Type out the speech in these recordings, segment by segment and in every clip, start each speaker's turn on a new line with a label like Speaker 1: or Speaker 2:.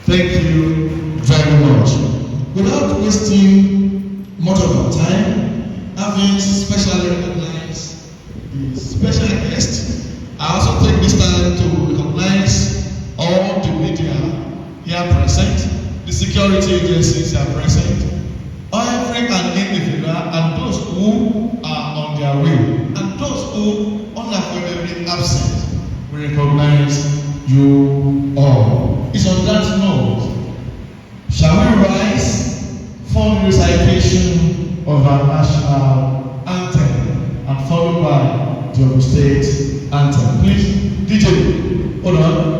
Speaker 1: Thank you very much. Without wasting much of our time, having specially recognized the special guest, I also take this time to recognize all the media here present, the security agencies are present, every individual, and those who are on their way, and those who unavoidably absent. We recognize you all. It's on that note, shall we rise for the recitation of our national anthem and followed by the state anthem? Please, DJ, hold on.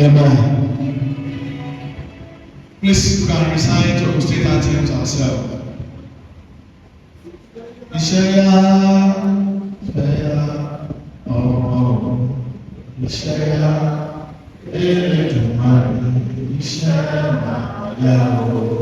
Speaker 1: Amen. Please, you can recite your state anthems ourselves. Ishaya, Ishaya, ADEWUNMI, Ishaya, Ishaya,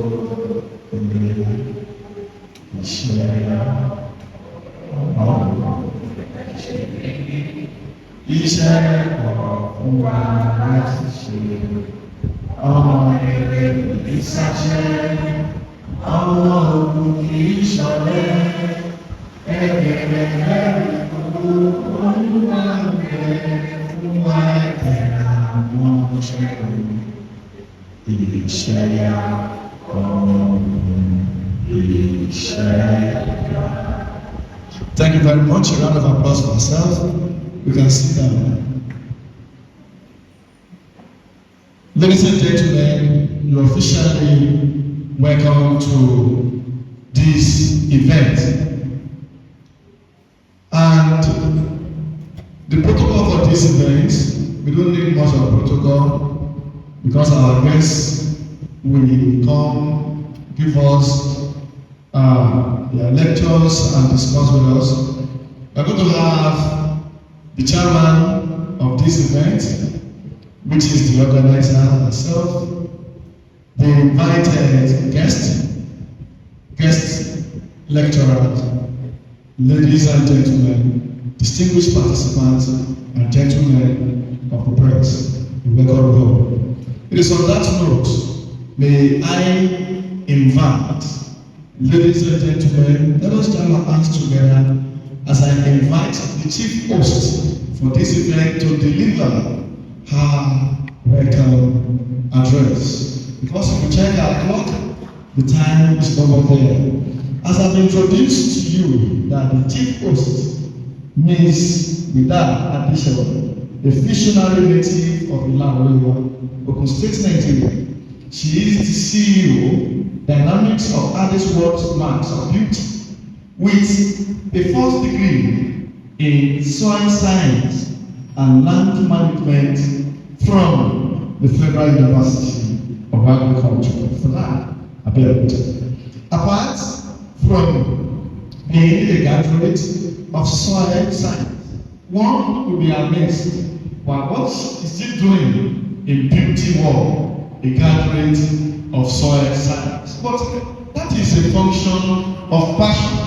Speaker 1: Thank you very much. A round of applause for ourselves. We can sit down. Ladies and gentlemen, you are officially welcome to this event. And the protocol for this event, we don't need much of protocol because our guests will come give us their lectures and discuss with us. We're going to have the chairman of this event, which is the organizer herself, the invited guest lecturers, ladies and gentlemen, distinguished participants and gentlemen of the press, we welcome you all. It is on that note, may I invite, ladies and gentlemen, let us join our hands together as I invite the chief host for this event to deliver her welcome address. Because if you check our clock, the time is over there. As I've introduced to you that the chief host, Ms. WIDAD, a visionary native of Ilan, Ogun State, Nigeria. She is the CEO, Dynamics of ADEWUNMI Marks of Beauty, with a first degree in soil science and land management from the Federal University of Agriculture. For that, apart from being a graduate of soil science, one will be amazed by what is she doing in beauty world, a graduate of soil science. But that is a function of passion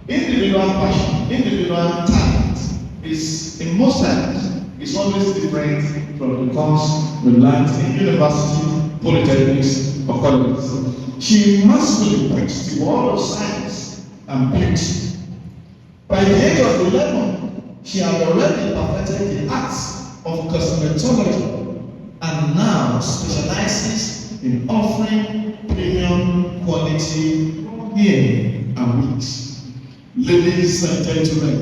Speaker 1: Individual passion, individual talent is, in most times, is always different from the course we learned in university, polytechnics, or colleges. She massively preached the world of science and beauty. By the age of 11, she had already perfected the arts of cosmetology and now specializes in offering premium quality hair and wigs. Ladies and gentlemen,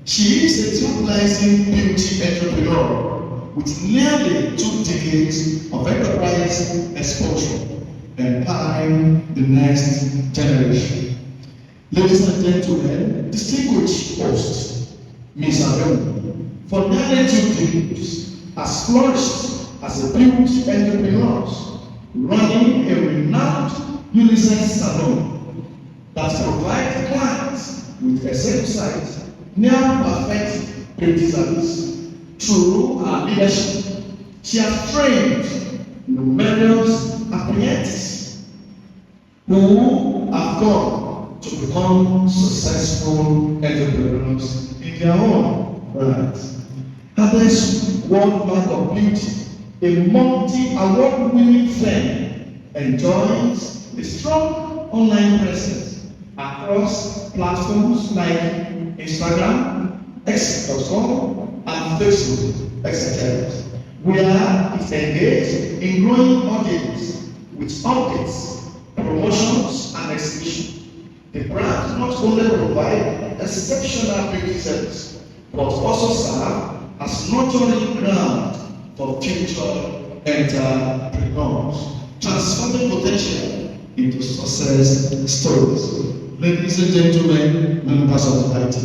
Speaker 1: she is a tantalizing beauty entrepreneur with nearly 2 decades of enterprise exposure, empowering the next generation. Ladies and gentlemen, distinguished host, Ms. ADEWUNMI, for nearly 2 decades has flourished as a beauty entrepreneur, running a renowned unisex salon that provides clients with exceptional, near-perfect beauty service. Through her leadership, she has trained numerous apprentices who have gone to become successful entrepreneurs in their own right. ADEWUNMI World Mark of Beauty, a multi-award-winning firm, enjoys a strong online presence across platforms like Instagram, X.com, and Facebook, etc., where it engages in growing audience with updates, promotions, and exhibitions. The brand not only provides exceptional beauty service, but also serves as nurturing ground for future entrepreneurs, transforming potential into success stories. Ladies and gentlemen, members of the party,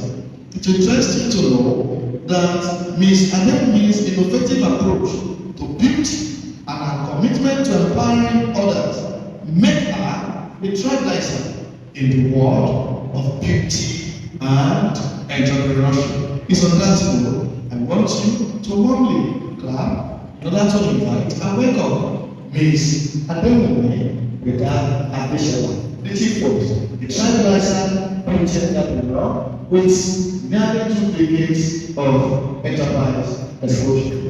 Speaker 1: it's interesting to know that Ms. ADEWUNMI's innovative approach to beauty and her commitment to empowering others make her a trailblazer in the world of beauty and entrepreneurship. It's on that note, I want you to warmly clap in order to invite and welcome Ms. ADEWUNMI WIDAD Additional, the chief host, the trailblazer beauty entrepreneur with nearly 2 decades of enterprise exposure.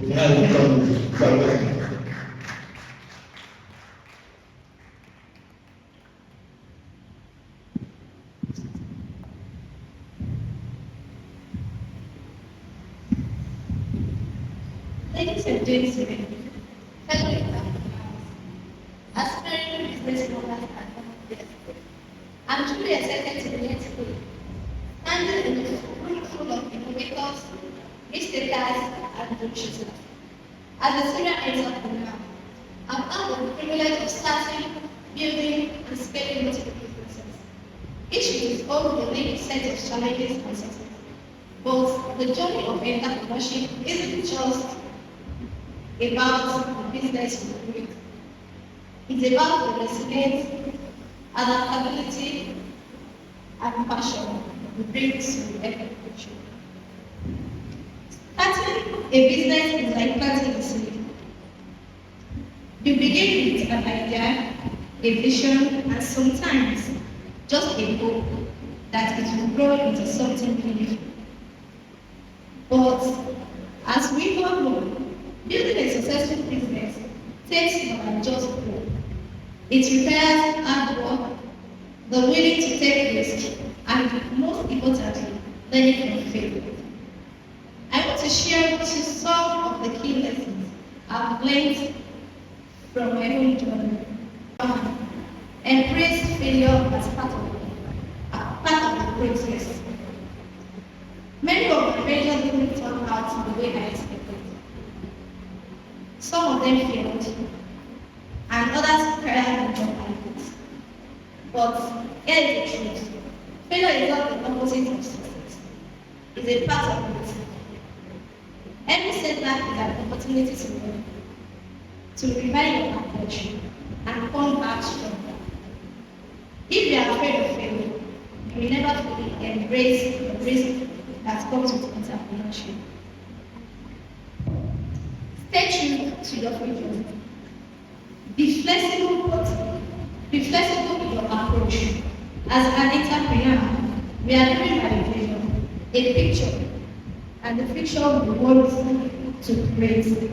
Speaker 2: Ladies and gentlemen, fellow examiners, aspiring business owners and volunteers, I'm truly excited to be here today, standing in the room full of innovators, risk-takers, and contributors. As a serial entrepreneur, I've had the privilege of starting, building, and scaling multiple businesses, each with its own unique set of challenges and successes. But the journey of entrepreneurship isn't just about the business we build. It's about the resilience, adaptability, and passion we bring to every future. Starting a business is like planting a seed. You begin with an idea, a vision, and sometimes just a hope that it will grow into something meaningful. But as we all know, building a successful business takes more than just hope. It requires hard work, the willing to take risks, and most importantly, learning from failure. I want to share with you some of the key lessons I've learned from my own journey. Embrace failure as part of the process. Many of my measures didn't turn out the way I expected. Some of them failed, and others cried and like it. But here is the truth. Failure is not the opposite of success. It's a part of it. Every setback is an opportunity to learn, to refine your approach, and come back stronger. If you are afraid of failure, you will never fully embrace the risk that comes with entrepreneurship. Stay true to your vision. Be flexible, but be flexible with your approach. As an entrepreneur, We are driven by a vision, a picture, and the picture we want to create.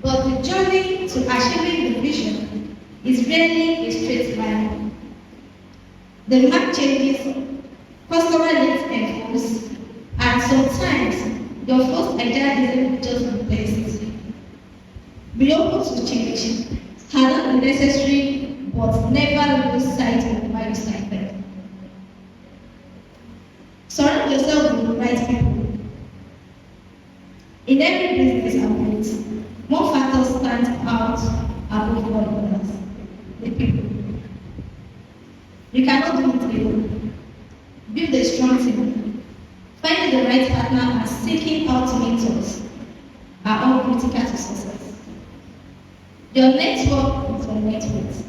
Speaker 2: But the journey to achieving the vision is rarely a straight line. The map changes, customer needs enforce, and sometimes your first idea isn't just the best. Be open to change, handle the necessary, but never lose sight of why you started. Surround yourself with the right people. In every business outlet, one factor stands out above all others: the people. You cannot do it alone. Build a strong team. Finding the right partner and seeking out mentors are all critical to success. Your network is your net worth.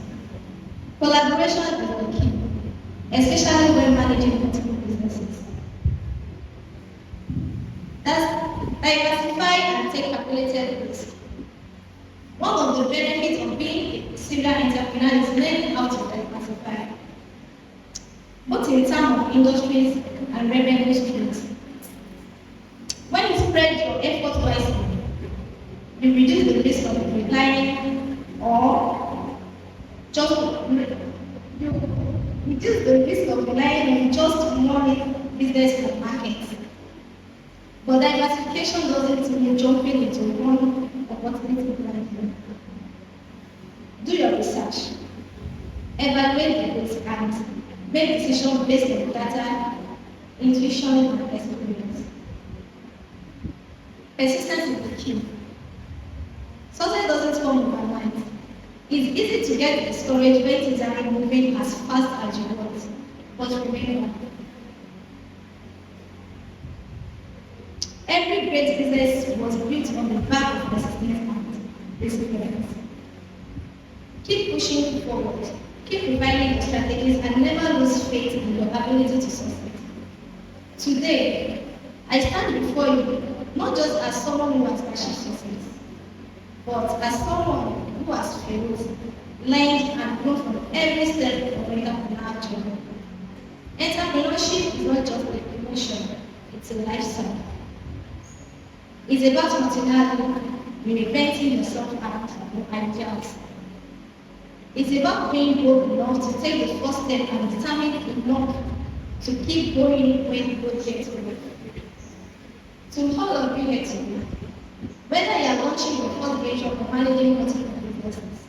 Speaker 2: Collaboration is the key, especially when managing multiple businesses. Diversify and take calculated risk. One of the benefits of being a serial entrepreneur is learning how to diversify, both in terms of industries and revenue streams. When you spread your effort wisely, you reduce the risk of relying or just you reduce the risk of relying on just one business or market. But diversification doesn't mean jumping into one opportunity blindly. Do your research, evaluate the risk, and make decisions based on data, intuition, and experience. Persistence is the key. Success doesn't come overnight. It's easy to get discouraged when things aren't moving as fast as you want. But remember, every great business was built on the back of persistence and perseverance. Keep pushing forward, keep refining your strategies, and never lose faith in your ability to succeed. Today, I stand before you not just as someone who has achieved success, but as someone who has failed, learned, and grown from every step of entrepreneurial journey. Entrepreneurship is not just a promotion, it's a lifestyle. It's about continually reinventing yourself and your ideas. It's about being bold enough to take the first step and determined enough to keep going when you don't get away. To all of you here today, whether you are launching your first venture or managing multiple businesses,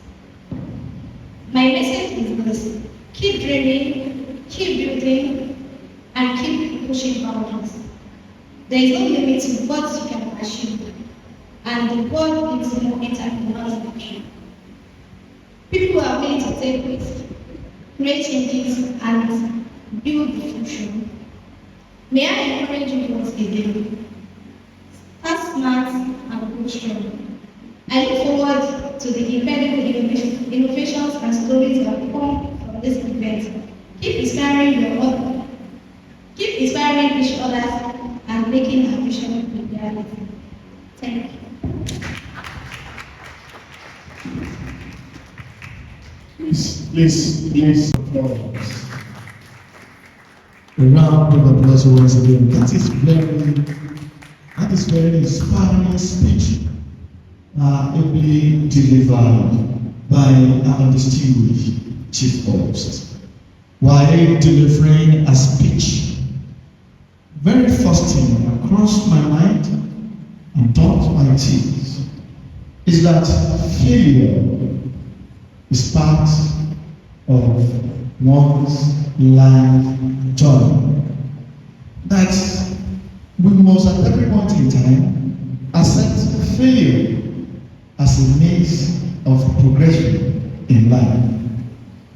Speaker 2: my message is this: keep dreaming, keep building, and keep pushing boundaries. There is no limit to what you can achieve, and the world needs more entrepreneurs like you. People are willing to take risks, create changes, and build the future. May I encourage you once again: start smart and go strong. I look forward to the incredible innovations and stories that come from this event. Keep inspiring your other, keep inspiring each other, and making our vision a reality. Thank you.
Speaker 1: Please, applause. A round of applause once again. That is very inspiring speech, ably delivered by our distinguished chief host. While delivering a speech, very first thing across my mind and thought my teeth is that failure is part of one's life journey. That we must at every point in time accept failure as a means of progression in life.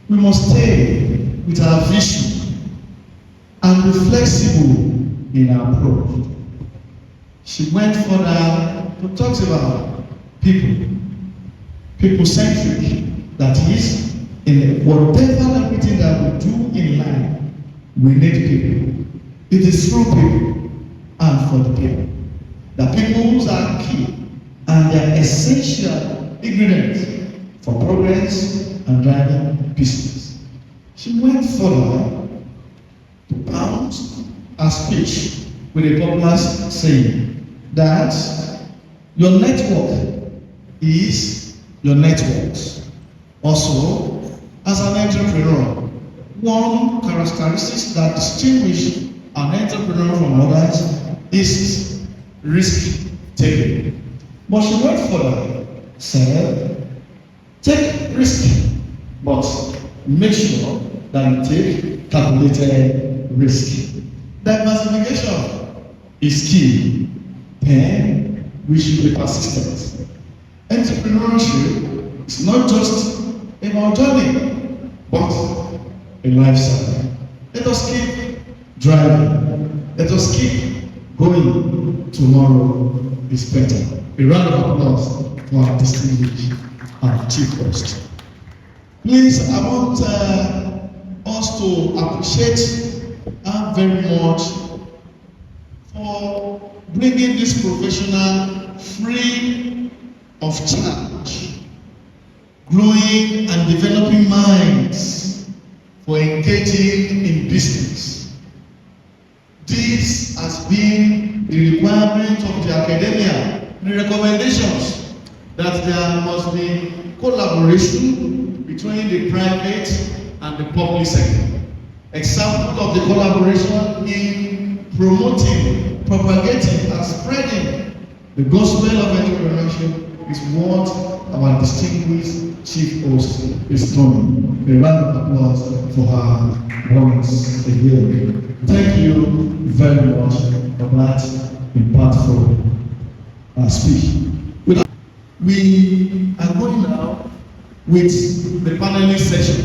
Speaker 1: We must stay with our vision and be flexible in our approach. She went further to talk about people-centric. That is, in whatever everything that we do in life, we need people. It is through people and for the people. The people are key and they are essential ingredients for progress and driving business. She went further to pounce a speech with a popular saying that your network is your networks. Also, as an entrepreneur, one characteristic that distinguishes an entrepreneur from others is risk taking. But she went further, said, take risk, but make sure that you take calculated risk. Diversification is key. Then we should be persistent. Entrepreneurship is not just about journey, but a lifestyle. Let us keep driving. Let us keep going. Tomorrow is better. A round of applause for our distinguished chief host. Please, I want us to appreciate her very much for bringing this professional free of charge, growing and developing minds for engaging in business. This has been the requirement of the academia, the recommendations that there must be collaboration between the private and the public sector. Example of the collaboration in promoting, propagating, and spreading the gospel of entrepreneurship is what our distinguished chief host is doing. A round of applause for her once again. Thank you very much for that impactful speech. We are going now with the panelist session.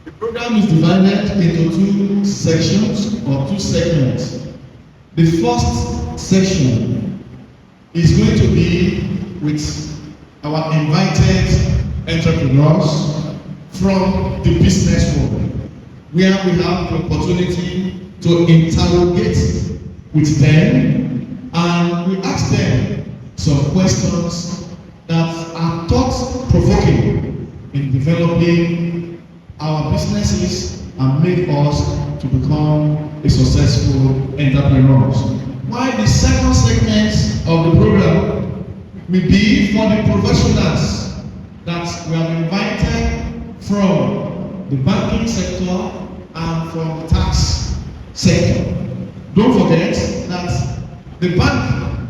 Speaker 1: The program is divided into two sections or two segments. The first section is going to be with our invited entrepreneurs from the business world, where we have the opportunity to interrogate with them and we ask them some questions that are thought-provoking in developing our businesses and make us to become a successful entrepreneurs. While the second segment of the program will be for the professionals that we have invited from the banking sector and from the tax sector. Don't forget that the bank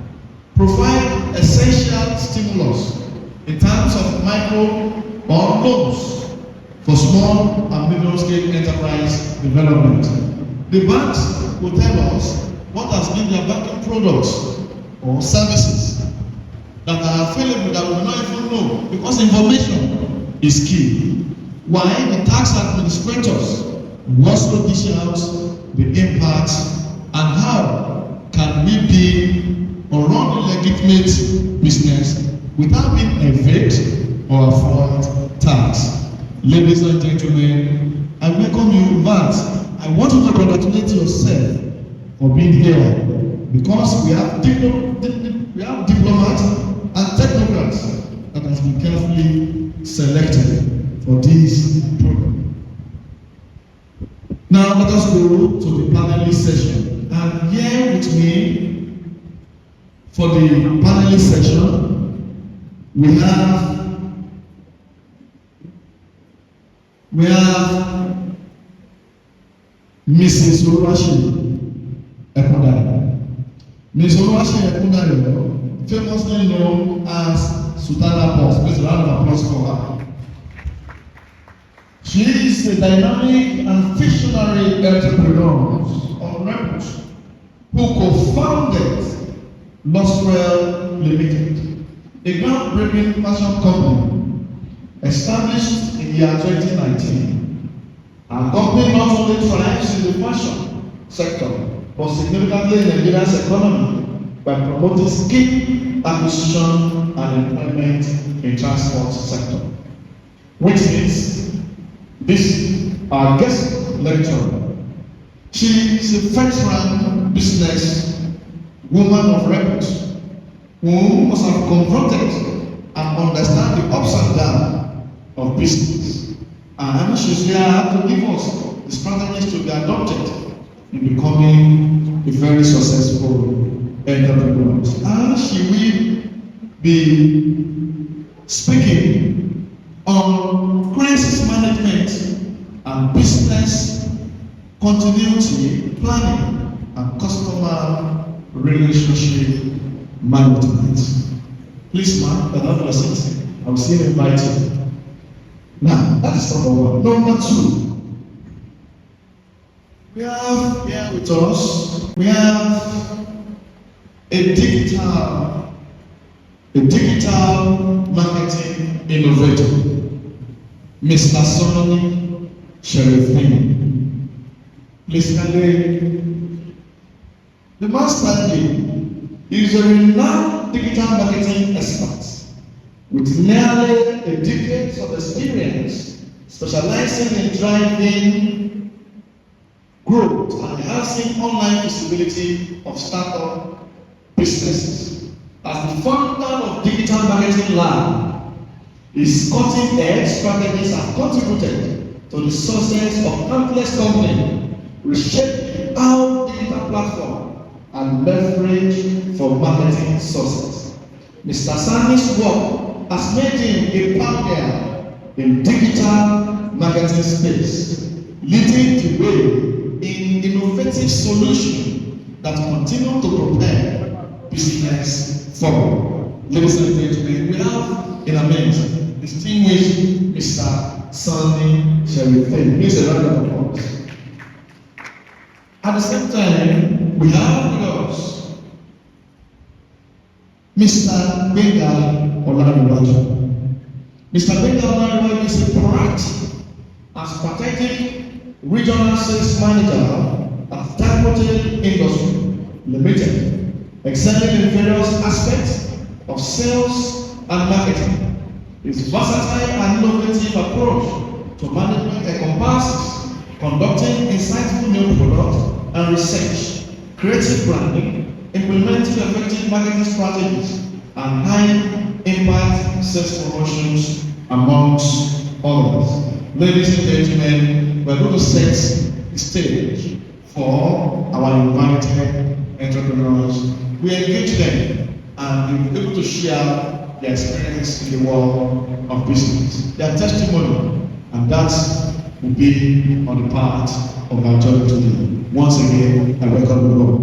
Speaker 1: provides essential stimulus in terms of micro or loans for small and medium-scale enterprise development. The banks will tell us what has been their banking products or services that are available that we do not even know, because information is key. Why the tax administrators will also dish out the impacts and how can we be or run a legitimate business without being evaded or avoid tax. Ladies and gentlemen, I welcome you back. I want you to congratulate yourself for being here, because we have diplomats and technocrats that has been carefully selected for this program. Now let us go to the panelist session. And here with me for the panelist session, we have Mrs. Oluwaseyi Ekundare. Mrs. Oluwaseyi Ekundare, famously known as Sultana Boss. Please a round of applause for her. She is a dynamic and visionary entrepreneur of Rebels who co-founded Loswell Limited, a groundbreaking fashion company established in the year 2019. Our company not only thrives in the fashion sector, but significantly in Nigeria's economy by promoting skill acquisition and employment in transport sector. Which means this our guest lecturer, she is a veteran business woman of record who must have confronted and understand the ups and downs of business. And she's here to give us the strategies to be adopted in becoming a very successful entrepreneur. And she will be speaking on crisis management and business continuity planning and customer relationship management. Please, ma'am, another assistant. I will see you invited. Now, that is number one. Number two, we have here with us, we have a digital marketing innovator, Mr. Sonny Sherifin. Please, the master is a renowned digital marketing expert with nearly a decade of experience, specializing in driving growth and enhancing online visibility of startup businesses. As the founder of Digital Marketing Lab, his cutting-edge strategies have contributed to the success of countless companies, reshaping how digital platforms and leverage for marketing success. Mr. Sami's work has made him a pioneer in digital marketing space, leading the way in innovative solutions that continue to propel business forward. Ladies and gentlemen, we have in our midst distinguished Mr. Sonny Sherifin. Please a round of applause. At the same time, we have with us Mr. Bengal Olaniwaju. Mr. Bengal Olaniwaju is a proactive and strategic regional sales manager at Dangote Industry Limited, excelling in various aspects of sales and marketing. His versatile and innovative approach to management encompasses conducting insightful new products and research, creative branding, implementing effective marketing strategies, and high-impact sales promotions, amongst others. Ladies and gentlemen, we're going to set the stage for our invited entrepreneurs. We engage them and we're able to share their experience in the world of business, their testimony, and that will be on the part of our journey today. Once again, I welcome you all.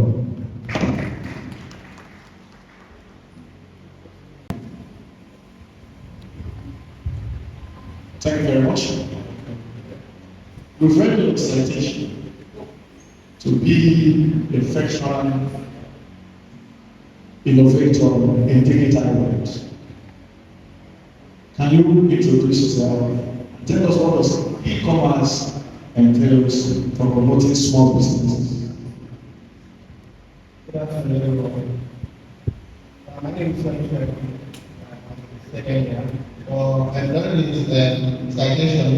Speaker 1: Thank you very much. We've read the citation to be a veteran innovator in digital world. Can you introduce yourself? Tell us what does e-commerce entails for promoting small businesses.
Speaker 3: Good afternoon, everyone. My name is Sonny Sherifin. Second year. I'm learning this citation.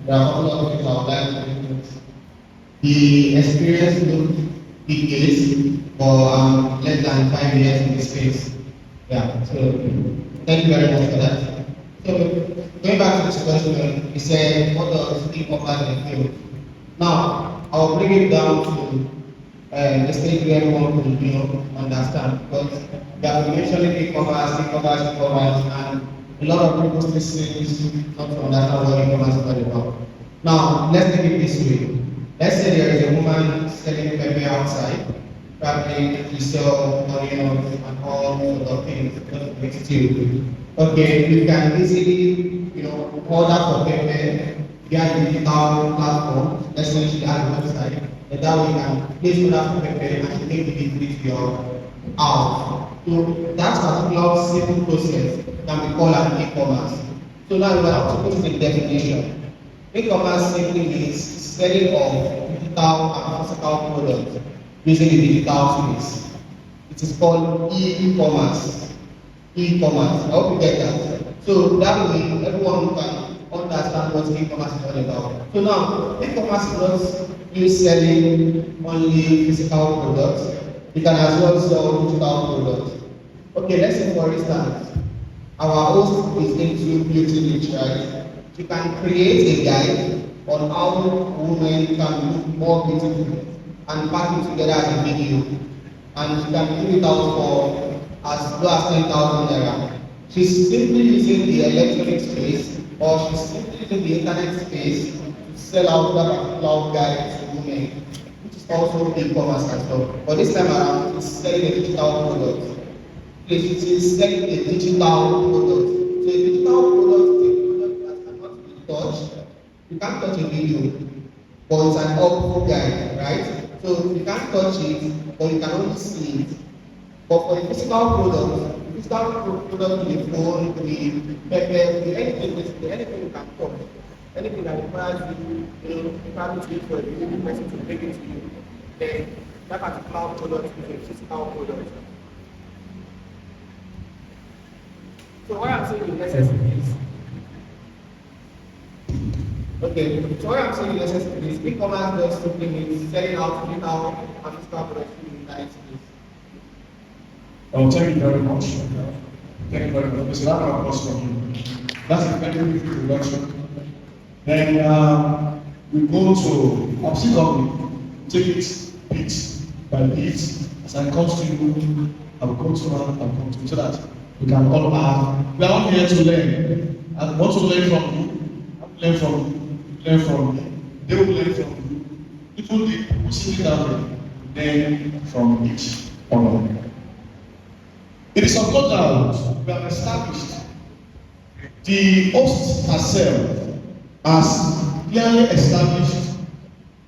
Speaker 3: There are a couple of things I would like to discuss. The experience looked decades for less than 5 years in this space. Yeah, so thank you very much for that. So going back to this question, he said, what does e-commerce entail? Now, I'll bring it down to the stage where everyone can understand, because we have been mentioning e-commerce, and a lot of people still say not to understand what e-commerce is all about. Now, let's take it this way. Let's say there is a woman selling pepper outside, probably she sells onions and all sorts of things, just to make stew. Okay, we can easily, order for pepper via digital platform. Let's say she has a website, and that way you can place order for pepper and she take the delivery to your house. So that particular simple process can be called an e-commerce. So now we have to put in the definition. E-commerce simply means selling of digital and physical products using the digital space. It is called e-commerce. E-commerce. I hope you get that. So that way everyone can understand what e-commerce is all about. So now, e-commerce is not you selling only physical products. You can as well sell digital products. Okay, let's say for instance, our host is into beauty literature. You can create a guide on how women can look more beautiful and pack it together as a video, and she can give it out for as low as 10,000 naira. She's simply using the electronic space, or she's simply using the internet space to sell out that particular guide to women, which is also e-commerce as well. But this time around, it's selling a digital product. It's selling a digital product. So a digital product is a product that cannot be touched. You can't touch a video, but it's an audio guide, right? So you can't touch it, but you can only see it. But for a physical product with the phone, with the paper, with anything, basically anything you can touch, anything that requires you probably to for a delivery person to bring it to you, then that particular product is a physical product. So what I'm saying in essence is, so what I'm saying in essence is, e-commerce does two things: selling out digital and physical products in the United States.
Speaker 1: Oh, thank you very much. Thank you very much. Mr. Lara, of from you. That's a very brief introduction. Then we go to opposite company, take it bit by bit. As I come to you, I will come to one, I will come to you, so that we can all have. We are all here to learn. I want to learn from you. Learn from me. They will learn from you. It will be sitting down there, learn from each other. It is of God that we have established the host herself as clearly established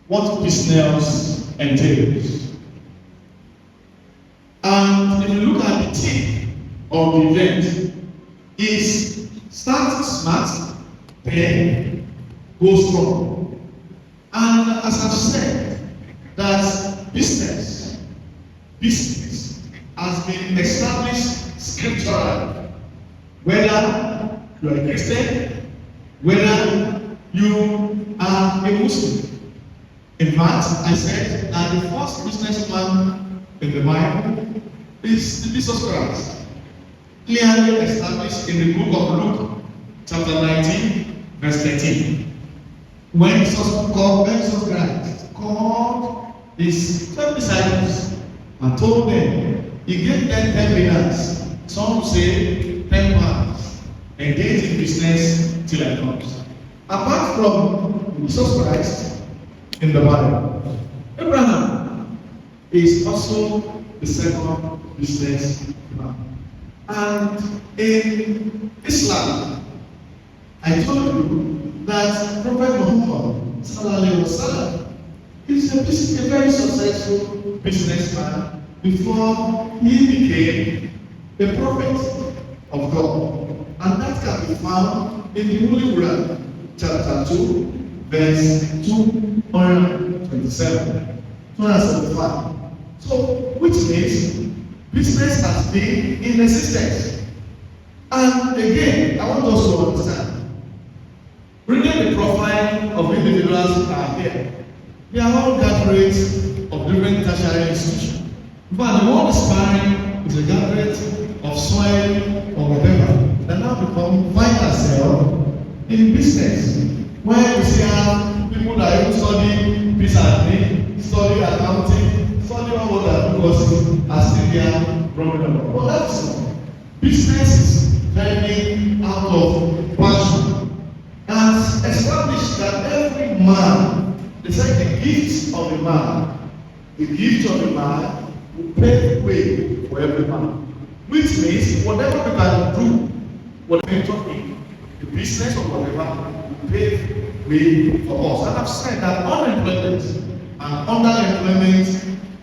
Speaker 1: what business entails. And if you look at the theme of the event, is start smart, then go strong. And as I've said, that business has been established scripturally. Whether you are a Christian, whether you are a Muslim. In fact, I said that the first businessman in the Bible is Jesus Christ, clearly established in the book of Luke, chapter 19, verse 13. When Jesus Christ called his 12 disciples and told them, he gave them 10 minutes, some will say 10 pounds, engage in business till I come. Apart from Jesus Christ in the Bible, Abraham is also the second businessman. And in Islam, I told you that Prophet Muhammad is a very successful businessman before he became a prophet of God. And that can be found in the Holy Quran, chapter 2, verse 227, 275. So, which means business has been in existence. And again, I want us to understand, reading the profile of individuals who are here, they are all graduates of different tertiary institutions. But the one aspiring is a graduate of soil or whatever that now become vital cell in business. Where we see how people that even study business, study accounting, study all other courses are still there running along. But that's not. Business is very out of passion. And established that every man, they say the gifts of a man, will pave the way for every man. Which means whatever we can do, whatever we talk in, the business or whatever, will pave way for us. And I've said that unemployment and underemployment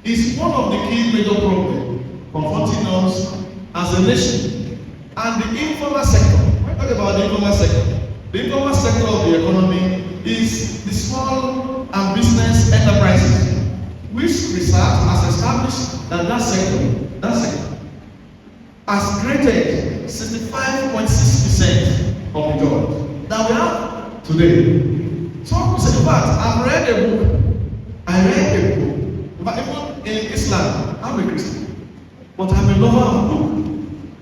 Speaker 1: is one of the key major problems confronting us as a nation. And the informal sector, when I talk about the informal sector of the economy is the small and business enterprises, which research has established that that sector has created 65.6% of the jobs that we have today. So, in fact, I read a book, but even in Islam, I'm a Christian, but I'm a lover of book.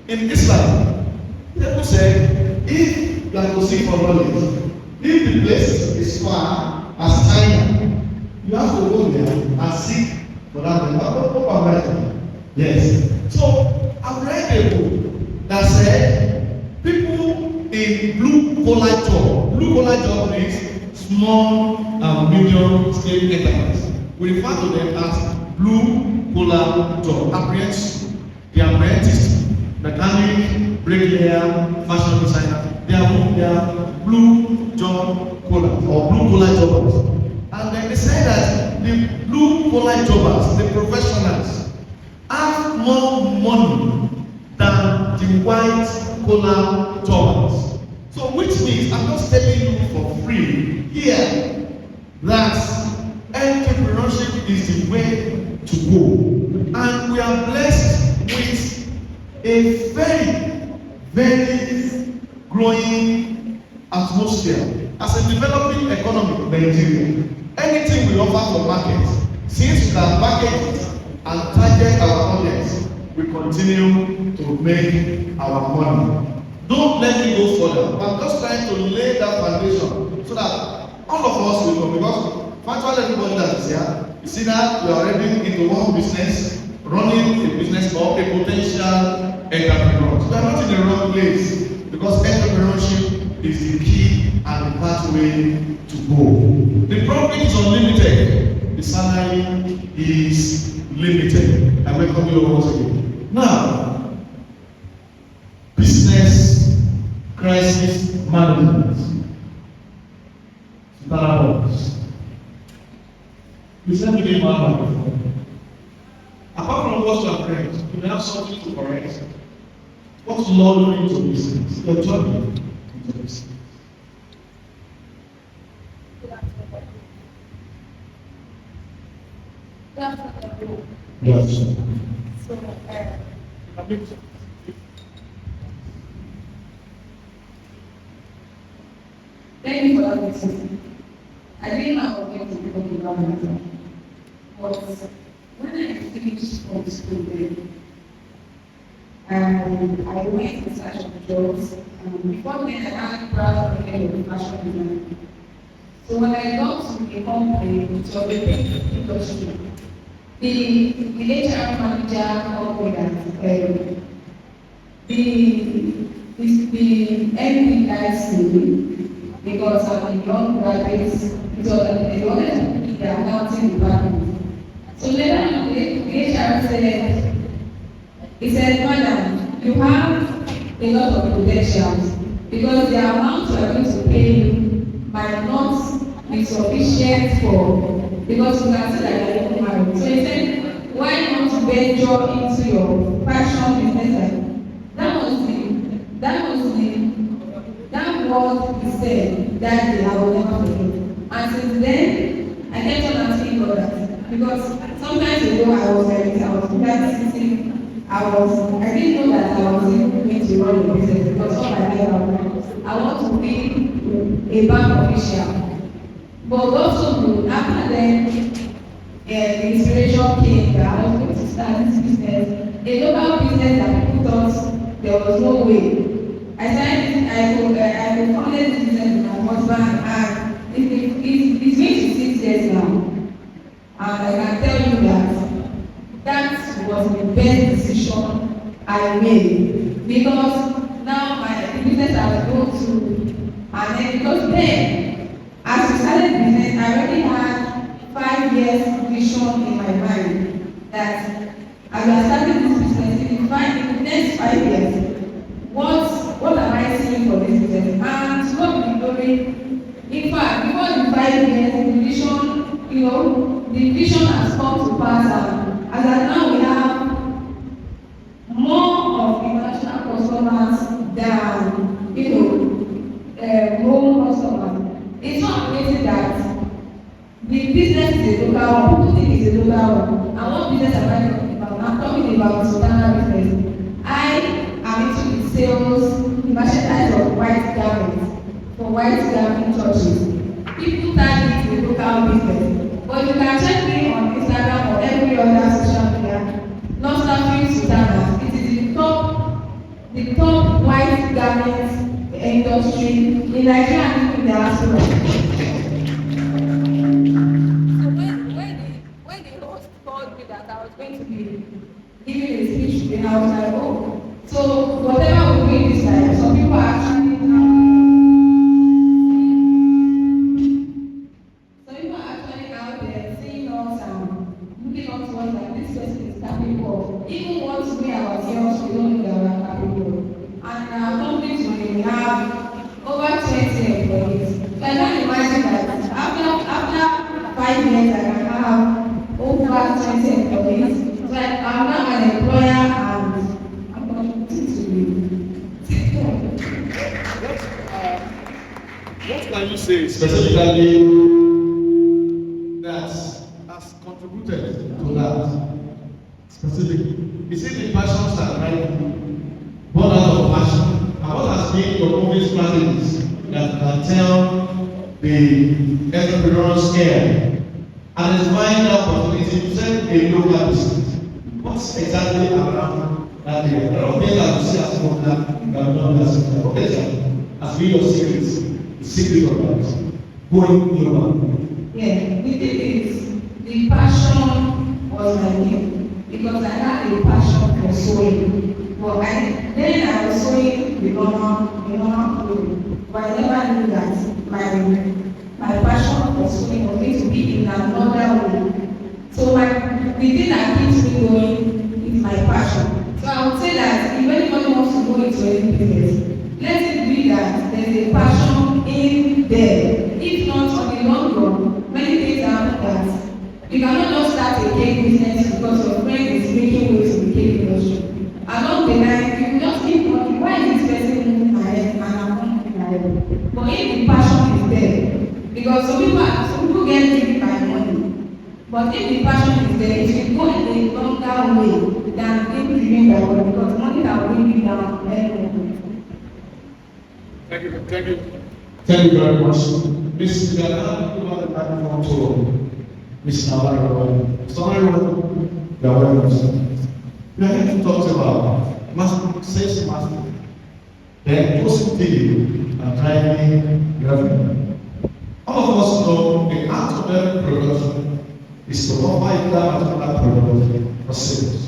Speaker 1: In Islam, people say, if you are to seek for knowledge, if the place is far as China,
Speaker 3: You have to go there and seek for that money. What am I saying? Yes. So I've read a book that said people in blue collar job means small and medium scale enterprise. We refer to them as blue collar job. They are apprentice, mechanic, bricklayer, fashion designer. They are blue job collar or blue collar jobbers. And then they say that the blue collar jobbers, the professionals, have more money than the white collar jobbers. So which means I'm just telling you for free here that entrepreneurship is the way to go. And we are blessed with a very growing atmosphere. As a developing economy in Nigeria, anything we offer for market, since we can package it and target our audience, we continue to make our money. Don't let me go further. I'm just trying to lay that foundation so that all of us will know, because virtually everybody that is here, you see that you are already into one business, running a business, or a potential entrepreneur. So you are not in the wrong place, because entrepreneurship is the key and the pathway to go. The profit is unlimited, the salary is limited. I welcome you once again. Now, business crisis management. Business begin management. Apart from what you have read, you may have something to correct. What's law doing to business? Your journey into business. Yes.
Speaker 2: So,
Speaker 4: thank you for that question. I didn't know I was going to become a government, but when I finished from school then, I went in search of jobs. Before then, I had proud of fashion design. So when I got to a company, it was a big industry. The HR manager told me that the MD guys me because of the young graduates, they wanted to be the accounting department. So later on, the HR said, madam, you have a lot of potentials because the amount you are going to pay you might not be sufficient because you can see that you are married. So he said, why not venture into your fashion business? That was he said that day I will never forget. And since then, I kept on asking others because sometimes ago I was sitting, I didn't know that I was even going to run a business because all my life I want to be a bank official. But also good, after then, the inspiration came that I was going to start this business, a local business that people thought there was no way. I could founded this business with my husband, and it's going to 6 years now. And I can tell you that was the best decision I made because now the business has grown to, and then because then, as we started the business, I already had 5 years vision in my mind that as we are starting this business, in the next 5 years, what am I seeing for this business? And to God be the glory. In fact, before the 5 years, the vision, the vision has come to pass. As of now, we have more of international customers than home customers. It's not amazing that the business is a local one. People think it's a local one. And what business am I talking about? I'm talking about Sultana business. I am into the sales, the merchandise of white garments for white garment churches. People tag it a local business. But you can check me on Instagram or every other social media. Not starting Sultana. It is the top white garment industry in Nigeria and in the diaspora. going to be giving a speech to the house, like, oh, so whatever we do in this life, some people are actually out there seeing us and looking up to us like this person is capable of. Even once we ourselves, we don't know that we are capable of. And our company today, we have over 20 employees. So I can't imagine that after 5 years, I can have over 20 employees. So I'm now an employer and I'm contributing to you.
Speaker 1: What can you say specifically that has contributed to that? Specifically, is it the passions that drive you? Born out of passion? And what has been your moving strategies that can tell the entrepreneurial scale and is find out opportunity to set a local business? What's exactly around that area? I don't think that you see as one that can done that. What is that? As being your secrets, the secret of that. Going global.
Speaker 4: Yeah, the thing is, the passion was my name because I had a passion for sewing. But then I was sewing the normal clothing. But I never knew that my passion for sewing was going to be in another way. So the thing that keeps me going is my passion. So I would say that if anybody wants to go into any business, let it be that there's a passion in there. If not, on the long run, many things happen that you cannot just start a cake business because your friend is making waves in the cake industry. Along the line, you just keep wondering, why is this person moving ahead and I'm not moving ahead? But if the passion is there, because some people get driven by money, but if the passion is there, it will go in a longer way than being driven by money, because money can bring you down very well.
Speaker 1: Thank you. Thank you very much. Miss Gana, you want to microphone to Miss Navarro. Sorry, you are welcome. We are here to talk about master, sales mastery, then positivity and driving revenue. All of us know the art of every production is to offer a particular product for sales.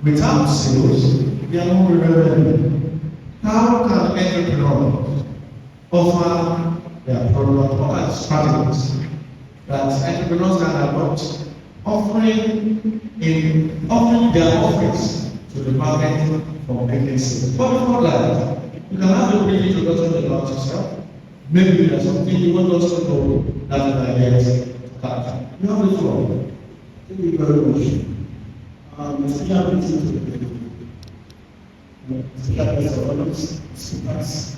Speaker 1: Without sales, we are not revenue. How can entrepreneurs offer their product, what are the strategies that entrepreneurs can adopt, offering their offerings to the market for making sales? But before that, you can have a brief introduction about yourself. Maybe there's something you want us to know that you can get. You have the floor.
Speaker 5: Thank you very much. Special meeting to special guests of honors, speakers,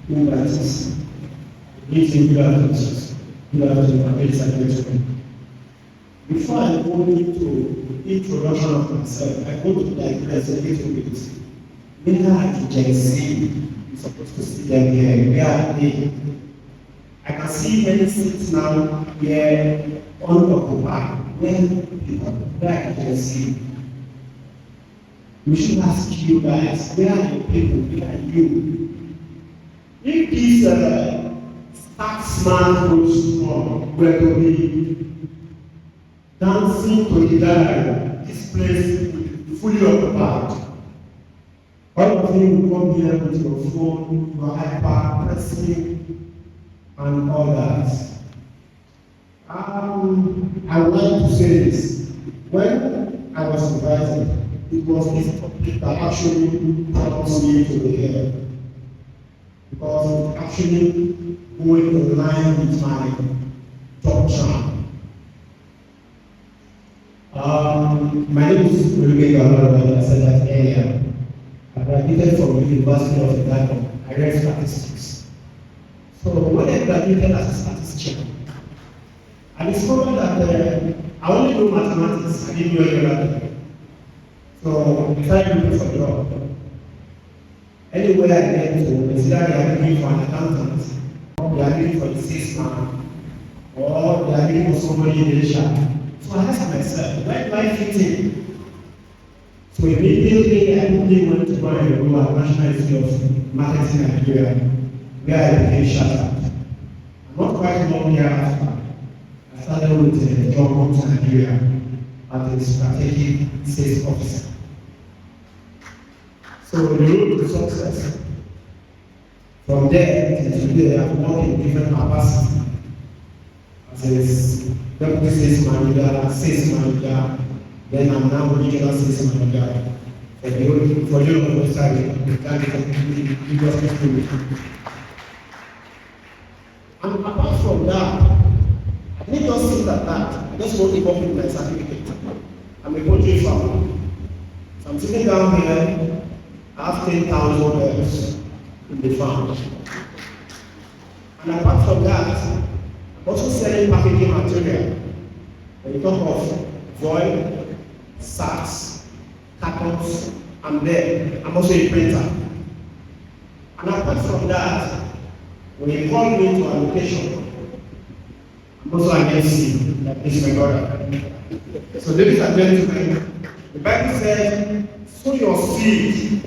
Speaker 5: invitees, meeting good afternoon, ladies and gentlemen. Before I go into introduction of myself, I want to digress a little bit. Where are the Gen Z? You're supposed to see them here. Where are they? I can see many seats now here unoccupied. Where are the Gen Z? We should ask you guys, where are your people? Where are you? If this taxman goes on, where to be dancing to the diary, this place will be fully occupied. All of you will come here with your phone, your iPad, pressing, and all that. I would like to say this. When I was invited, it was this topic that actually brought me to the head. Because it actually going in line with my doctrine. My name is Oluwege, I said that earlier. I graduated from the University of Ibadan. I read statistics. So when I graduated as a statistician, I discovered that I only know mathematics, I didn't know any other thing. So I started looking for a job. Anywhere I get to, it's either they are looking for an accountant, or they are looking for a salesman, or they are looking for somebody in Asia. So I asked myself, where do I fit in? So immediately I quickly went to go and enroll at National Institute of Marketing Nigeria, where I became chartered. Not quite long thereafter, I started with a job hunt to Nigeria. as a strategic sales officer. So the road to success. From there to today, I've worked in different capacities as a deputy sales manager, then I'm now regional sales manager. For the website, the biggest school. And apart from that, I didn't just sit at that. I just want to complete my certificate. I'm a poultry farmer. So I'm sitting down here. I have 10,000 birds in the farm. And apart from that, I'm also selling packaging material. When you talk of void, sacks, cartons, I'm there. I'm also a printer. And apart from that, when you call me to a location, I'm also an MC, that is my brother. So ladies and gentlemen, the Bible says, sow your seed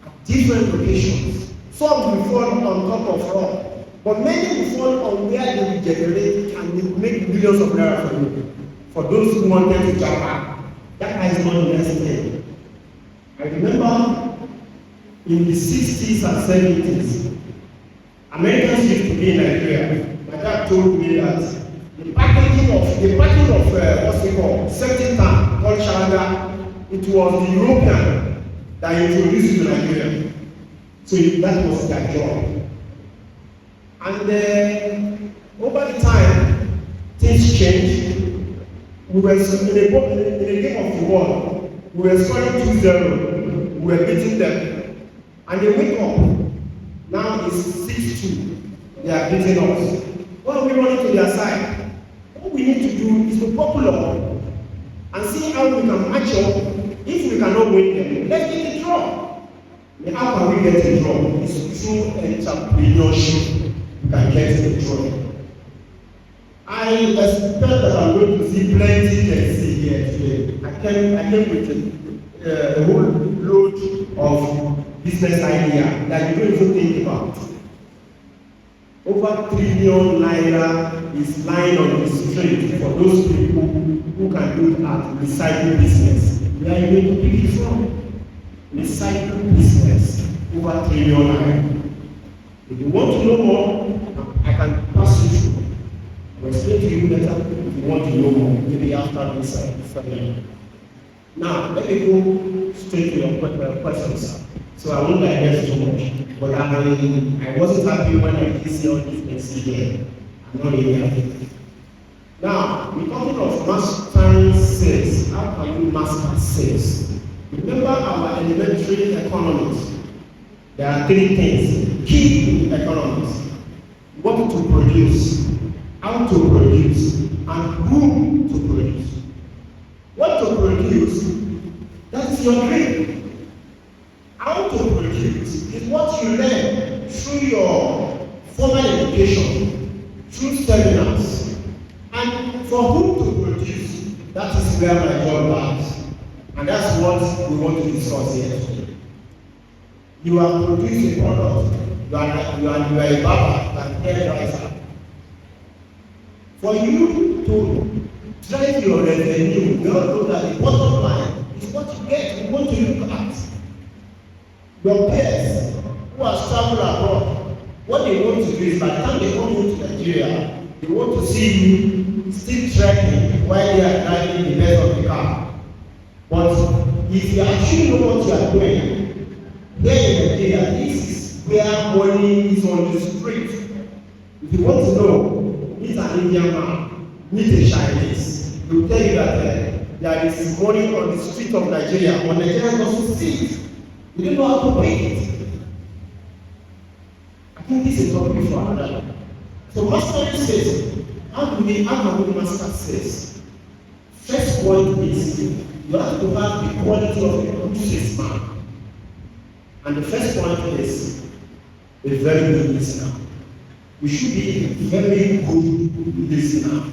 Speaker 5: at different locations. Some will fall on top of rock, but many will fall on where they will generate and will make millions of naira for you. For those who wanted to jump out, that is not necessary. I remember in the 60s and 70s, Americans used to be in Nigeria. My dad told me that the packaging of what's it called, septic tank called Sharaga, it was the European that introduced it to Nigeria. So that was their job. And over the time, things changed. We were in a game of football. We were scoring 2-0. We were beating them. And they wake up. Now it's 6-2. They are beating us. What are we running to their side? What we need to do is to buckle up and see how we can match up. If we cannot win them, let's get a draw. How can we get a draw? It's through entrepreneurship we can get a draw. I expect that I'm going to see plenty things here today. I came with a whole load of business idea that you don't even think about. Over 3 billion naira is lying on the street for those people who can do at recycle business. Where are you going to pick it from? Recycle business, over 3 billion naira. If you want to know more, I can pass you through. I will explain to you better if you want to know more, maybe after this seminar. Now, let me go straight to your questions. So I won't digest too much, but I wasn't happy when I did see all these things here. I'm not really happy. Now, we're talking of mastering sales. How can you master sales? Remember our elementary economics. There are 3 things key in economics: what to produce, how to produce, and who to produce. What to produce, that's your dream. How to produce is what you learn through your formal education, through seminars. And for who to produce, that is where my job lies. And that's what we want to discuss here today. You are producing a product, you are a barber, an hairdresser. For you to drive your revenue, you all know that the bottom line is what you get, you want to look at. Your peers who have traveled abroad, what they want to do is by the time they come into Nigeria, they want to see you still trekking while they are driving the best of the car. But if you actually know what you are doing, here in Nigeria, this is where money is on the street. If you want to know, meet an Indian man, meet a Chinese, he will tell you that there is money on the street of Nigeria, but Nigerians also see it. You don't know how to pay it. I think this is not good for another. So mastering sales, how can we master sales? First point is you have to have the quality of a good salesman. And the first point is a very good listener. You should be a very good listener.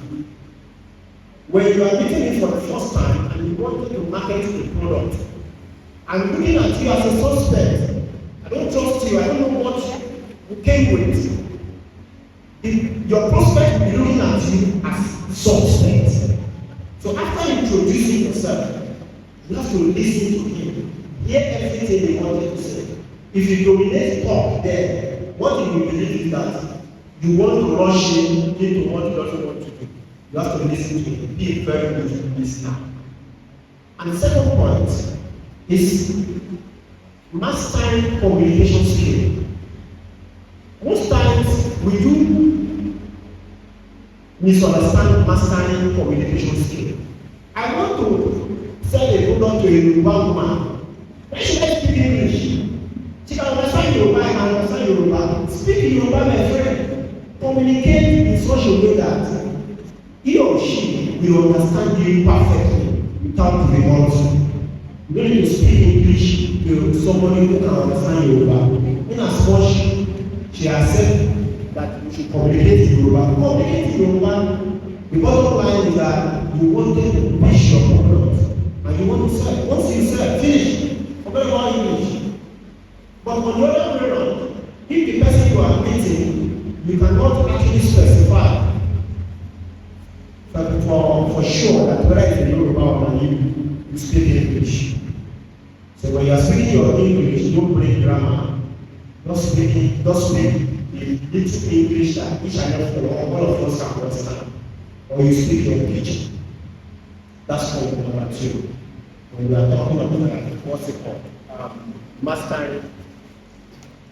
Speaker 5: When you are meeting me for the first time and you want to market the product, I'm looking at you as a suspect. I don't trust you. I don't know what you came with. Your prospect will be looking at you as suspect. So after introducing yourself, you have to listen to him, hear everything they wanted to say. If you dominate talk there, what you will believe is that you want to rush him into what he doesn't want to do. You have to listen to him. Be a very good listener. And the second point is mastering communication skill. Most times we do misunderstand mastering communication skill. I want to sell a product to a Yoruba woman. Why should I speak English? She can understand Yoruba, I can understand Yoruba. Speak Yoruba, my friend. Communicate in such a way that he or she will understand you perfectly without difficulty. You don't need to speak English to somebody who can understand Yoruba. In as much she has said that you should communicate in Yoruba. Communicate in Yoruba. The bottom line is that you want them to push your product and you want to sell. Once you sell, finish. Forget about English. But on the other way around, if the person you are meeting, you cannot actually specify for sure that whether it's a Yoruba or you speak English. So when you are speaking your English, don't break grammar. Just speak the little English that each and every all of us can understand. Or you speak your pitch. That's point number 2. When we are talking about what's it called? Mastering.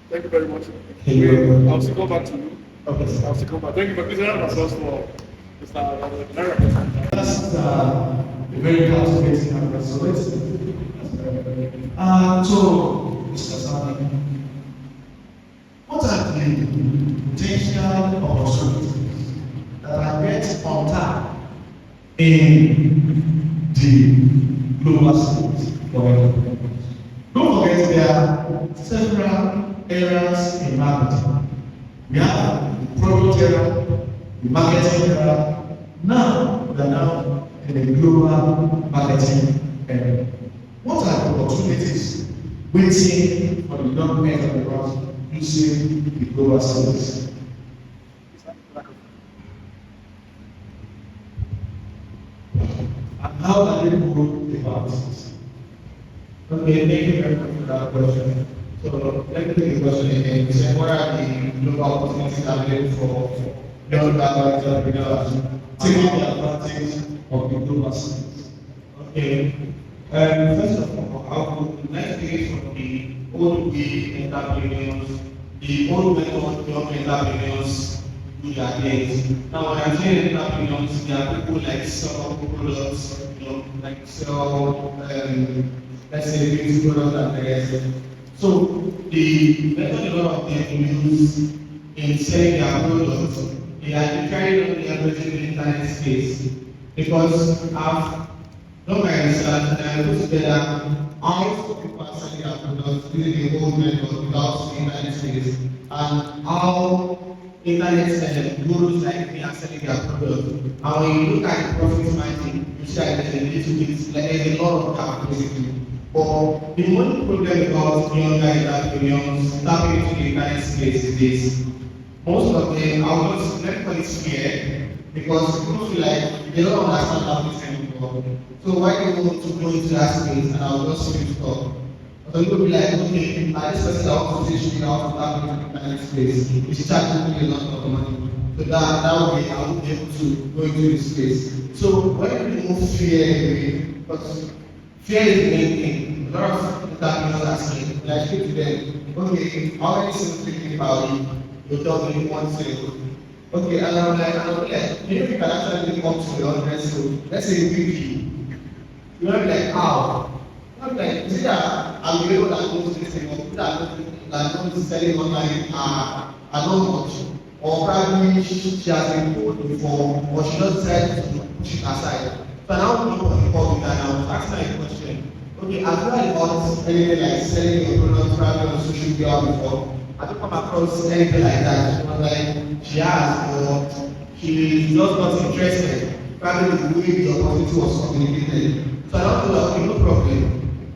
Speaker 6: Thank you very much. I'll still go back to you.
Speaker 5: Okay.
Speaker 6: I'll still go back. Thank you for this round of applause for Mr. Larry.
Speaker 1: That's a very captivating and resonating. So, Mr. Sani, what are the potential opportunities that are yet on tap in the global state for entrepreneurs? Don't forget there are several areas in marketing. We have the product area, the marketing area. Now we are now in the global marketing area. What are the opportunities waiting for the young entrepreneurs using the global service? And how are they go about it?
Speaker 3: Okay, thank you very much for that question. So let me take the question again. You said what are the global opportunities available for young entrepreneurs
Speaker 1: Taking the advantage of the global service.
Speaker 3: Okay. First of all, I would like to take it from the old way entrepreneurs, the old method young entrepreneurs do their things. Now, when I'm saying entrepreneurs, there are people like sell products, like sell, let's say, beauty products and the rest. So, the method a lot of them use in selling their products, they are carrying on leveraging the internet space because I've done my research and I put together how people are selling their products using the old method without the internet space and how internet gurus like me are selling their products. And when you look at the profit margin, you see that there's a little bit, like there's a lot of gap basically. But the one problem about young guys that tapping into the internet space is this. Most of them, I will not let call it fear because people feel like they don't understand how this anymore. So why do you want to go into that space and I will just see you talk? So people be like, okay, now this person that wants to teach me how to tap into the internet space is charging me a lot of money. So that way I will be able to go into this space. So when you remove fear away, because fear is the main thing. A lot of entrepreneurs are saying, when I speak to them, okay, how many sales do you think about it? You tell me 1 sale. Okay, and I'm like, you know, you can actually come to the 100 sale. Let's say weekly. You might be like, how? I'm like, is it that I'm the able that knows this thing, or people that knows selling online are not much? Or probably she has been told before, or she just decided to push it aside. So now we know what we can now ask her a question. Okay, have you heard about anything like selling your product probably on social media before? Have you come across anything like that? She was like, she has, but she just not interested. Probably the way the opportunity was communicated. So I don't know that, okay, no problem.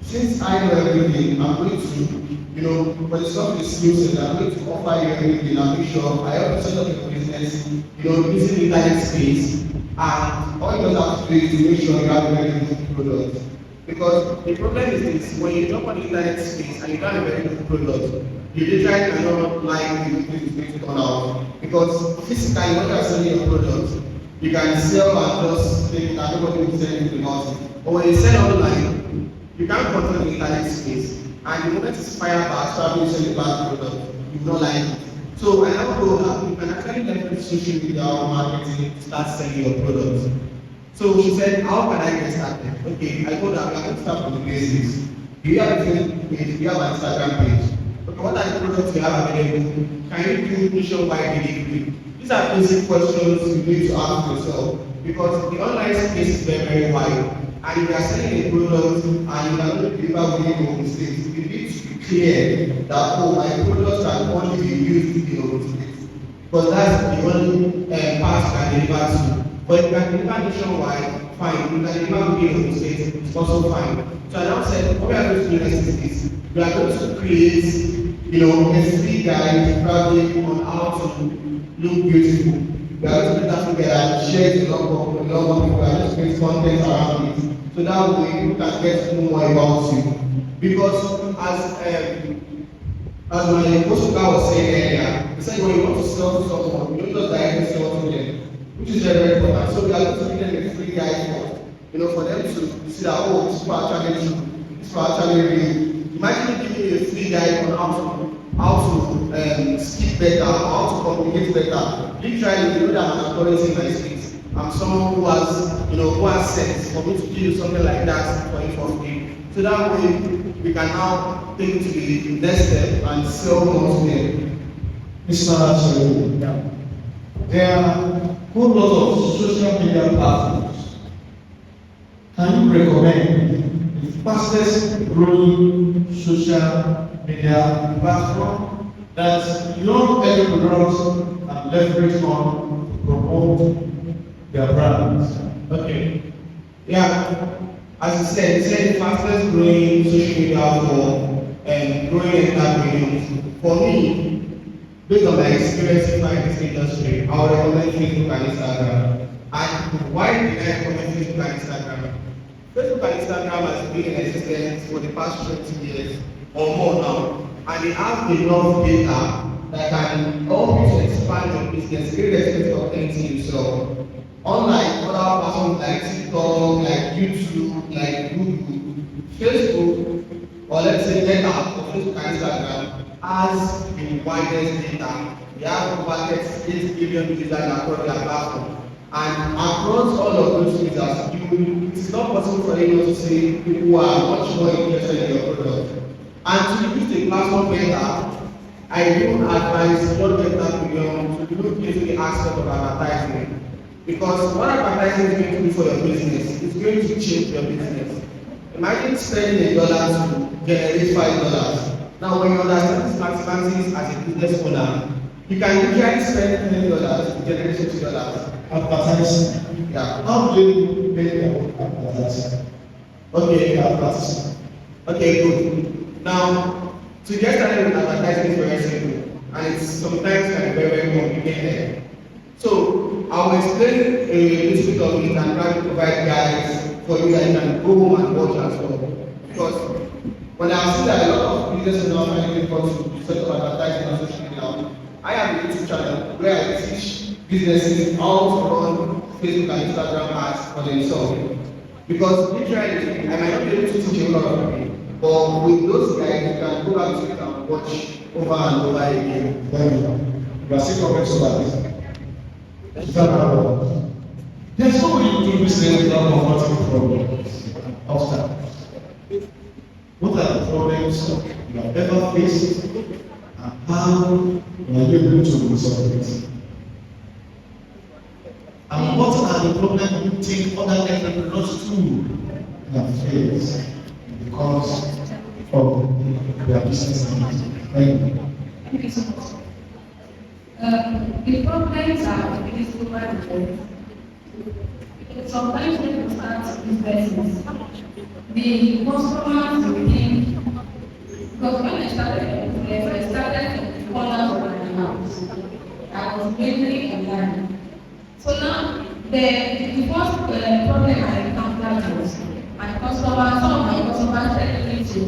Speaker 3: since I know everything, I'm going to, for the stuff is skill I'm going to offer you everything. I'll make sure I help you set up your business, using internet space. And all you just have to do is to make sure you have a very good product. Because the problem is this, when you jump on the internet space and you don't have a very good product, you literally cannot like the way it's going to turn out. Because physically, when you are selling your product, you can sell and just take it and nobody will sell anything about it. But when you sell online, you can't control the internet space. And the moment it's fire back, start you sell a bad product, you don't like it. So I now know that you can actually leverage social media or marketing to start selling your products. So she said, how can I get started? Okay, I told her, I'm going to start from the basics. Do you have a Facebook page? Do you have an Instagram page? Okay, what are the products you have available? Can you do nationwide delivery? These are basic questions you need to ask yourself because the online space is very, very wide. And if you are selling a product and you are not deliver within your mistakes, you need to be clear that, oh, my product can only be used in your mistakes. Because that's the only part you can deliver to. But if you can deliver nationwide, fine. You can deliver within your mistakes, it's also fine. So I now said, what we are going to do next is this. We are going to create, a free guide probably on how to look beautiful. We are going to put that together, share it with a lot of people, we are going to create content around it. So that way people can get to know more about you. Because as my coach was saying earlier, he said when you want to sell to someone, you don't just directly sell to them, which is very, very important. So we are going to give them a free guide for them to see that, oh, this is actually true, this is actually real. Imagine giving you a free guide on how to speak better, how to communicate better. Literally, you know that I'm encouraging my speech. I'm someone who has sense for me to give you something like that for you for free. So that way, we can now take it to the next step and sell more to them.
Speaker 1: Mr. Absolutely. There are a whole lot of social media platforms. Can you recommend the fastest growing social media platform that young entrepreneurs can leverage on to promote their brands?
Speaker 3: Okay. Yeah. As you said, the fastest growing social media for growing entrepreneurs. For me, based on my experience in this industry, I would recommend Facebook and Instagram. And why did I recommend Facebook and Instagram? Facebook and Instagram has been in existence for the past 20 years or more now, and they have enough data that can help you to expand your business irrespective of anything you sell. Unlike other platforms like TikTok, like YouTube, like Google, Facebook, or let's say Meta, or Facebook and Instagram, has the widest data. They have over 38 billion users across their platform. And across all of those users, it is not possible for anyone to say people are much more interested in your product. And to use the platform better, I don't advise your data to look into the aspect of advertising. Because what advertising is going to do for your business is going to change your business. Imagine spending $1 to generate $5. Now, when you understand these mathematics as a business owner, you can literally spend $20 to generate $50.
Speaker 1: Advertising.
Speaker 3: Yeah.
Speaker 1: How do you pay their advertising?
Speaker 3: Okay.
Speaker 1: Advertising.
Speaker 3: Okay, good. Now, to get started with advertising is very simple, and it's sometimes can be very, very complicated. So, I will explain a little bit of it and try to provide guides for you that you can go home and watch as well. Because when I see that a lot of business owners are finding it difficult to set up advertising on social media, I have a YouTube channel where I teach businesses how to run Facebook and Instagram ads for themselves. Because literally, I might not be able to teach a lot of people, but with those guys, you can go back to it and watch over and over again.
Speaker 1: Thank you. You are still correct about this. There's no way you do business without confronting problems and obstacles. What are the problems you have ever faced and how you are able to resolve it? And what are the problems you think other entrepreneurs too have faced because of their business needs? Thank you.
Speaker 4: Thank you so much. The problems are really super. Sometimes when you start businesses, the customers will think, because when I started from the corners of my house, I was mainly online. So now, the first problem I encountered was my customers, some of my customers telling me to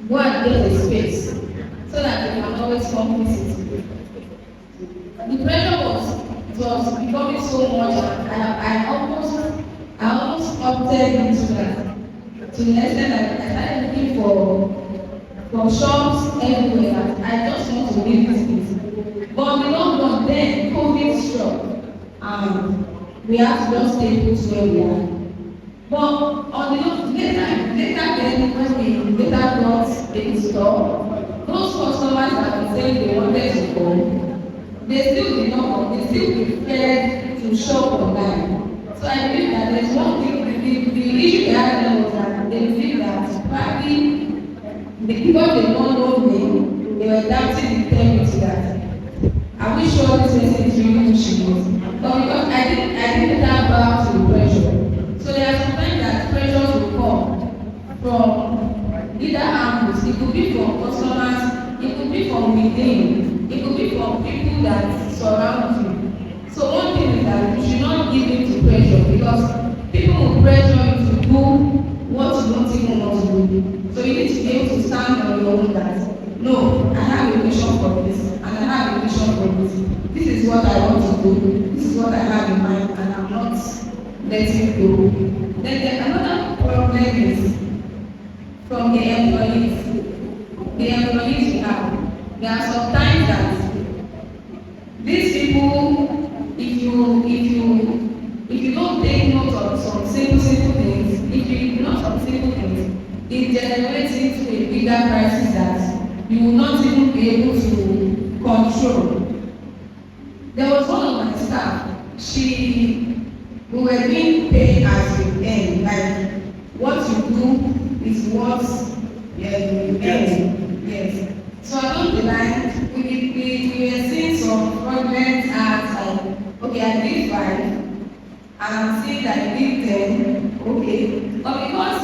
Speaker 4: go and get a space so that they can always come visit. The pressure was becoming so much, and I almost opted into that. To the extent that I started looking for shops everywhere. I just want to live this place. But in the long run, then COVID struck, and we have to just stay put where we are. But on the later then, when we later got a store, those customers that were saying they wanted to go, they still did not come. They still preferred to shop online. So I believe that there's one thing, the issue they had then was that they feel that probably because they don't know me, they were doubting the integrity that are we sure this person is really who she is? But because I didn't have back to the pressure. So there are sometimes that pressures will come from either angles. It could be from customers, it could be from within, it could be from people that surround you. So one thing is that you should not give in to pressure, because people will pressure you to do what you don't even want to do. So you need to be able to stand on your own that, no, I have a vision for this, and I have a vision for this. This is what I want to do. This is what I have in mind, and I'm not letting go. Then another problem is from the employees. The employees we have. There are some times that these people, if you don't take note of some simple things, if you ignore some simple things, it generates into a bigger crisis that you will not even be able to control. There was one of my staff, we were being paid as you earn, like what you do is what you earn. Yes. So along the line, we were seeing some fraudulent acts like, okay, I did 5, and I'm seeing that I did 10, okay. But because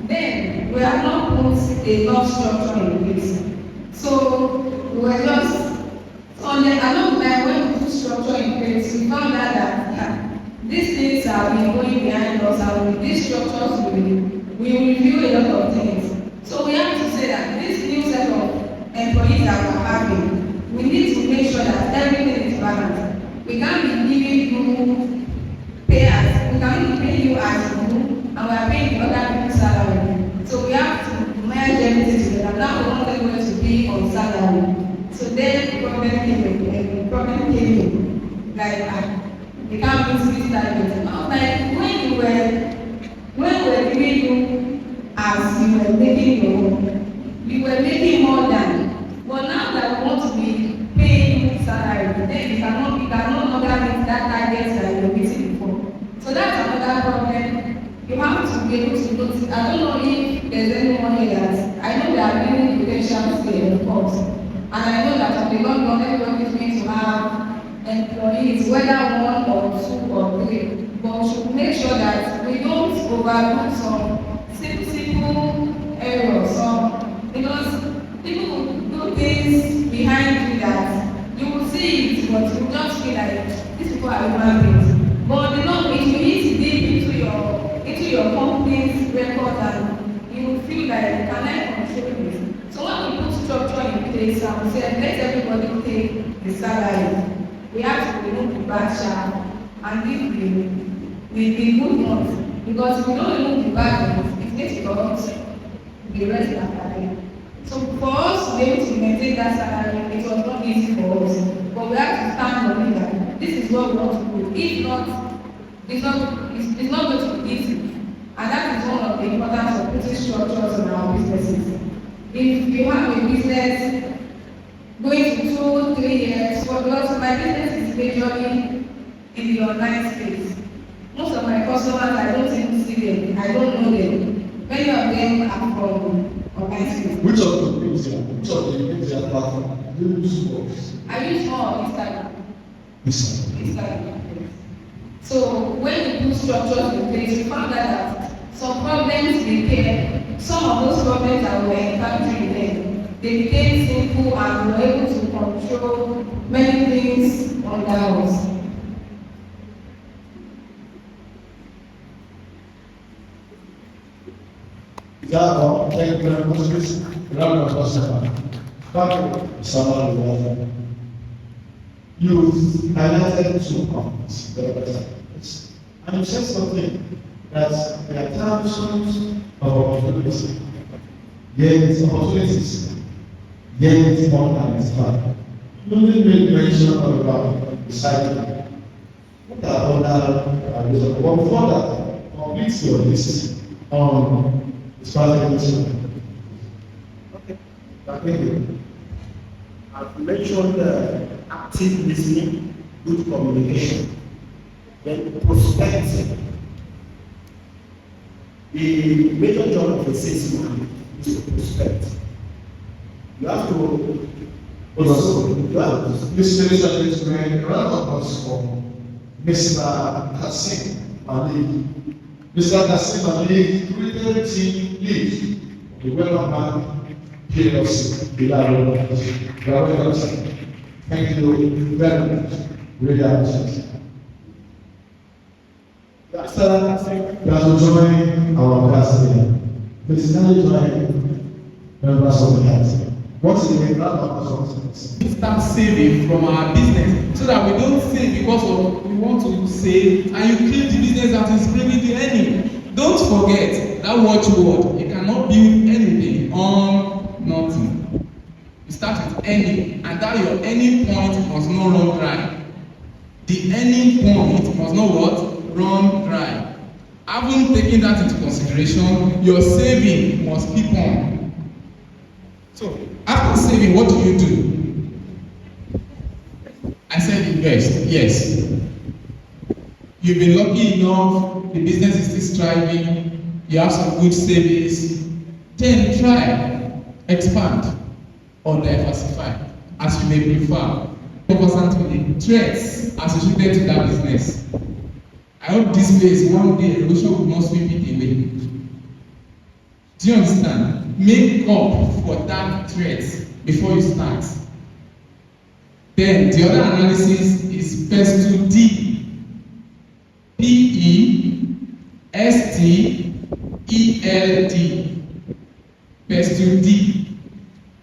Speaker 4: then we have not put a love structure in place. So we were just on the along the line when we put structure in place, we found out that these things are been going behind us, and with these structures we review a lot of things. So we have to say that this new set of employees that we're having, we need to make sure that everything is balanced. We can't be giving you pay as we can't be paying you as you do, and we are paying the other people's salary. So we have to merge everything together. Now we want everyone to be on salary. So then the problem came in. Like they can't meet this target. I was like, when we were giving you as you were making you were making more than. But now that we want to be paying you salary, then you cannot longer meet that target that you were meeting before. So that's another problem. You have to be able to notice. I don't know if there's anyone here that I know there are many potentials here, of course. And I know that on the long run, everyone is going to have employees, whether 1 or 2 or 3. But we should make sure that we don't overlook some simple errors. Because people will do things behind you that you will see it, but you will just feel like these people are human beings. But if you need to dig into your company's record, and you will feel like, can I control this? So when we put structure in place and we say, let everybody take the salary, we have to remove the bad shaft and leave the good ones. Because if we don't remove the bad ones, it makes it us the rest of the salary. So for us to be able to maintain that salary, it was not easy for us. But we have to stand on it that this is what we want to do. If not, it's not going to be easy. And that is one of the importance of putting structures in our businesses. If you have a business going to 2-3 years, because my business is majorly in the online space. Most of my customers, I don't even see them. I don't know them. Many of them are from online space.
Speaker 5: Which of the media platform do you use most?
Speaker 4: I use more of Instagram.
Speaker 1: Instagram.
Speaker 4: Instagram. So when you put structures in place, you found out that some problems became, some of those problems that we were encountering then, they became simple and we were able to control many things under us.
Speaker 5: Is that all? Thank you very much. Please, round of applause. Thank you, someone welcome. You highlighted two points, and you said something that there are thousands of opportunities, yet opportunities, yet unidentified. You only made mention of about recycling. What are other reasons? But before that, complete your list on strategy.
Speaker 3: Okay. Thank you. I've mentioned active listening, good communication, then prospecting. The major job of a salesman is to prospect. You have to
Speaker 5: Ladies and gentlemen, a round of applause for Mr. Kassim Malik. Mr. Kassim Malik, created team lead of the well-known PLC, WIDAD. You are welcome, sir. Thank you very much. Really appreciate it. Mr. Kassim, you have to join our class here. Please, can you join members of the class? What's the round of applause?
Speaker 7: We start saving from our business so that we don't save because of we want to save and you kill the business that is bringing the earning. Don't forget that watchword. You cannot build anything on nothing. You start with earning, and that your earning point must not run dry. The earning point must not what? Run dry. Having taken that into consideration, your saving must keep on. So, after saving, what do? I said invest, yes. You've been lucky enough, the business is still thriving, you have some good savings, then try, expand, or diversify, as you may prefer. Focus on the threats associated to that business. I hope this place one day erosion will not sweep it away. Do you understand? Make up for that threat before you start. Then the other analysis is PESTELD. PESTELD. PESTELD.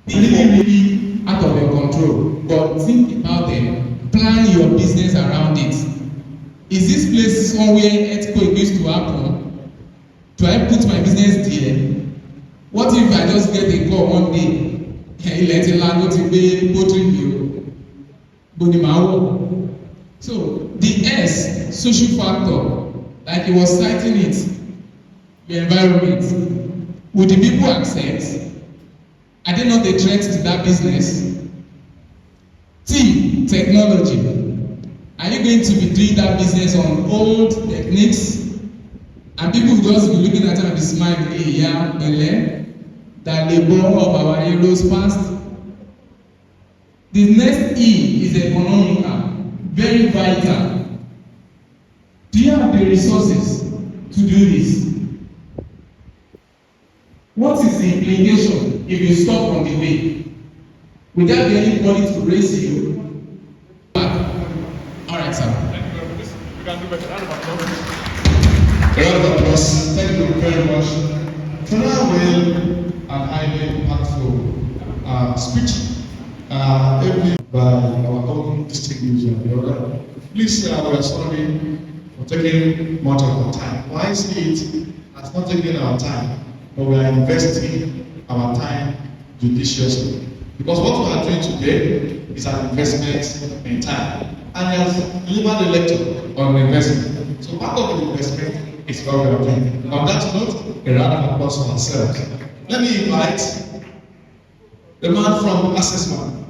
Speaker 7: Really out of your control, but think about them. Plan your business around it. Is this place somewhere earthquake used to happen? Do I put my business there? What if I just get a call one day? Ilẹ̀ ti la ló ti gbé poultry mi o. Bó ni màá wọ̀? So the S, social factor, like he was citing it, the environment. Would the people accept? Are they not a threat to that business? T, technology. Are you going to be doing that business on old techniques? And people will just be looking at it and be smiling, hey, yeah, belle. That labor of our heroes past. The next E is economical, very vital. Do you have the resources to do this? What is the implication if you stop on the way? Without anybody to raise you? All right, sir.
Speaker 6: We can do better. Round of applause.
Speaker 1: A round of applause. Thank you very much. Farewell and highly impactful speech every by our own distinguished brother. Please, we are sorry for taking much of our time. Why is it as not taking our time, but we are investing our time judiciously? Because what we are doing today is an investment in time. And he has delivered a lecture on investment. So part of the investment is what we are doing. On that note, a round of applause for ourselves. Let me invite the man from assessment.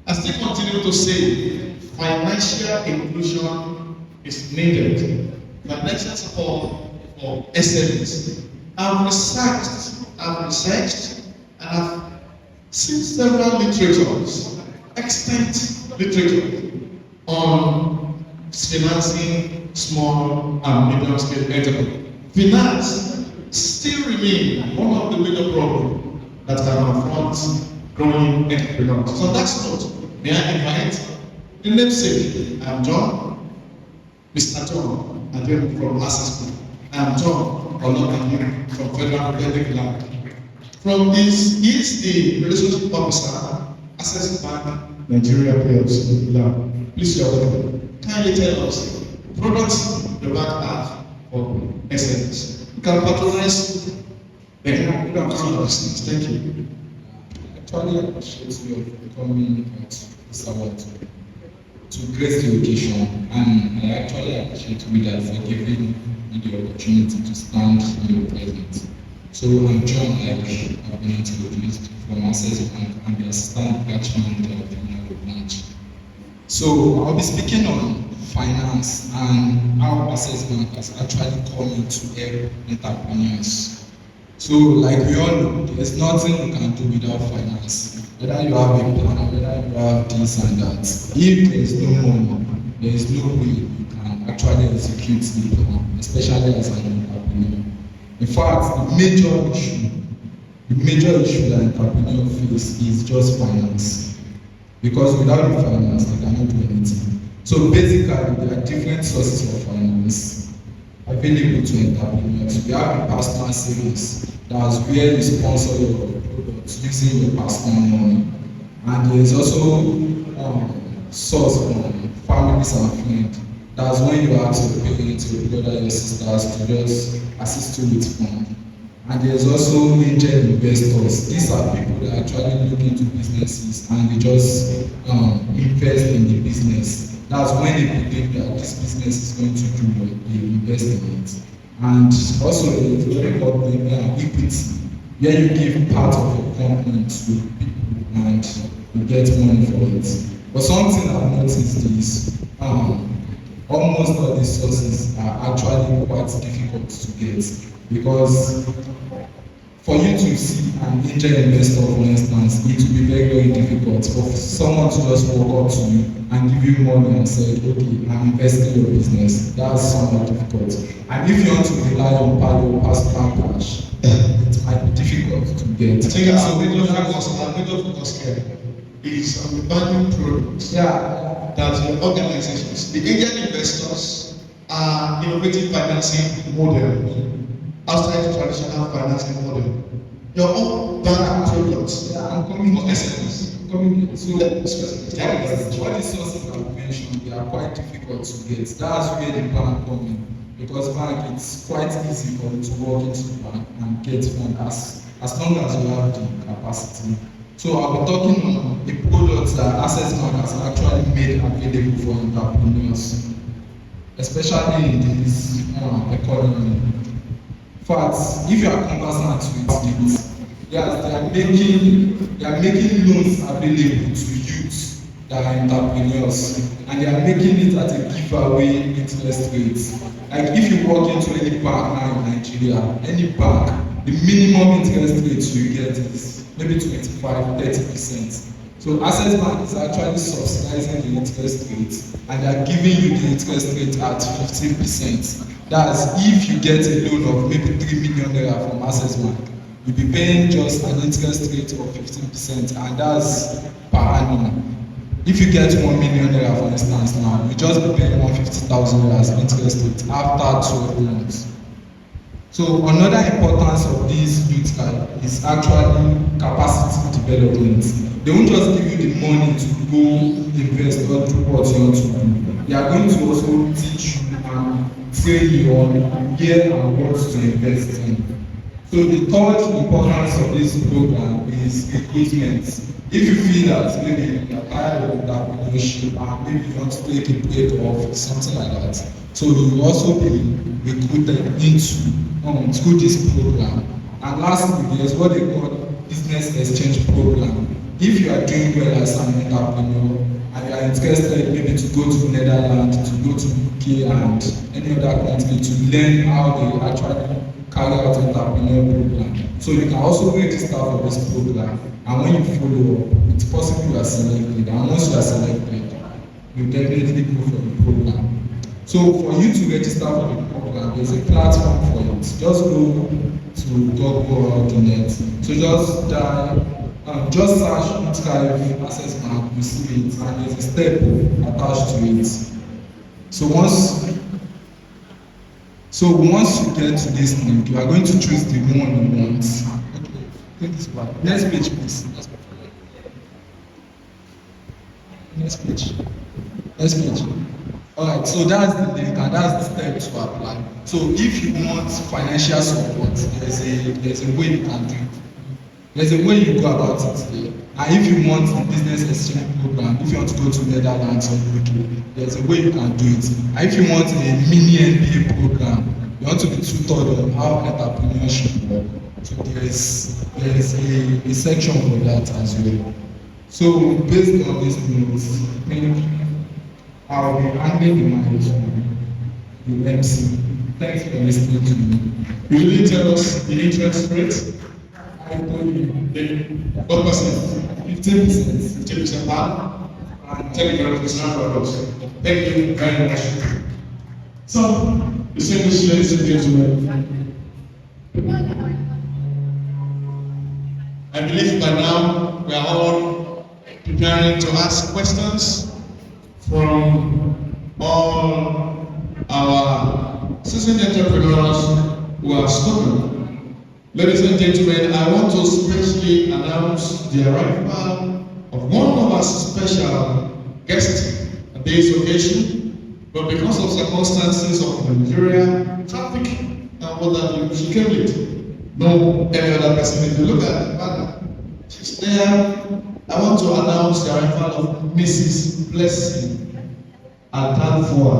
Speaker 1: I still continue to say financial inclusion is needed. Financial support for SMEs. I've researched, and I've seen several literatures, extant literature on financing small and medium scale enterprise. Finance still remain one of the major problems that can confront growing entrepreneurs. So on that note, may I invite the namesake. I am John, Mr. John, and then from Access Bank. I am John Olokanye from Federal Republic Land. From this, he is the relationship officer, Access Bank Nigeria PLC Land. Please, you are welcome. Kindly tell us products the bank have for excellence. You can patronize the business. Thank you.
Speaker 7: I actually appreciate you for coming out this award to grace the occasion, and I actually appreciate WIDAD for giving me the opportunity to stand in your presence. So I'm John, like I've been introduced from Access Bank and the assistant catchment of the branch. So I'll be speaking on finance and how Access Bank has actually come in to help entrepreneurs. So like we all know, there's nothing you can do without finance. Whether you have a plan, whether you have this and that. If there is no money, there is no way you can actually execute the plan, especially as an entrepreneur. In fact, the major issue that entrepreneur face is just finance. Because without the finance, they cannot do anything. So basically, there are different sources of finance available to entrepreneurs. We have the personal savings. That's where you sponsor your products using your personal money. And there is also source from families and friends. That's when you ask your parents, your brother, your sisters to just assist you with funds. And there's also angel investors. These are people that actually look into businesses and they just invest in the business. That's when they believe that this business is going to do well, they invest in it. And also, it's very important equity, where you give part of your company to people and you get money for it. But something I've noticed is almost all these sources are actually quite difficult to get, because for you to see an angel investor, for instance, it will be very, very difficult for someone to just walk up to you and give you money and say, okay, I'm investing in your business. That's somewhat difficult. And if you want to rely on personal cash, it might be difficult to get.
Speaker 1: I think our major focus here is on the value products that the organizations, the angel investors, are innovative financing model outside the traditional financing model. Your own value products.
Speaker 7: I'm coming
Speaker 1: for SMS.
Speaker 7: So all the sources I've mentioned, they are quite difficult to get. That's where the bank comes in. Because bank, it's quite easy for you to walk into the bank and get funds as long as you have the capacity. So I'll be talking on the products that Access Bank has actually made available for entrepreneurs, especially in this economy. In fact, if you are conversant with it, yes, they are making loans available to youths that are entrepreneurs, and they are making it at a giveaway interest rate. Like if you walk into any bank now in Nigeria, any bank, the minimum interest rate you get is maybe 25-30%. So Access Bank is actually subsidizing the interest rate, and they are giving you the interest rate at 15%. That's if you get a loan of maybe 3 million naira from Access Bank, you'll be paying just an interest rate of 15%, and that's per annum. If you get 1 million naira, for instance, now, you just be paying 150,000 naira as interest rate after 12 months. So another importance of this youth card is actually capacity development. They won't just give you the money to go invest or do what you want to do. They are going to also teach you and train you on where and what to invest in. So the third importance of this program is recruitment. If you feel that maybe you are tired of entrepreneurship and maybe you want to take a break or something like that, so you will also be recruited into through this program. And lastly, there is what they call business exchange program. If you are doing well as an entrepreneur and you are interested maybe to go to Netherlands, to go to UK and any other country to learn how they actually carry out entrepreneur program. So you can also register for this program, and when you follow up, it's possible you are selected, and once you are selected, you definitely go for the program. So for you to register for the program, there's a platform for you. want. Just go to Google.net. So just search Intercarrier access map, you see it, and there's a step attached to it. So once you get to this link, you are going to choose the one you want. Okay, take this back. Next page, please. Next page. Alright, so that's the link and that's the step to apply. So if you want financial support, there's a way you can do it. There's a way you go about it here. And if you want the business exchange program, if you want to go to Netherlands or UK, there's a way you can do it. And if you want a mini MBA program, you want to be tutored on how entrepreneurship works. So there's a section for that as well. So based on these things, I think I'll be handing the mic to the MC. Thanks for listening to me.
Speaker 1: Will you tell us the interest rate?
Speaker 7: I told you.
Speaker 1: What percent?
Speaker 7: 15%.
Speaker 1: 15% per? Thank you very much, Mr. Thank you very much. So, distinguished ladies and gentlemen, I believe by now we are all preparing to ask questions from all our seasoned entrepreneurs who have spoken. Ladies and gentlemen, I want to specially announce the arrival of one of our special guests at this occasion, but because of circumstances of Nigeria, traffic, and what have you, she came late. No any other person. If you look at her, she's there. I want to announce the arrival of Mrs. Blessing Atanfua.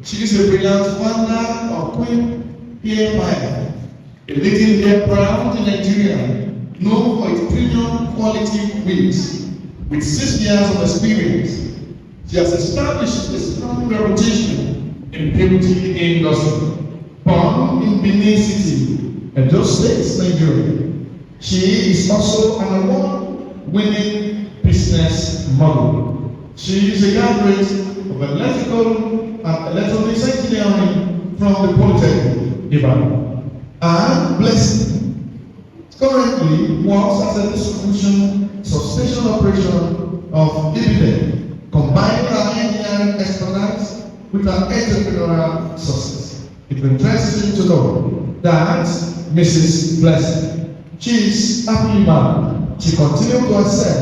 Speaker 1: She is a brilliant founder of Queen Hair, a leading hair brand in Nigeria, known for its premium quality wigs. With 6 years of experience, she has established a strong reputation in beauty industry. Born in Benin City, Edo State, Nigeria, she is also an award-winning business model. She is a graduate of electrical and electronics engineering from the Polytechnic, Ibadan. And Blessing currently works as a distribution substation operation of WIDAD, combining her engineering expertise with her entrepreneurial success. It interests you to know that Mrs. Blessing, she is happily married. She continues to excel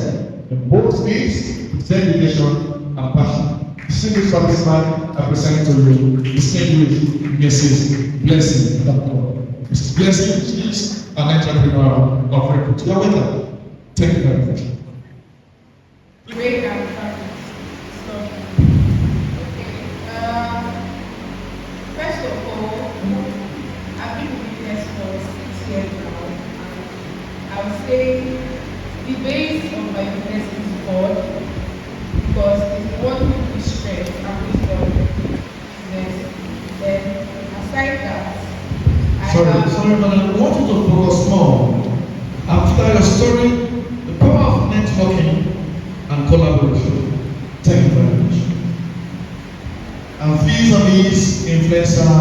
Speaker 1: in both fields with dedication and passion. Distinguished participant, I present to you distinguished Mrs. Blessing. Mrs. Blessing is an entrepreneur of repute. You are welcome. Thank you very much.
Speaker 4: Great answer. So, first of all, I've been in business for 6 years now. I would say the base of my business is God, because it's what we strength and wisdom business. Then, aside that,
Speaker 1: Sorry, madam. I want you to focus more. After your story, the power of networking and collaboration. Thank you very much. And vis-a-vis influencer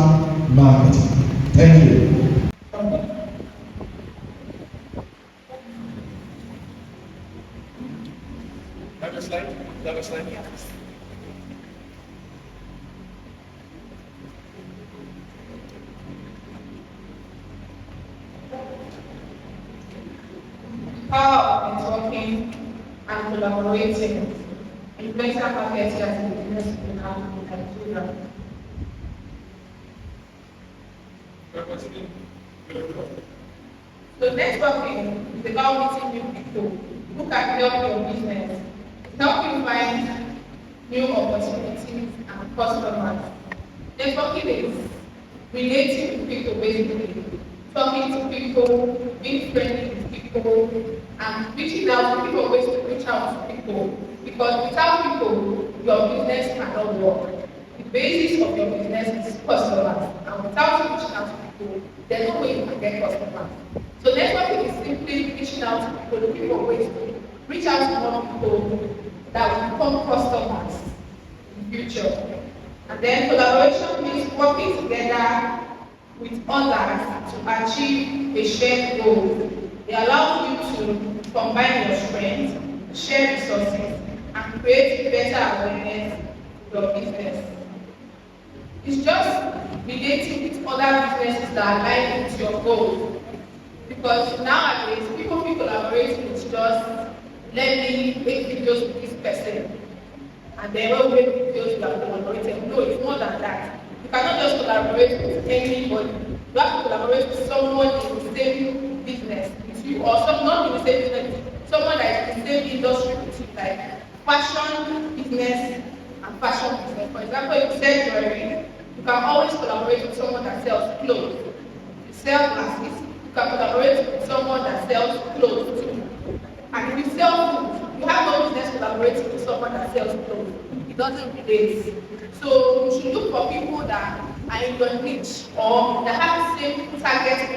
Speaker 1: marketing. Thank you.
Speaker 6: That was like.
Speaker 4: Power of networking and collaborating, influencer marketing as a business program and program. So networking is about meeting new people who can help your business, help you find new opportunities and customers. Networking is relating to people basically, talking to people, being friendly with people, and reaching out to people, ways to reach out to people. Because without people, your business cannot work. The basis of your business is customers, and without reaching out to people, there's no way you can get customers. So networking is simply reaching out to people, looking for ways to reach out to more people that will become customers in the future. And then collaboration means working together with others to achieve a shared goal. It allows you to combine your strengths, share resources, and create better awareness of your business. It's just relating with other businesses that align with your goals. Because nowadays, people feel collaborating with just, let me make videos with this person, and then when we make videos, we are collaborating. No, it's more than that. You cannot just collaborate with anybody. You have to collaborate with someone in the same business with you, or some not in the same business, someone that is in the same industry with you, like fashion business and fashion business. For example, if you sell jewelry, you can always collaborate with someone that sells clothes. If you sell glasses, you can collaborate with someone that sells clothes too. And if you sell food, you have no business collaborating with someone that sells clothes. It doesn't relate. So you should look for people that are in your niche or that have the same target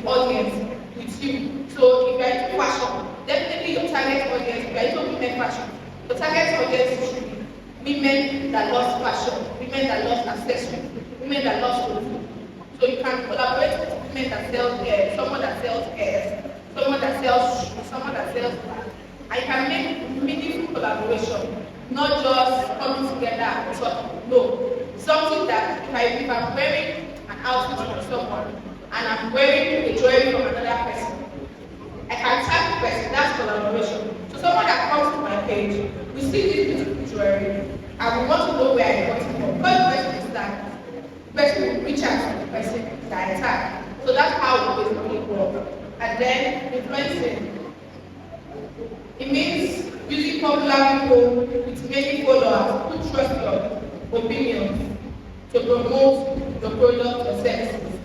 Speaker 4: audience with you. So if you are into fashion, definitely your target audience, if you are into women fashion, your target audience should be women that love fashion, women that love accessories, women that love clothes. So you can collaborate with women that sell hair, someone that sells hair, someone that sells shoes, someone that sells bags. And you can make meaningful collaboration, not just coming together and talking. No. Something that if I'm wearing an outfit from someone and I'm wearing a jewelry from another person, I can tag the person, that's collaboration. So someone that comes to my page, we see this beautiful jewelry, and we want to know where I got it from. Because the person is that, the person will reach out to the person that I tag. So that's how we basically work. And then influencing. It means using popular people with many followers who trust your opinions to promote your product or services.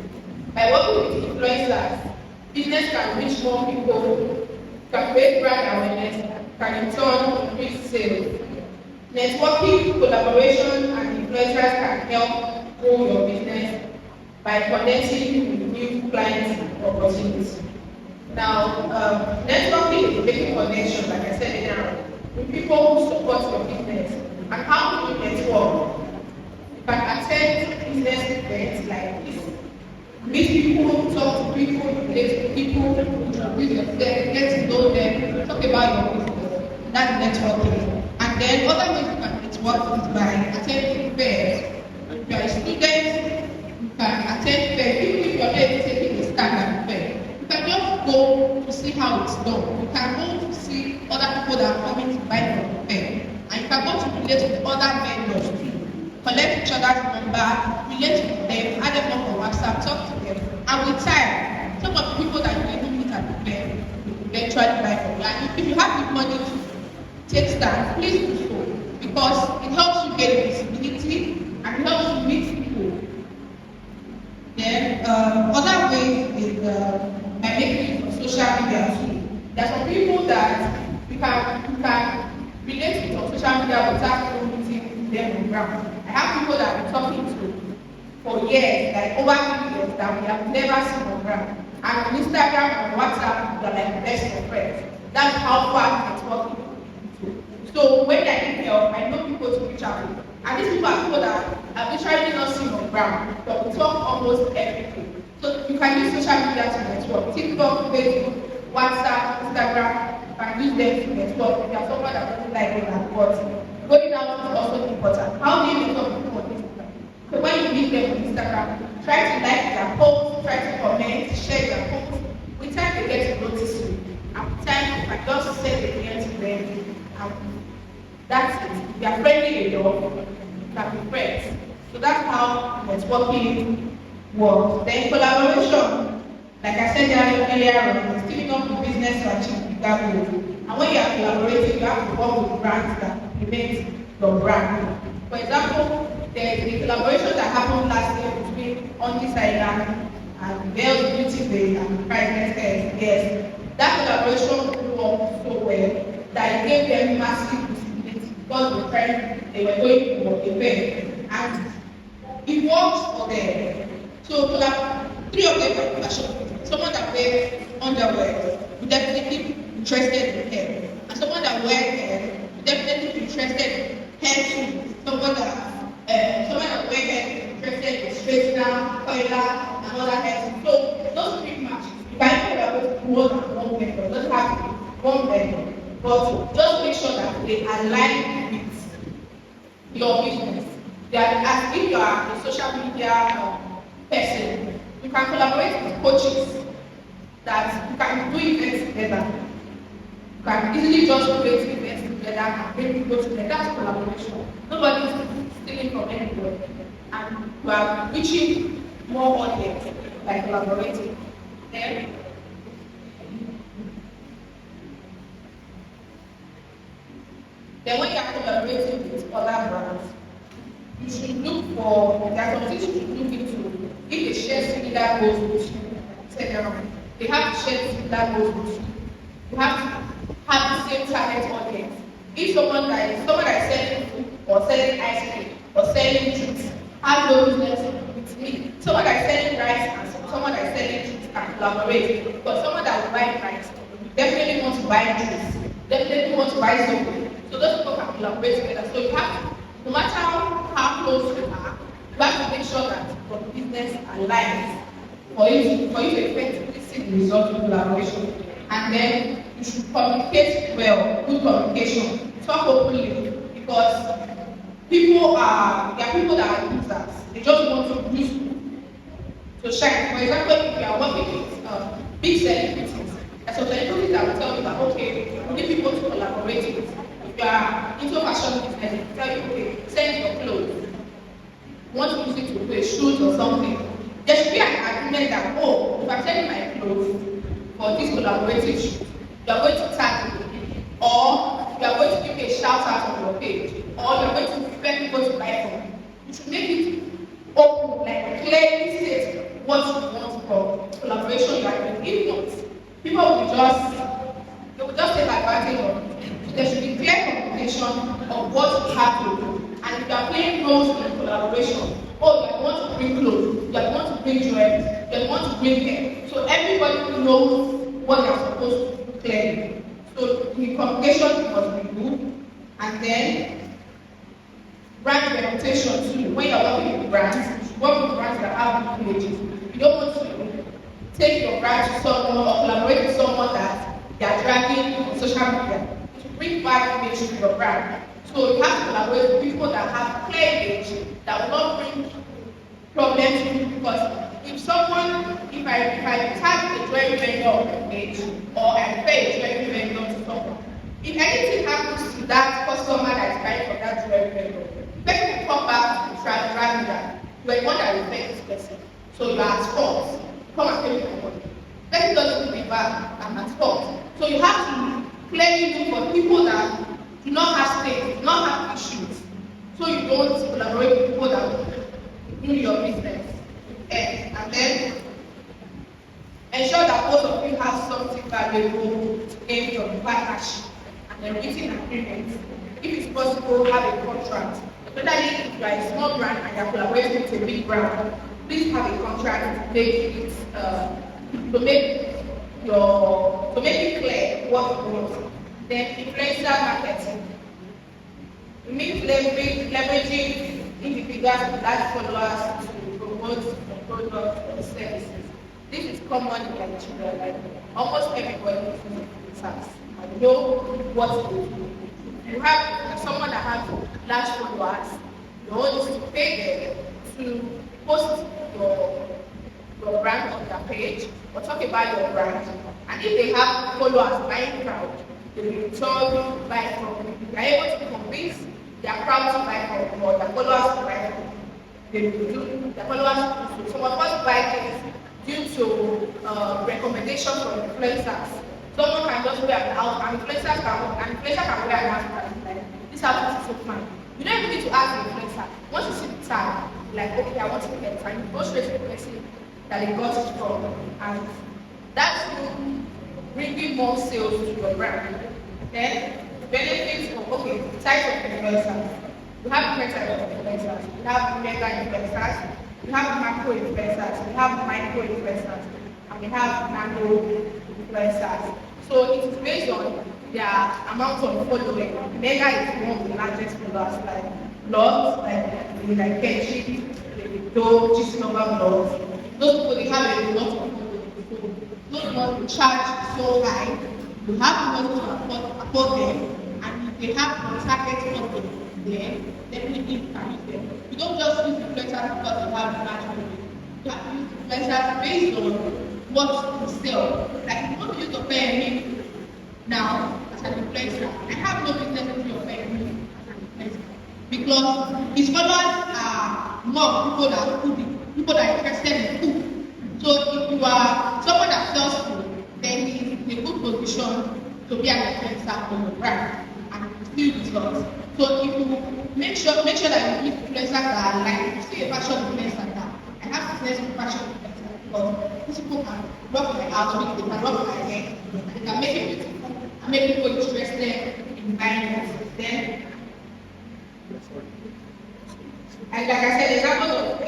Speaker 4: By working with influencers, business can reach more people, can create brand awareness, can in turn increase sales. Networking, collaboration, and influencers can help grow your business by connecting with new clients or opportunities. Now, networking is making connections, like I said earlier, with people who support your business. And how do you network? You can attend business events like this. Meet people, talk to people, relate to people, introduce yourself, get to know them, talk about your business. That's networking. And then other ways you can network is by attending fairs. If you are a student, you can attend fairs, even if you are not taking a standard fair. You can just go to see how it's done. You can go to see other people that are coming to buy from the fair. And you can go to relate with other vendors too. Collect each other's number, relate with them, add them up on WhatsApp, talk to them. And with time, some of the people that you even meet at the fair will eventually buy from you. And if you have the money to take stand, please do so. Because it helps you get visibility and it helps you meet people. Then other ways is by making use of social media too. There are some people that you can relate with on social media without meeting them on ground. I have people that I've been talking to for years, like over 3 years, that we have never seen on ground. And on Instagram and WhatsApp, they're like best of friends. That's how far it's working. So when I need help, I know people to reach out to. And these people are people that I've literally not seen on ground, but we talk almost everything. So you can use social media to network. TikTok, Facebook, WhatsApp, Instagram, you can use them to network. If you are someone that doesn't like it, but going out is also important. How do you network with people on Instagram? So when you meet them on Instagram, try to like their posts, try to comment, share their posts. With time they get to notice you. And with time you can just send the DM to them. That's it. If you are friendly enough, you can be friends. So that's how networking works. Then collaboration, like I said earlier on, is teaming up with business to achieve bigger goals. And when you are collaborating, you have to work with brands that implement your brand. For example, there's a collaboration that happened last year between Only's Island and Girls Beauty Day and Priceless Hair. Yes, that collaboration grew up so well that it gave them massive visibility because the friends they were going for a fair. And it worked for them. So three of them were fashion people. Someone that wears underwear would definitely be interested in hair. And someone that wears hair would definitely be interested in hair too. Someone that wears hair is interested in straightener, curler, and sure that they align with your business. As if you are a social media person, you can collaborate with coaches that you can do events together. You can easily just create events together and bring people together. That's collaboration. Nobody is stealing from anybody. And you are reaching more audience by collaborating. Then when you are collaborating with other brands, you should look for, there are some things you should look into. If they share similar goals with you, they have to share similar goals with you. You have to have the same target audience. If someone that is selling food or selling ice cream or selling drinks has no business with me, someone that is selling rice and someone that is selling drinks can collaborate. But someone that will buy rice definitely wants to buy drinks, definitely wants to buy something. So those people can collaborate together. So you have to, no matter how close you are, you have to make sure that your business aligns for you to effectively see the result of collaboration. And then you should communicate well, good communication, talk openly, because there are people that are users. They just want to use you to shine. For example, if you are working with big celebrities, there's some celebrities that will tell you that, okay, we need people to collaborate with. If you are into fashion business, they will tell you, okay, send your clothes. You want to use it to do a shoot or something. There should be an agreement that, oh, if I'm sending my clothes for this collaborative shoot, you are going to tag me, or you are going to give me a shout out on your page, or you are going to prepare people to buy from you. You should make it open, like clearly state what you want from collaboration you are doing. If not, people will just take advantage of it. There should be clear communication of what you have to do. And if you are playing roles in collaboration, oh, you want to bring clothes, you want to bring jewelry, you want to bring hair. So everybody knows what they are supposed to do clearly. So the communication must be good. And then brand reputation too. When you're working with brands, you should work with brands that have good images. You don't want to take your brand to someone or collaborate with someone that they are dragging on social media. To bring bad image to your brand. So you have to collaborate with people that have clear image, that will not bring problems to you. Because if I tag a jewelry vendor on my page, or I pay a jewelry vendor to someone, if anything happens to that customer that is buying from that jewelry vendor, the person will come back to try to drag me that you are the one that reflects this person. So you are at fault. Come and pay me my money. The person doesn't do me bad, I'm at fault. So you have to clearly look for people that do not have stakes, do not have issues. So you don't collaborate with people that will do your business. And then ensure that both of you have something valuable to gain from the partnership and then written agreement. If it's possible, have a contract. Especially if you are a small brand and you are collaborating with a big brand, please have a contract to make it clear what you want. Then influencer marketing. It means leveraging individuals with large followers to promote the product or services. This is common in Nigeria. Like almost everybody is influencers and know what to do. You have someone that has large followers, you want to pay them to post your brand on their page or talk about your brand. And if they have followers buying crowd, they will turn buy from you. They are able to convince their crowd to buy from you or their followers to buy from you. They will do their followers to do so. Some of us buy things due to recommendation from influencers. Someone can just wear an outfit, and influencer can wear an outfit like this outfit is so fine. You don't even need to ask the influencer. Once you see the tag, like okay, I want to get time, you go straight to the person that they got it from, and that's you bringing more sales to your brand. Then benefits of types of influencers. We have different types of influencers. We have mega influencers, we have macro influencers, we have micro influencers, and we have nano influencers. So it is based on their amount of following. Mega is one of the largest followers, like blogs, like Kenji, Davido, GC number blogs. Those people, they have a lot of following. Those ones will charge so high. You have money to afford them, and
Speaker 8: they have a target audience there, definitely you can use them. You don't just use influencers because you have large audience. You have to use influencers based on what you sell. Like if you want to use your PME now as an influencer, I have no business with your PME as an influencer because his followers are more people that are foodie, people that are interested in food. So if you are someone that sells food, then he's in a good position to be an influencer for your brand and still results. So if you make sure that you use influencers that are like, see a fashion influencer that I have business with fashion influencer because these people can work my outfit, they can work my hair, they can make it beautiful and make people interested in buying it. Then, and like I said, example of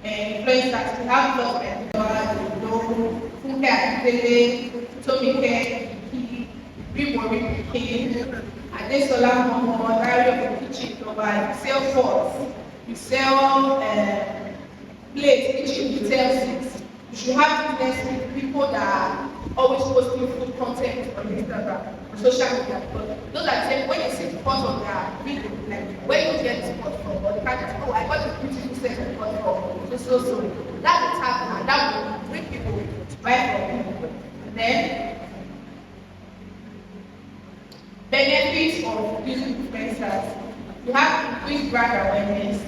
Speaker 8: influencers, we have lots of Funke Akindele, Tomike, Ribori King, Adesola Momo, Diary of the Kitchen, provide sell forks, we sell plates, kitchen utensils. You should have business with people that are always posting food content on Instagram, on social media. Because those are the same, when you see spot on their video, like where you get the spot from, or the kind of, oh, I got a beautiful set of spot from, so. That's the tag, and that will bring people to buy from people. And then, benefits of using influencers. You have increased brand awareness.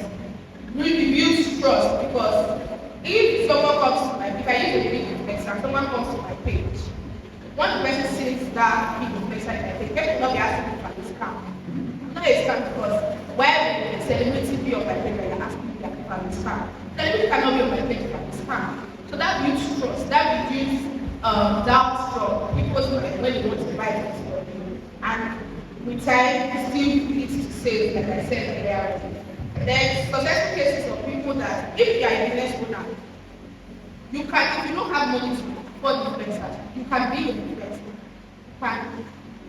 Speaker 8: You build trust because if someone comes to my, if I use a big influencer, someone comes to my page, one person sees that big influencer in my page, people will not be asking me for a discount. Not a discount because why would the celebrity be on my page and you're asking me for a discount? Celebrity cannot be on my page for a discount. So that builds trust, that reduces doubt from people's mind when they want to buy things from you. And with time, it still leads to sales, like I said earlier. There's successful cases of people that, if you are a business owner, you can, if you don't have money to afford influencers, you can be an influencer. You can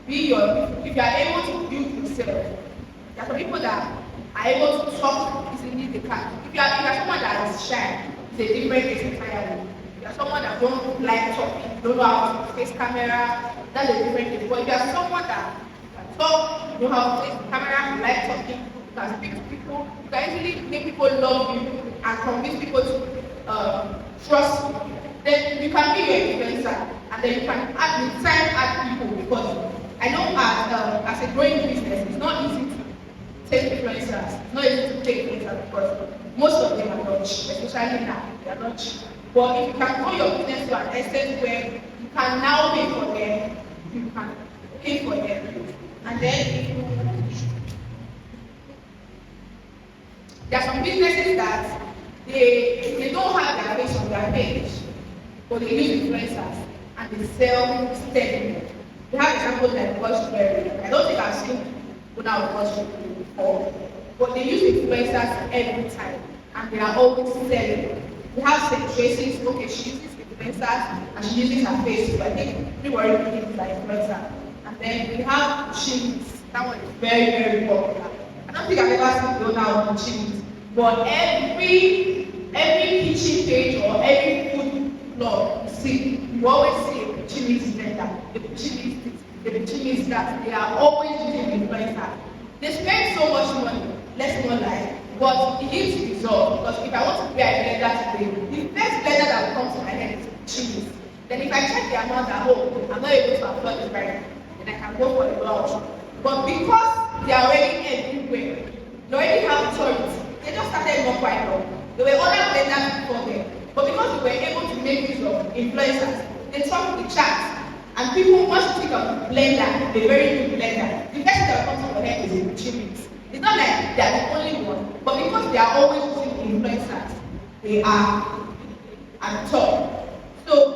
Speaker 8: be your, if you are able to build yourself. There are some people that are able to talk easily, they can. If you are someone that is shy, it's a different case entirely. If you are someone that don't like talking, don't know how to face camera, that's a different case. But if you are someone that can talk, you know how to face the camera, you like talking, you can speak to people, you can easily make people love you and convince people to trust you. Then you can be your influencer, and then you can add people because I know as a growing business, it's not easy to take influencers. It's not easy to take influencers because most of them are not cheap, especially now, they are not cheap. But if you can grow your business to an extent where you can now pay for them, you can pay for them. And then there are some businesses that they don't have their face on their page, but they use influencers and they sell steadily. We have examples like Washberry. I don't think I've seen without Washberry before, but they use influencers every time and they are always selling. We have St. Tracy's, okay, she uses influencers and she uses her face, so I think everybody is like influencer. And then we have Chili's. That one is very, very popular. I don't think I've ever seen the owner of Chili's, but every kitchen page or every food blog you see, you always see a Chili's vendor, a Chili's this, a Chili's that. They are always using influencers. They spend so much money, let's not lie, but it gives results because if I want to buy a blender today, the first blender that will come to my head is Chili's. Then if I check the amount at home, I'm not able to afford it right now, then I can go for the launch. But because they are already everywhere, they already have authority, they just started not quite long. There were other blenders before them, but because we were able to make use of influencers, they talk the chat. And people, once you think of blender, a very good blender, the first thing that comes to your head is Chili's. It's not like they are the only one, but because they are always using influencers, they are at the top. So,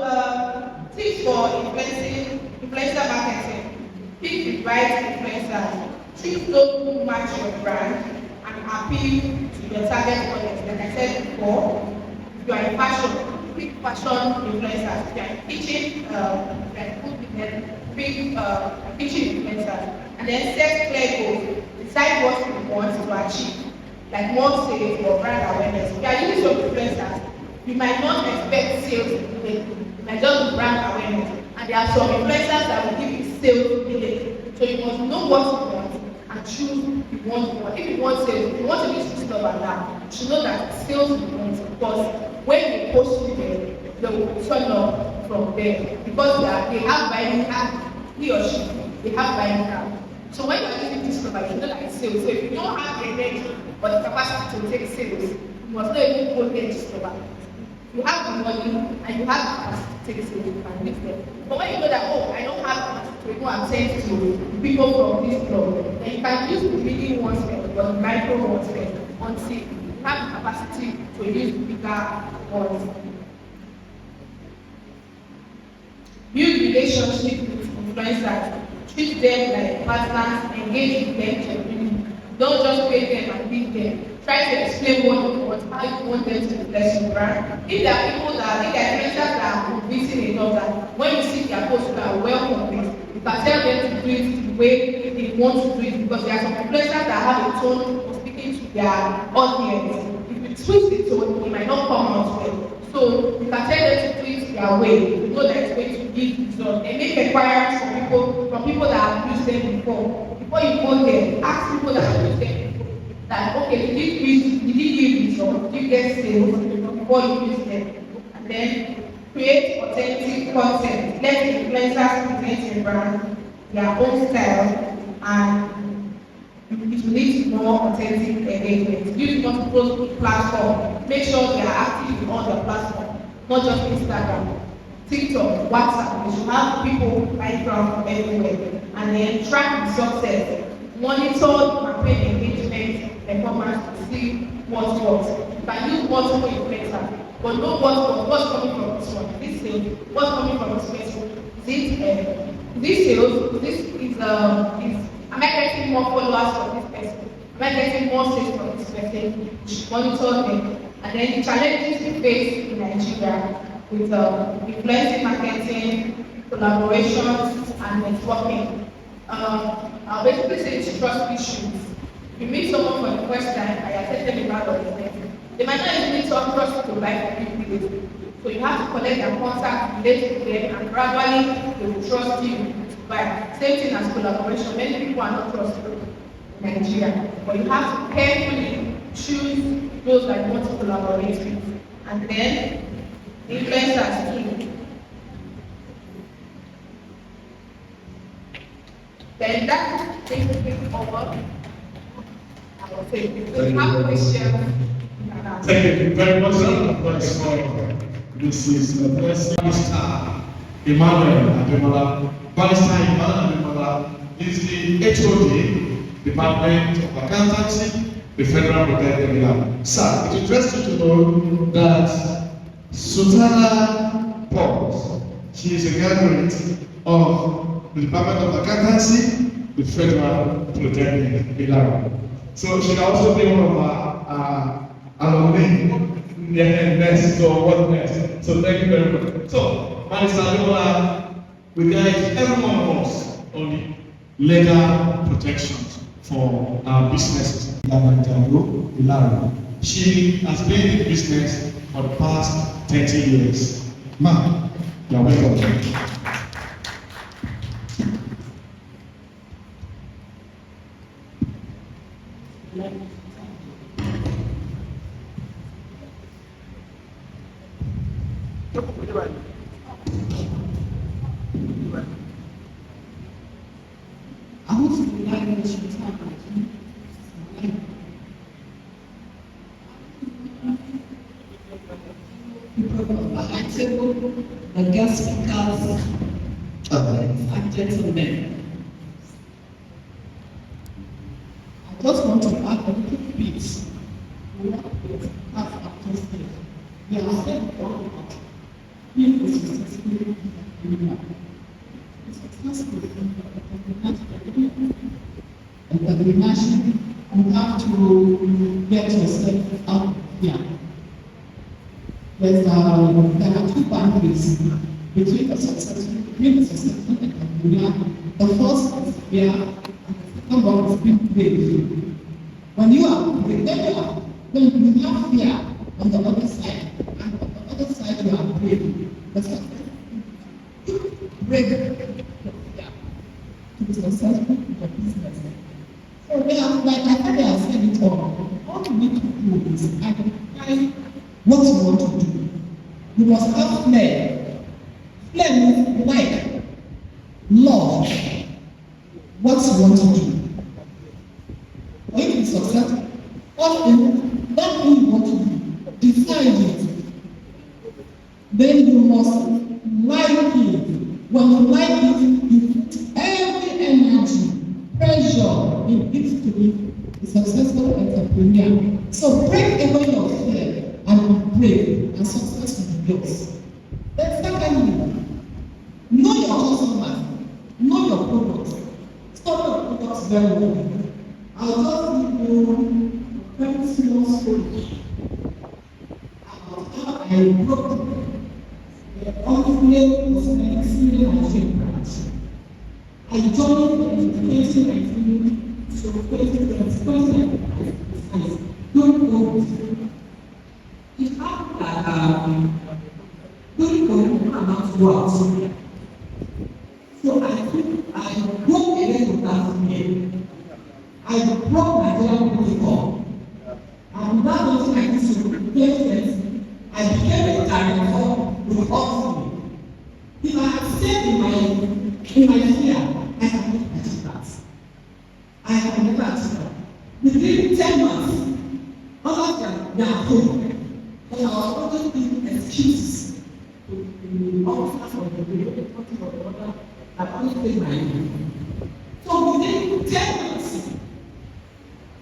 Speaker 8: tips for influencer marketing. Pick the right influencers. Choose those who match your brand and appeal to your target audience. Like I said before, if you are in fashion, pick fashion influencers. If you are in kitchen, like food business, pick kitchen influencers. And then set clear goals. Decide what you want to achieve, like more sales or brand awareness. If you are using some influencers, you might not expect sales immediately. You might just do brand awareness. And there are some influencers that will give you sales immediately. So you must know what you want and choose the one you want. If you want sales, if you want to do this stuff like that, you should know that sales is the one, because when they post you there, they will turn up from there because they have buying power. He or she, they have buying power. So when you're using this stuff, you know that it's sales. So if you don't have the energy or the capacity to take sales, you must not even go there to discover. You have the money and you have the capacity to take sales, you can live there. But when you know that, oh, I don't have the capacity to go and send to people from this club, then you can use the medium ones first or the micro ones first until you have the capacity to use the bigger ones. Build relationship with influencers. Treat them like partners, engage with them genuinely. Don't just pay them and leave them. Try to explain what you want, how you want them to influence your brand. If there are people that, if there are influencers that are convincing enough that when you see their posts that are well convinced, you can tell them to do it the way they want to do it, because there are some influencers that have a tone of speaking to their audience. If you twist the tone, it might not come out well. So you can tell them to do it their way. You know that it's going to give results. They make requirements from people that have used them before. Before you go there, ask people that have used them before. That okay, did you give results? Did you get sales before you use them? And then create authentic content. Let influencers present your brand, their own style, and it will lead to more authentic engagement. Use multiple platforms. Make sure they are active on the platform, not just Instagram, TikTok, WhatsApp. You should have people right from everywhere. And then track the success. Monitor the campaign engagement performance to see what works. You can use multiple influencers, but know what's coming from this one. This sales, what's coming from this person? This sales, am I getting more followers from this person? Am I getting more sales from this person? You should monitor them. And then the challenges we face in Nigeria with influencing marketing, collaborations, and networking. I'll basically say it's trust issues. If you meet someone for the first time and you're telling them about your business, they might not even trust you to buy from you immediately. So you have to collect their contact, relate with them, and gradually they will trust you to buy. Same thing as collaboration. Many people are not trustful in Nigeria, but you have to carefully choose those that you want to collaborate with. And then influencers too. Then that takes me over. I will say, if you have questions, you can ask.
Speaker 1: Thank you very much, sir. This is the first Barrister Emmanuel Ademola. Barrister Emmanuel Ademola is the HOD, Department of Accountancy, the Federal Protective Legal. Sir, it interests you to know that Sultana Paul, she is a graduate of the Department of Accountancy, the Federal Protective Legal. So she can also be one of our alumni. Next, so what's next? So thank you very much. So, Barrister Ademola, we guide every one of us on the legal protections for our businesses. She has been in business for the past 30 years. Ma'am, you are welcome.
Speaker 9: I want to be like this time. The guest speakers, and gentlemen, I just want to add a little bit. We have accomplished. We are said that being a successful leader, successful determination, you have to get yourself out here. There are two boundaries between a successful entrepreneur. The first is fear, and the second one is being brave. When you have fear on the other side, and on the other side you are brave. The successful brave to be successful like I think I have said it all you need to do is identify what you want to do. You must have flair. Flair means like, love, what you want to do. When you be successful, that thing you want to do, decide it. Then you must like it. When you like it, you put every energy, pressure in it to be a successful entrepreneur. So break away your fear and be brave, and success will be yours. Then secondly, know your customers, know your products, study your products very well. I'll just give you a very small story about how I broke the ultimate cosmetic hygiene branch. I joined in 2019 to 2020. Don't go. It happened that don't go about what. So I think I broke a lot of that year. I broke Nigerian protocol. And without nothing like this, I became a director with all. If I had stayed in my fear, I can never achieve that. I can never achieve that. Within 10 months, others than they are home. But I was always giving excuses to the officers of the party of the order. I always paid my name. So within 10 months,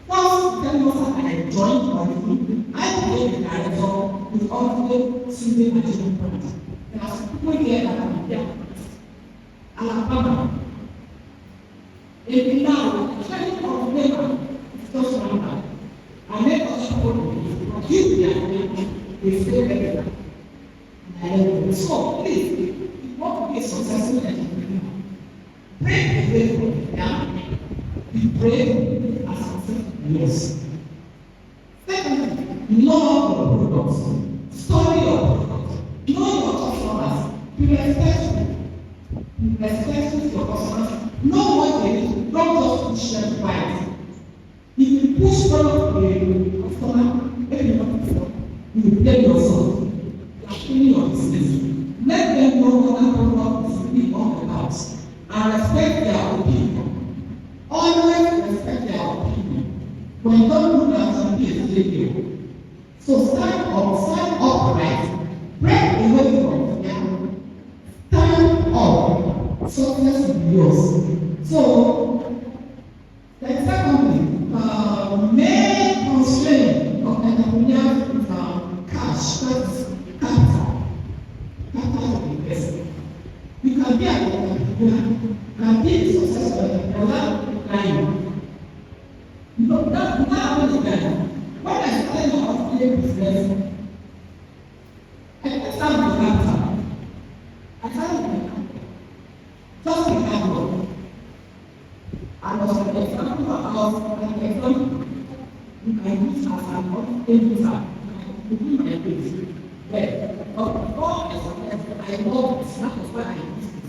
Speaker 9: once 10 months I joined my team, I became a director with all the senior management plans. There are some people here that are there. Alabama. If now, training of labor is just one time. I make us people give their they stay there. So please, if you want to be a successful entrepreneur, break away from fear, be brave and successful. Yes. Secondly, know your products, study your products, know your customers, be respectful. Be respectful to your customers, know what they need, don't just push them to buy it. If you push product to a customer, maybe not before, you will blame yourself. You are killing your business. Let them know what that product is really all about and respect their opinion. Always respect their opinion. When you don't do that, you will be a failure. So stand upright, break away from fear, stand up, success will be yours. So, like secondly, main constraint of entrepreneurs is cash, that's capital. Capital of investment. You can be an entrepreneur, can be a successful entrepreneur without lying. You know, that's not only that. When I started my business, I didn't start with capital. I started with capital. Just with capital. I was an example of an example. I use as an user. I do my things. But before I love it. That was why I used it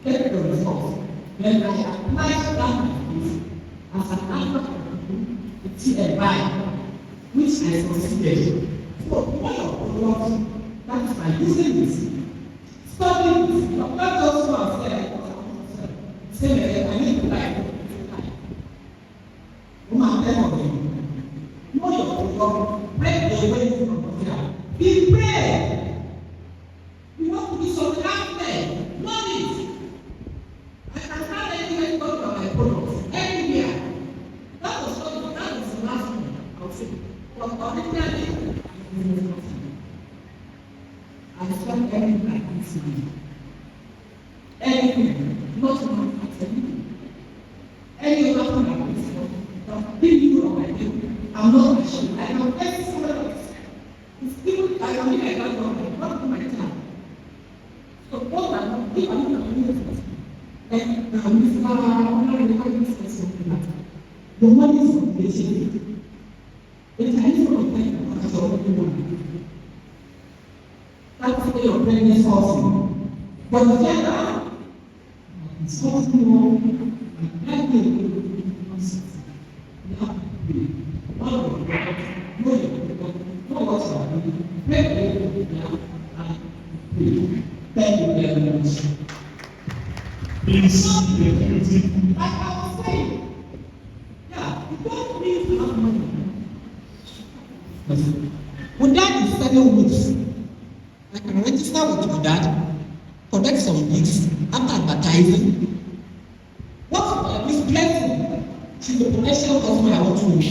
Speaker 9: to get the results. When I applied that as an entrepreneur, it's a buy. Which I succeeded. So, what of that is by using this. Studying this, not just what I said, I need to like. Woman, tell me. Know your problem, break away from fear. Be brave. You want to be so confident. Know it. I can find anywhere to talk about my products. Anywhere. That was the last one I would say. But originally, I spent everything I could see. Everything. Not one anything. Any other thing I could see. But being you on my day, I'm not ashamed. I can face someone else. It's even, I can be like that one, I can't do my time. So what I'm not, if I'm not doing this, and I'm not really something like that. The money is on the table. The Chinese don't think that's all you want. That's why your brain is awesome. But the gender, it's awesome, and I think
Speaker 1: sleep.
Speaker 9: Like I was saying, yeah, you don't need to have money. WIDAD is 7 weeks. I can register with WIDAD, collect some gigs after advertising. What is blessing? She's a potential customer I want to know.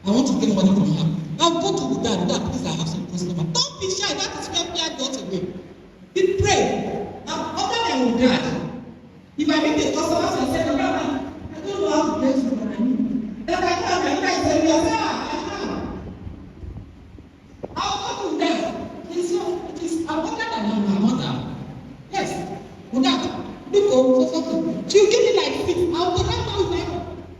Speaker 9: I want to get money from her. I'll go to WIDAD. WIDAD, please, I have some customer. Don't be shy. That is where fear got away. Be brave. Now, other than WIDAD, if I meet the customers and say, no, I don't know how to get you money. Then I come and I say, yes, sir, I have. I'll go to them. I'm better than my mother. Yes, WIDAD. Look, so she'll give me like 6. I'll go back to them.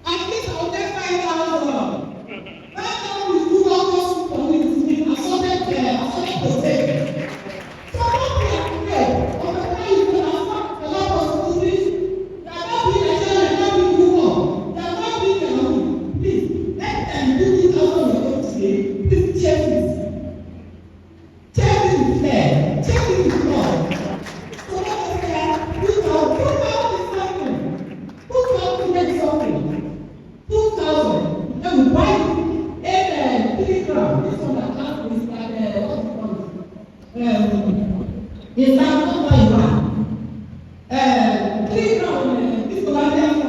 Speaker 9: At least I'll get 5,000. Right now, we do all those for me. I saw them there. I saw them there. So I don't be afraid. Of the time you can afford a lot of schools. They are not being a child, they are not being poor. They are not being a home. Please, let them do it out on your own today. Please, check this. Check this is fair. Check this is wrong. So let us say, put out the something. Put out to make something. 2,000. Then we buy a 3 gram. This one that comes with like it's not what you want. 3 gram. This one that comes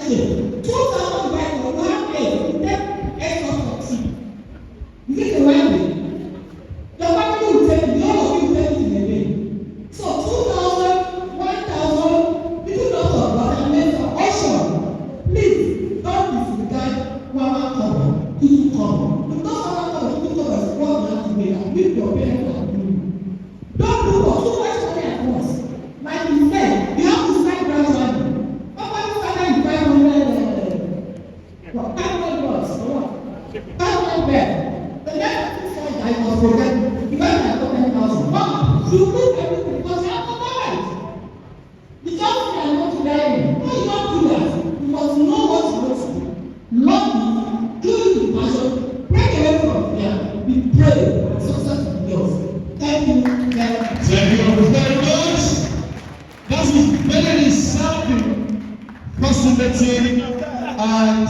Speaker 9: with 2,000 buy for 1 day. Then extra for tea. You get the right way. The family will tell you, all of you tell you in a day. So 2,000, 1,000, people don't talk about that. Make an auction. Please, don't disregard 1 cover, 2 cover. Because 1 cover, 2 cover is what you have to pay and with your parents are doing. Don't do for too much money at once. Like you said, you have to start gradually. Nobody started in 500 bucks or what? 500 bed. The next thing I was forgetting. Because I got 10,000. But you do everything because you have to buy it. You just say I want to buy it. No, you don't do that. You must know what you want to do. Love it, do it with passion, break away from fear, be brave, and success will be yours. Thank you very much.
Speaker 1: Thank you very much. That is very something fascinating and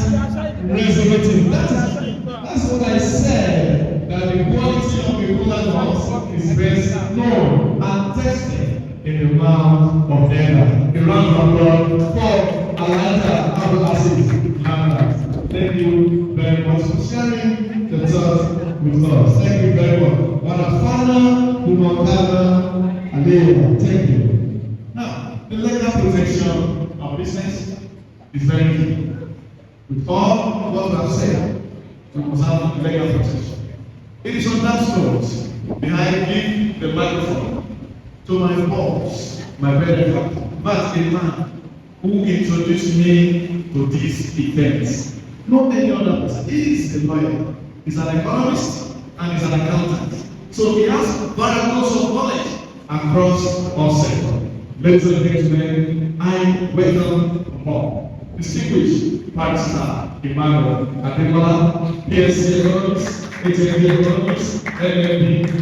Speaker 1: resonating. That's what I said. That the quality of the ruler house is best known and tested in the mouth of Ella. A round of applause for Alanta Abdulaziz Landa. Thank you very much for sharing the thoughts with us. Thank you very much. Wanafana, Humakana, Adewa. Thank you. Now, the legal protection of business is very key. With all what we have said, we must have legal protection. It is on that note, may I give the microphone to my boss, my benefactor, but a man who introduced me to this event. Not any other person. He is a lawyer, he's an economist, and he's an accountant. So he has variables of knowledge across all sectors. Ladies and gentlemen, I welcome all distinguished Pastor Emmanuel Ademola, PSC Economics, HMD Economics, LLB,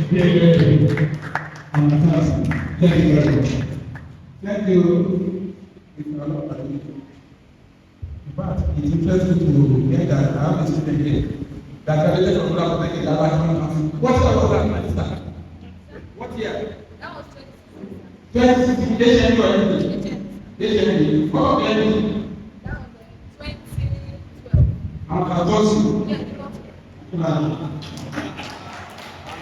Speaker 1: PLLB, and accounting. Thank you very much.
Speaker 7: Thank you. But it's interesting to get that I have a student here that graduated from Black Bank in What year was that, Minister? What year?
Speaker 2: That was
Speaker 7: 2016. They send you anything? They send you. What was the ending?
Speaker 2: That was 2012.
Speaker 7: I'm Kazosi.
Speaker 2: Yeah,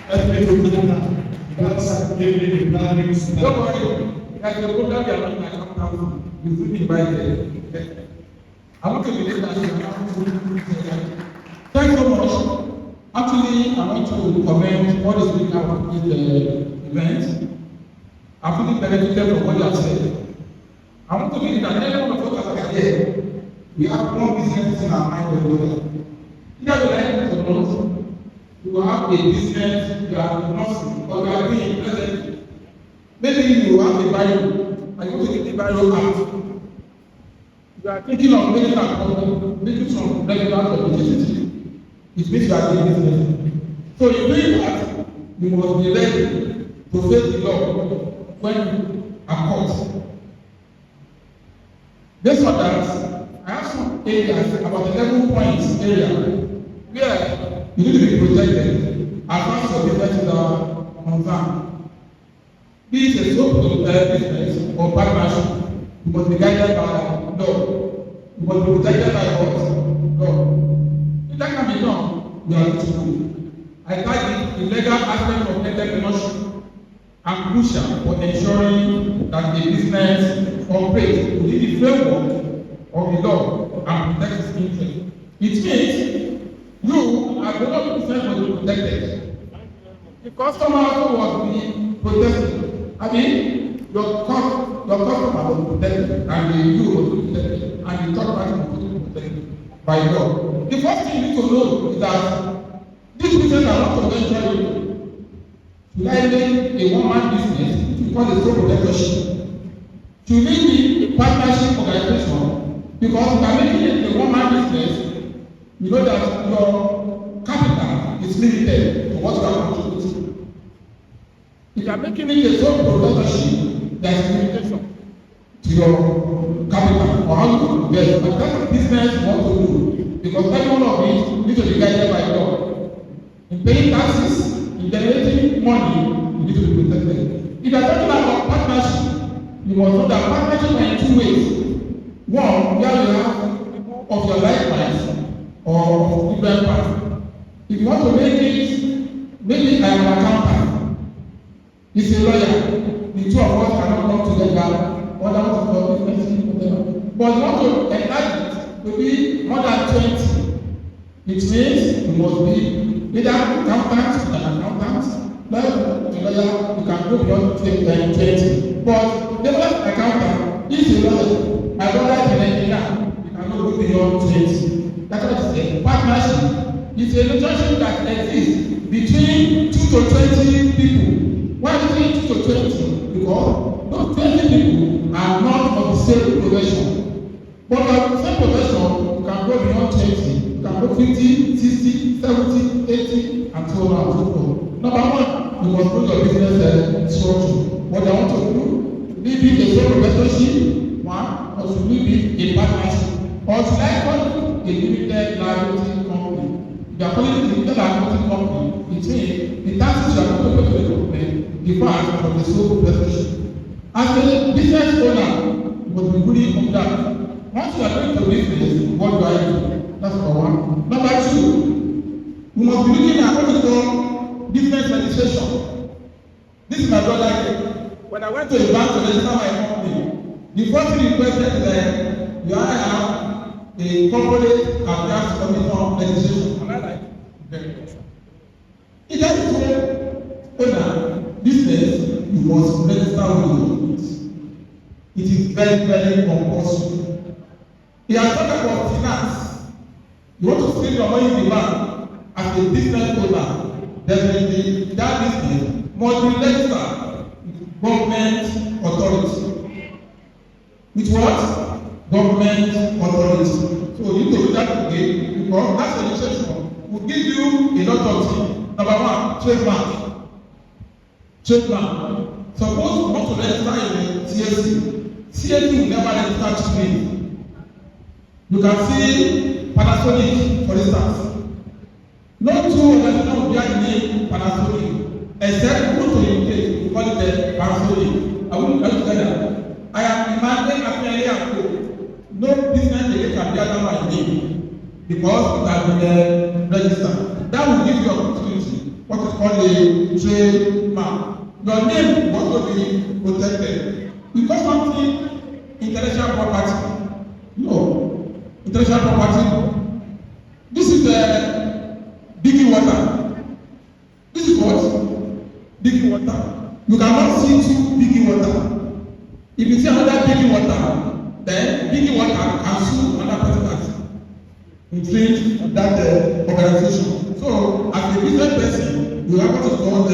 Speaker 1: Let's make it now. That's giving the plannings.
Speaker 7: Don't worry. Like the program you are running, I come down. You will be invited. I want to believe that you are. Thank you so much. Actually, I want to comment what is being out in the event. I fully benefited from what you have said. I want to believe that every one of us that are here, we have one business in our mind or the other. Either you like it or not, you have a business, you are nursing, or you are doing present. Maybe you have a bio, and you want to get the bio out. You are thinking of making some regular publicity. It means you are doing business. So you doing that, you must be ready to face the law when you are caught. areas, about 11 points area, where you need to be protected as far as your businesses are concerned. Be it a sole business or partnership, you must be guided by law. You must be protected by what? Law. If that can be done, we are good to go. I tag the legal aspect of entrepreneurship and crucial for ensuring that the business operates within the framework of the law and protects its interest. It means you are the only business must be protected. The customer also must be protected. I mean, your customer must be protected, and you must be protected, and the third party must be protected by law. The first thing you need to know is that this business I want to venture into, should I make a one-man business, which we call a sole proprietorship? Should it be a partnership organization? Because if you are making it a one-man business, you know that your capital is limited to what you are contributing. If you are making it a sole proprietorship, there is limitation to your capital or how you invest. But that's the business you want to do, because every one of it needs to be guided by law. In paying taxes, in generating money, you need to be protected. If you are talking about partnership, you must know that partnership are in two ways. One, where you have people of your like minds or of different parts. If you want to make it, maybe I am an accountant, he's a lawyer, the two of us cannot come together, or that was for business, whatever. But you want to enlarge it to be more than 20. It means you must be either accountant, lawyer, you can go beyond 20. But the first accountant is a lawyer. My brother is an engineer. You cannot go beyond 20. That's what it says. Partnership is a relationship that exists between 2 to 20 people. Why between 2 to 20? Because those 20 people are not of the same profession. But of the same profession, you can go beyond 20. You can go 50, 60, 70, 80, and so on and so forth. Number one, you must know your business structure. What I want to do, maybe a sole proprietorship, one, or should maybe a partnership, or should I call it a limited liability company? If you are calling it a limited liability company, it means the taxes you are going to pay to the government differ from the sole proprietorship. As a business owner, you must be really on that. Once you are going to business, what do I do? That's number one. Number two, we must be looking at what is called business registration. This is my brother here. When I went to a bank to register my company, the first thing requested is that you have a corporate affairs commission registration. Am I right? Very good. It has to owner business, you must register with it. It is very, very compulsory. He has talked about finance. You want to save your money in the bank as a business owner, definitely that business must be registered with government authority. With what? Government authority. So you need to do that again, because that registration will give you a lot of things. Number one, trademark. Trademark. Suppose you want to register in the CSC. CSC will never register to me. You can see Panasonic, for instance. No two organizations will bear the name Panasonic, except go to the UK, we call it Panasonic. I won't tell you that. I am demanding apparently and co. No business again can bear my name because it has been registered. That will give you opportunity, what is called a trademark. Your name will also be protected. Because something intellectual property. No. Intellectual property. This is digging water. This is what? Digging water. You cannot see two digging water. If you see another digging water, then digging water can sue another person that infringe on that organization. So, as a business person, you have what is called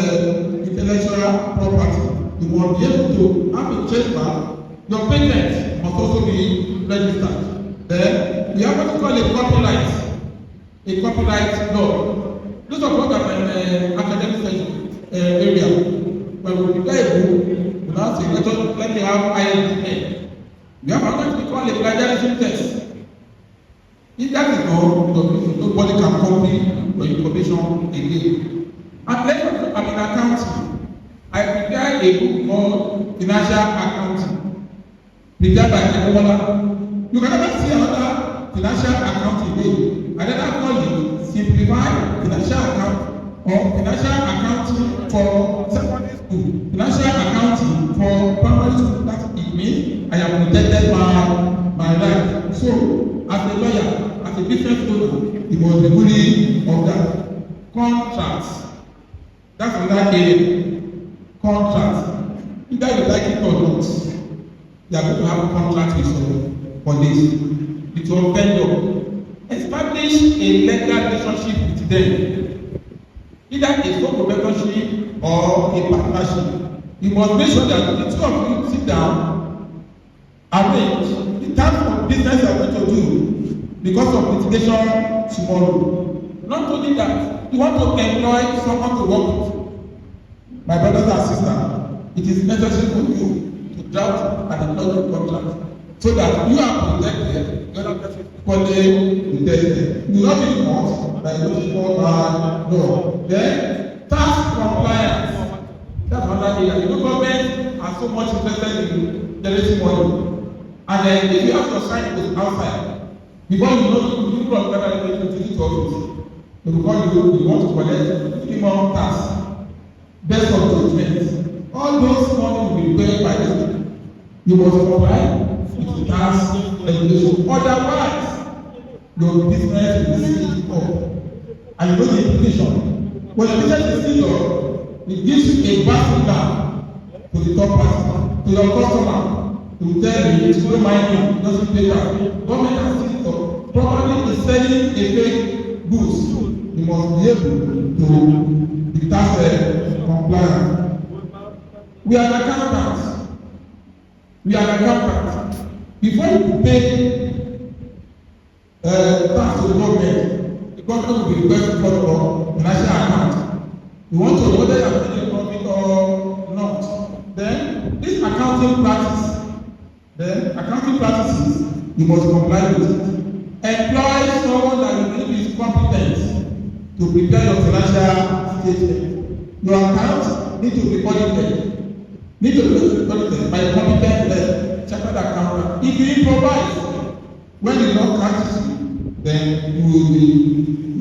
Speaker 7: intellectual property. You must be able to have a trademark. Your patent must also be registered. Then we have what is called a copyright. A copyright law. Those of us that are in academic area, when we prepare a book, we now say, let me have ISBN. We have what we call a plagiarism test. If that is done, nobody can copy your information again. And then I'm in accounting. I prepared a book called Financial Accounting, prepared by ADEWUNMI. You can never see another financial accounting way. Another call it simplified financial account or financial accounting for secondary school, financial accounting for primary school. That's it means I have protected my right. So, as a lawyer, as a business owner, you must be fully of that. Contracts. That's another area. Contracts. Either you like it or not, you are going to have a contract with someone for this. With your vendor. Establish a legal relationship with them. Either a sole proprietorship or a partnership. You must make sure that the two of you sit down, arrange the type of business you are going to do because of litigation tomorrow. Not only that, you want to employ someone to work with. My brothers and sisters, it is necessary for you to draft an employment contract so that you are protected, you are not equally protected. You will not be caught by those law. Then, tax compliance. That's another area. The government are so much interested in generating money. And then if you have to sign it outside, before you know, you from Ghana to the office, they will call you want to collect minimum tax based on judgment. All those money will be paid by this. You must comply with the tax regulation. Otherwise, your business will be sealed up. And you know the implication. When your business is sealed up, it gives you a bad signal to the third party, to your customer. To tell you, it's no money, doesn't pay that. Government has sealed up. Property is selling a fake goods. You must be able to be tax compliant. We are accountants. Before you pay tax to the government will be requested for financial account. You want to know whether you are paying profit or not. Then this accounting practices, you must comply with it. Employ someone that you believe is competent to prepare your financial statement. Your account need to be audited. By a competent chartered accountant. If you improvise, when you don't practice, then you will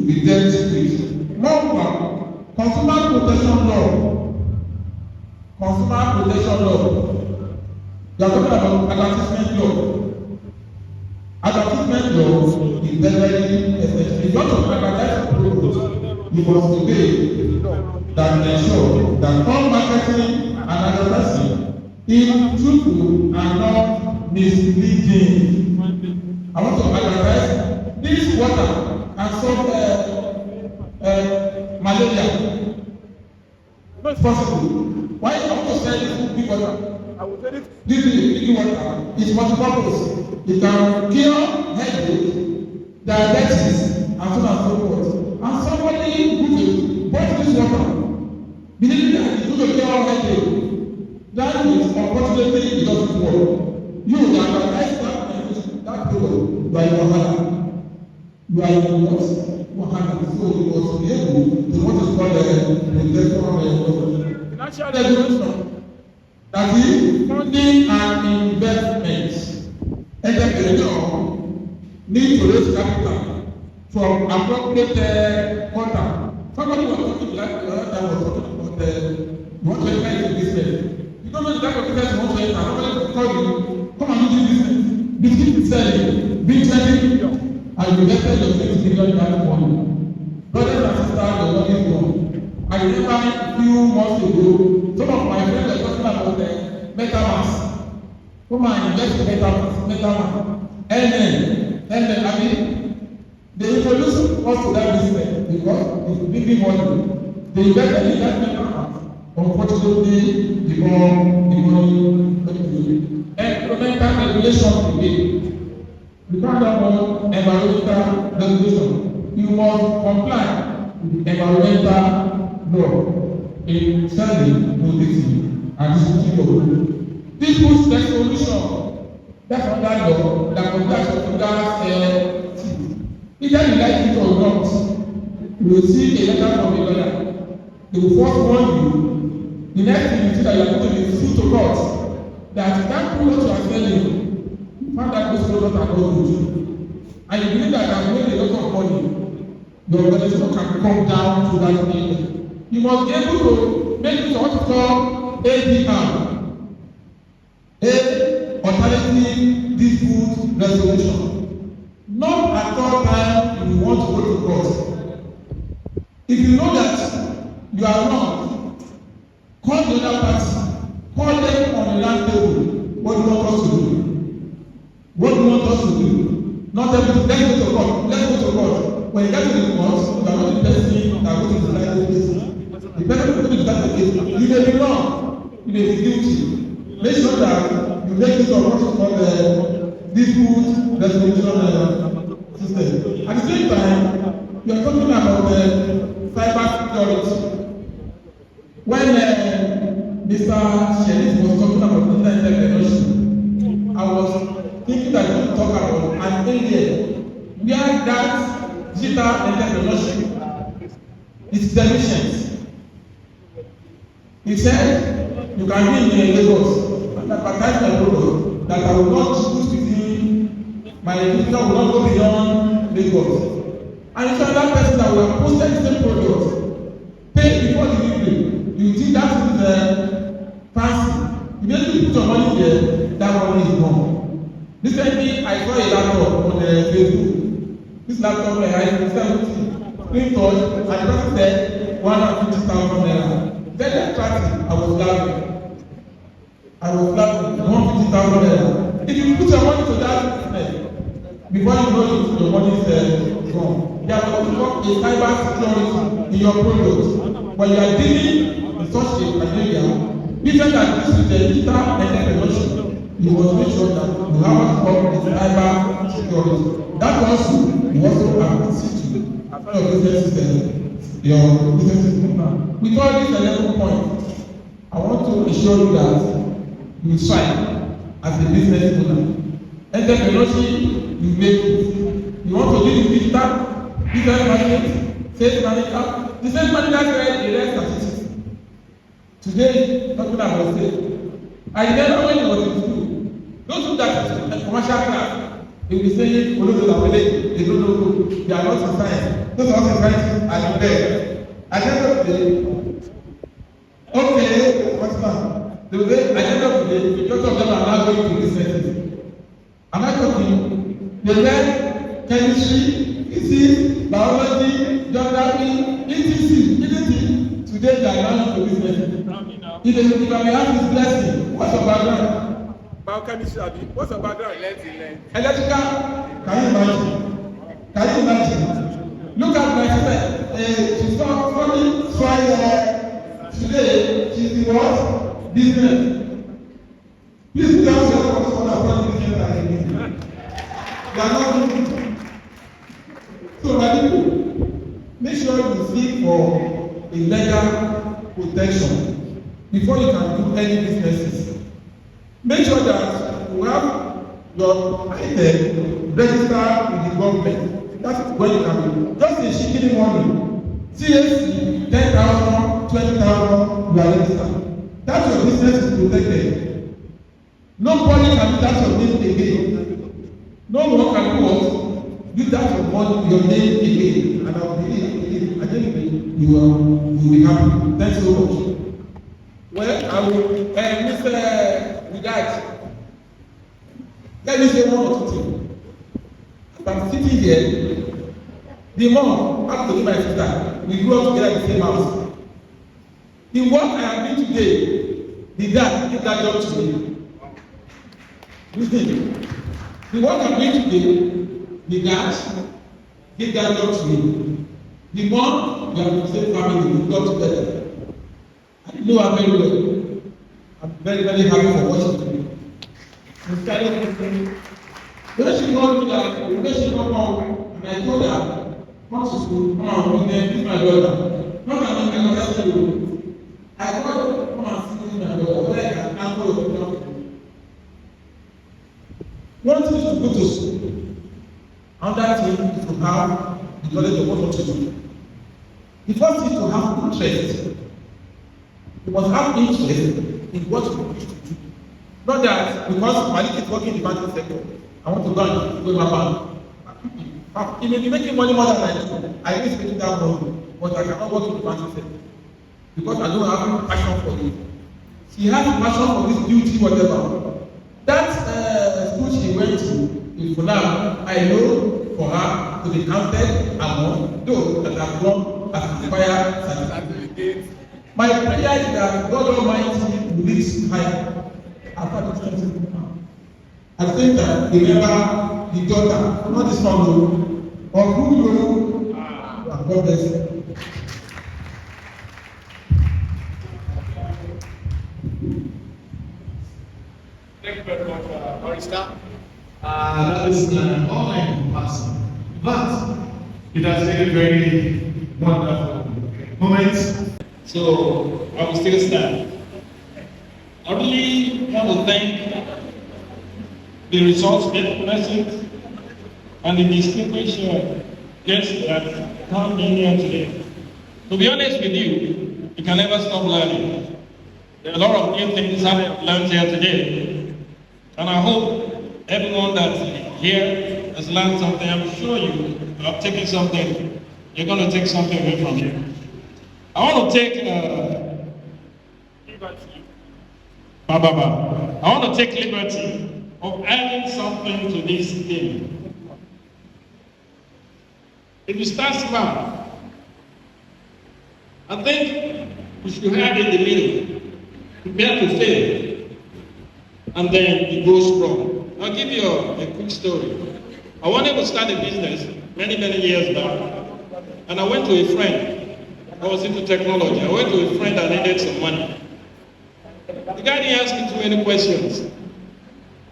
Speaker 7: be dealt with. Number, consumer protection law. You are talking about advertisement law. Advertisement law is very essential. If you want to advertise a product, you must obey that ensure that all marketing and advertising is truthful and not misleading. I want to advertise this water and solve malaria. Not possible. Why I want to sell this big water? I will tell it. This big water is multi-purpose. It can cure headache, diabetes, and so on and so forth. And somebody who bought this water, believing that it's going to cure headache, that means unfortunately it doesn't work. You advertise that product, you are in Wahala. You are in what? Wahala. So you must be able to what is called a financial regulation. That is funding and investments. Entrepreneurs need to raise capital from appropriate quota. Somebody was talking like the other time was talking about what to enter into business. You don't know the type of business you want to enter. Somebody will call you, come and do business. Biscuit selling, bring 20 million, and you invested your 20 million in that money. Brothers and sisters, the money is gone. I remember a few months ago, some of my friends were talking about the MetaMask. Come and invest in MetaMask. I mean, they introduced us to that business because it's big money. They invested in that MetaMask. Unfortunately, the money environmental regulation today. You can't have environmental regulation. You must comply with the environmental law in selling, producing, and distributing. This puts the solution. That's another law that complies with gas Either you like it or not, you will see a letter from a lawyer. They will first warn you. The next thing you see that you are going to be sued to court. That product you are selling, you found that those products are not good. And you believe that has made a lot of money. Your organization can come down to that level. You must be able to make it what is called ADR. Alternative dispute resolution. Not at all time you want to go to court. If you know that you are wrong, call the other party, call them on the round table. What do you want us to do? What do you want us to do? Not everything, let's go to court, let's go to court. When you get to the court, you are not the person that goes to decide the case. The person who is going to decide the case, you may be wrong, you may be guilty. Make sure that you make use of what is called the dispute resolution system. At the same time, you are talking about cyber security. When Mr. Sheriff was talking about internet entrepreneurship, I was thinking that we should talk about an area where that digital entrepreneurship is deficient. He said, you can be in Lagos and advertise my product that I will not choose within my digital will not go beyond Lagos. And so that person that will have posted the same product, pay before delivery, you think that is fancy. Immediately you put your money there, that money is gone. Recently, I saw a laptop on Facebook. This laptop I had 70 screen touch, and the person said 150,000 naira. Very attractive. I was laughing. 150,000 naira. If you put your money to that business, before you know it, your money is gone. There was a cyber security in your product. When you are dealing with such a area, given that this is the digital entrepreneurship, you must make sure that you have what is cyber security. That also, you also have to see to your business system, your business system. With all these 11 points, I want to assure you that you thrive as a business owner. Entrepreneurship, you make it. You want to deal with digital, business management, sales manager. The sales manager said he read statistics. Today, talking about sales. I remember when he was in school, those who that in commercial class, they will be saying, they don't know, they are not in science. Those are not in science, are in bed. At the end of the day, okay, what's that? They will say, at the end of the day, the majority of them are now going to businesses. Am I talking? They learn chemistry, physics, biology, geography, etc. Today they are now into business. If I may have this blessing, what's your background?
Speaker 6: Biochemistry, what's your background?
Speaker 7: Electrical. Can you imagine? Can you imagine? Look at my sister. She's not funny. Today, she's in what? Business. Please tell me what's on our funny business like business. They are not doing it. So, my people, make sure you seek for a legal protection before you can do any businesses. Make sure that you have your item registered with the government. That's when you can be. Just a shikini money. CAC 10,000, 20,000, you are registered. That your business is protected. Nobody can do that your name again. No one can do what? Do that your money, your name again. And I will believe, again, you will be happy. Thanks so much. Well, I will, Mr. WIDAD, let me say one or two things. I'm sitting here, the mom, after my sister, we grew up together in the same house. The work I am doing today, the dad give that job to me. Listen, the work I'm doing today, the dad give that job to me. The mom, we are in the same family, we grew up together. I know her very well. I'm very, very happy for what she's doing. She started listening. When she told me that, when she got home, and I told her, come to school, come on, this is my daughter. Not that I'm going to tell you. I told her, come and see my daughter, where I can answer your question. One thing is to go to school.
Speaker 10: Another thing is to have the knowledge of what to do. The first is to have interest. You must have interest in what you wish to do. Not that because Malik is working in the banking sector, I want to go and go my bank. He may be making money more than I do. I will making that money, but I cannot work in the banking sector because I don't have passion for it. She has passion for this beauty, whatever. That school she went to in Funab, I know for her to be counted among those that have gone as required certificates. My prayer is that God Almighty will reach higher after this time. At the same time, remember the daughter, not the son, of who you know, and God bless you.
Speaker 6: Thank you very much, Barrister.
Speaker 1: That is an online person. But it has been a very wonderful moment. So I will still stand. I really want to thank the resource present and the distinguished guests that come in here today. To be honest with you, you can never stop learning. There are a lot of new things I have learned here today. And I hope everyone that's here has learned something. I'm sure you have taken something. You're going to take something away from here. I want to take I want to take liberty of adding something to this thing. If you start small, I think we should have in the middle, prepare to fail, and then you go strong. I'll give you a quick story. I wanted to start a business many years back, and I went to a friend. I was into technology. I went to a friend that needed some money. The guy didn't ask me too many questions.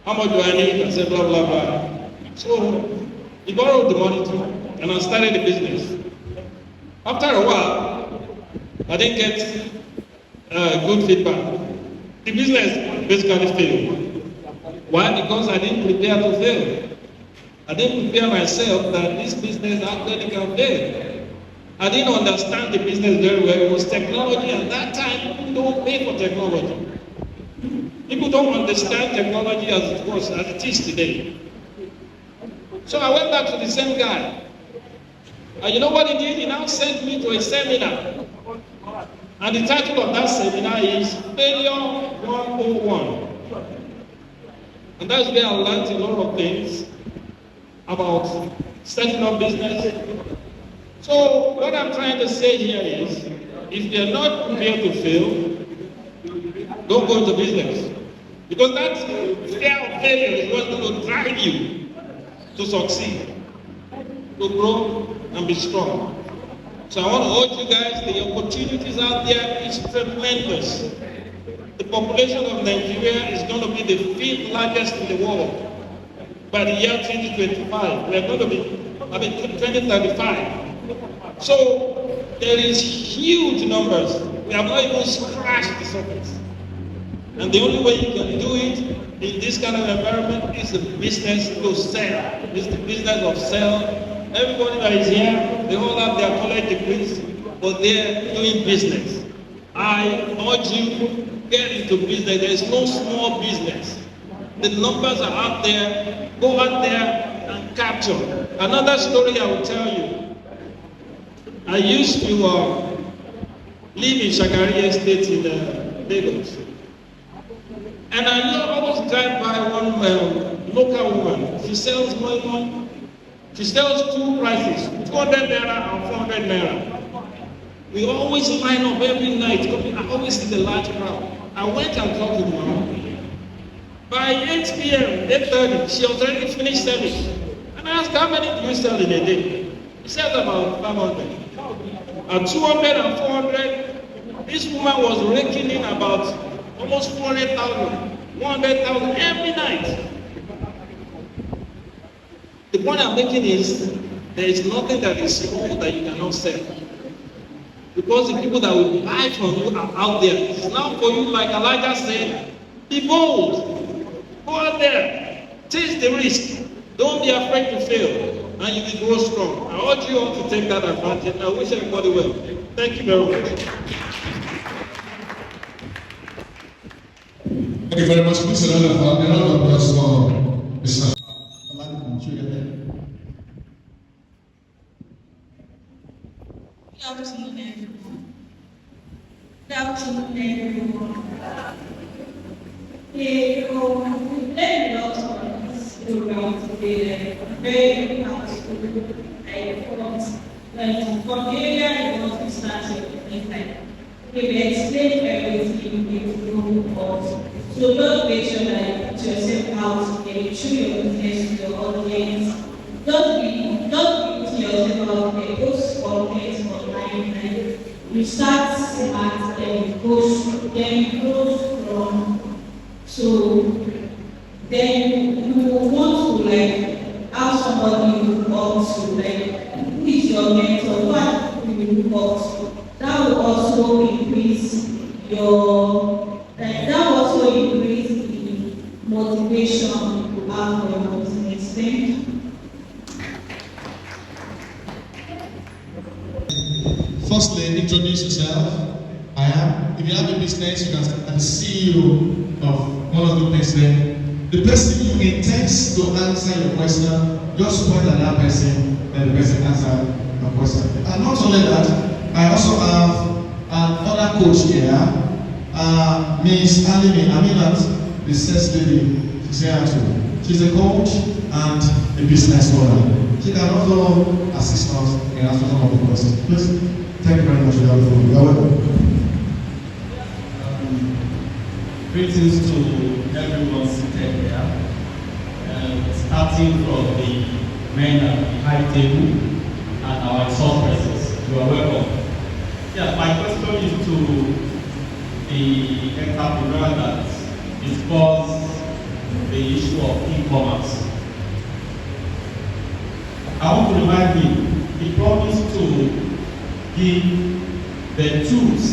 Speaker 1: How much do I need? I said, blah, blah, blah. So he borrowed the money too, and I started the business. After a while, I didn't get good feedback. The business basically failed. Why? Because I didn't prepare to fail. I didn't prepare myself that this business actually can fail. I didn't understand the business very well. It was technology, and at that time, people don't pay for technology. People don't understand technology as it was, as it is today. So I went back to the same guy. And you know what he did? He now sent me to a seminar. And the title of that seminar is Failure 101. And that's where I learned a lot of things about setting up business. So what I'm trying to say here is, if you're not prepared to fail, don't go into business. Because that fear of failure is what's going to drive you to succeed, to grow and be strong. So I want to urge you guys, the opportunities out there is tremendous. The population of Nigeria is going to be the 5th largest in the world by the year 2025. We're going to be, 2035. So there is huge numbers. We have not even scratched the surface. And the only way you can do it in this kind of environment is the business to sell. It's the business of sell. Everybody that is here, they all have their college degrees, but they're doing business. I urge you, get into business. There is no small business. The numbers are out there. Go out there and capture. Another story I will tell you. I used to live in Shagari Estate in Lagos. And I always drive by one local woman. She sells moi. She sells two prices, 200 naira and 400 naira. We always line up every night. I always see the large crowd. I went and talked to the mom. By 8 p.m., 8:30, she already finished selling. And I asked, how many do you sell in a day? She said about 500. At 200 and 400, this woman was raking in about almost 400,000, 100,000 every night. The point I'm making is, there is nothing that is small that you cannot sell. Because the people that will buy from you are out there. It's now for you, like Elijah said, be bold. Go out there. Take the risk. Don't be afraid to fail.
Speaker 11: and you can grow strong. I urge you all to take that advantage. I wish everybody well. Thank you very much.
Speaker 1: Thank you very much. Please round of applause for Mr.
Speaker 12: Good afternoon, everyone. Good afternoon, everyone. We learned a lot on this program today, very impactful. I thought from the area you want to start your business. We explain everything in full. So don't make sure that you put yourself out there, show your business to your audience. Don't be putting yourself out there, post content online, and you start smart, then you go strong. So then you want to have somebody you look up to, who is your mentor, what you look up to. That will also increase the motivation you have for your business. Thank you.
Speaker 1: Firstly, introduce yourself. If you have a business, you can start as the CEO of one of the business. The person you intend to answer your question, just point at that person, and the person answer your question. And not only that, I also have another coach here, Miss Alimi Aminat, the sales lady. She's here too. She's a coach and a business owner. She can also assist us in answering some of the questions. Please, thank you very much for your phone. You're welcome.
Speaker 13: Greetings to everyone seated here, starting from the men at the high table and our resources. You are welcome. Yeah, my question is to the entrepreneur that discuss the issue of e-commerce. I want to remind him, he promised to give the tools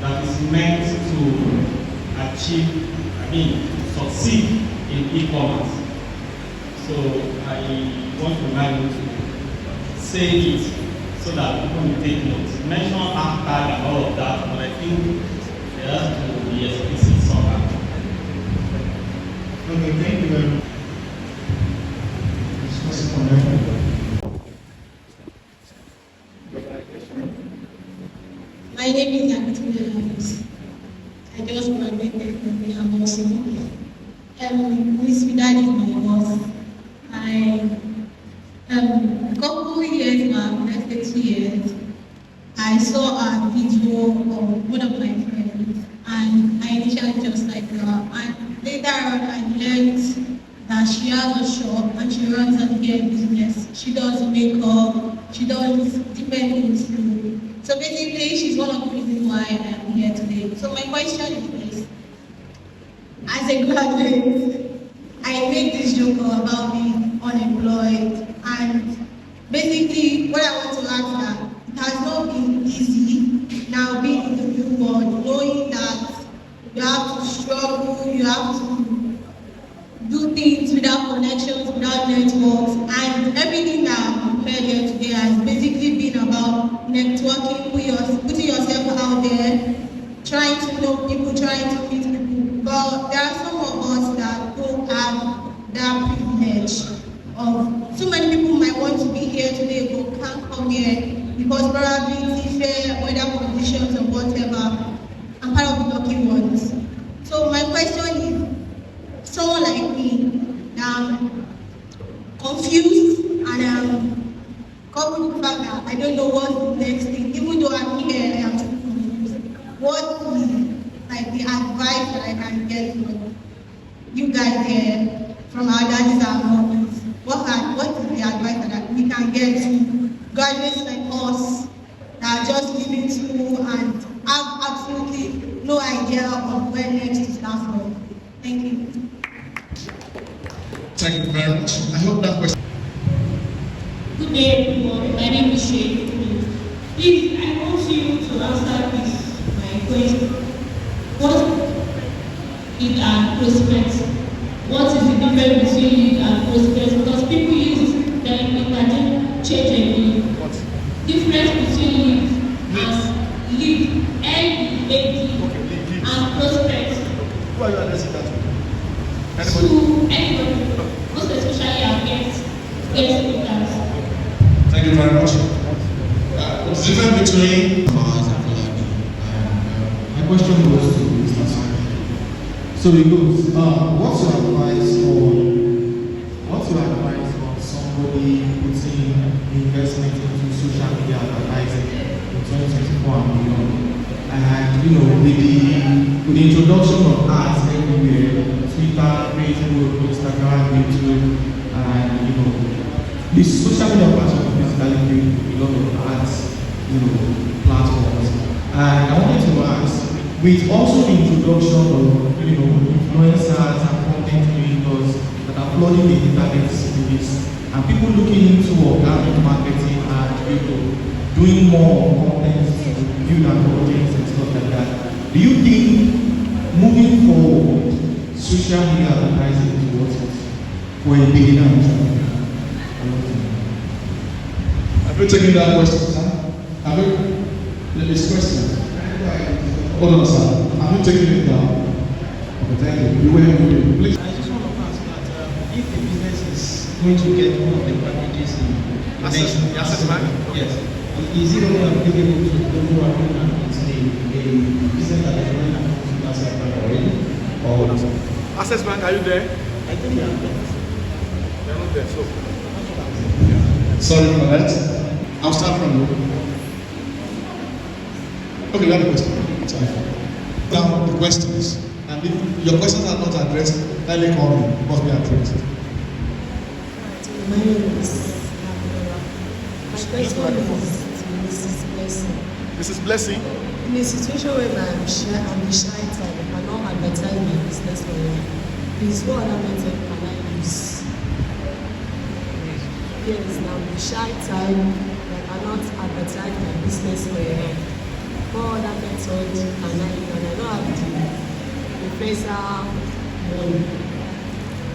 Speaker 13: that is meant to succeed in e-commerce. So I want to remind you to say it so that people will take notes. Mention hashtag and all of that, but I think there has to be explicit somewhere.
Speaker 1: Okay, thank you very much.
Speaker 12: My name is Abitunde. I just graduated from the Amosy. Miss WIDAD is my boss. A couple years back, let's say 2 years, I saw a video of one of my friends, and I initially just like her. And later on, I learned that she has a shop and she runs an hair business. She does makeup, she does different things too. So basically, she's one of the reasons why I'm here today. So my question is this: as a graduate, I make this joke about being unemployed, and basically, what I want to ask that it has not been easy now being in the real world, knowing that you have to struggle, you have to do things without connections, without networks, and everything that I've heard here today has basically been about networking, putting yourself out there, trying to know people, trying to meet people. But there are some of us that don't have that privilege of, so many people might want to be here today but can't come here because probably different weather conditions or whatever. I'm part of the lucky ones. So my question is, someone like me, I'm confused and coupled with the fact that I don't know what's the next thing. Even though I'm here, I am still confused. What is the advice that I can get from you guys here, from our daddies and mommies? What is the advice that we can get to graduates like us that are just leaving school and have absolutely no idea of where next to start from? Thank you.
Speaker 1: Thank you very much. I hope that question.
Speaker 14: Good day, everyone. My name is Shay. Please, I want you to answer this, my question. What is and prospect? What is the difference between lead and prospect? Because people use
Speaker 3: are you addressing that to?
Speaker 14: To anybody, most especially our guest speakers.
Speaker 1: Thank you very much. What's the difference between
Speaker 10: My question goes to Mr. Simon. So it goes, what's your advice on somebody putting investment into social media advertising in 2024 and beyond? And with the introduction of ads everywhere, Twitter, Facebook, Instagram, YouTube, and the social media platform is basically a lot of ads, platforms. And I wanted to ask, with also the introduction of influencers and content creators that are flooding the internet space, and people looking into organic marketing and doing more content to build an audience and stuff like that, do you think moving forward, social media advertising is worth it for a beginner?
Speaker 1: Have you taken that question, sir? Have you? This question. Hold on, sir. Have you taken it down? Okay, thank you. You will please.
Speaker 3: I just want to ask that if the business is going to get one of the packages in
Speaker 6: assessment?
Speaker 3: Yes. Is it only applicable to those who are doing a business that is running a computer center already? Or
Speaker 6: Assessment, are you there?
Speaker 3: I think they are there.
Speaker 6: They're not there, so.
Speaker 1: Sorry for that. I'll start from you. Okay, we have a question. Sorry. Now the questions. And if your questions are not addressed, kindly call me. It must be addressed.
Speaker 15: My name is my question is to Mrs. Blessing.
Speaker 6: Mrs. Blessing?
Speaker 15: In a situation where I'm shy type, I cannot advertise my business online. Please, what other method can I use? Yes, now I'm shy type, I cannot advertise my business online. What other method can I use? And I don't have the professor money.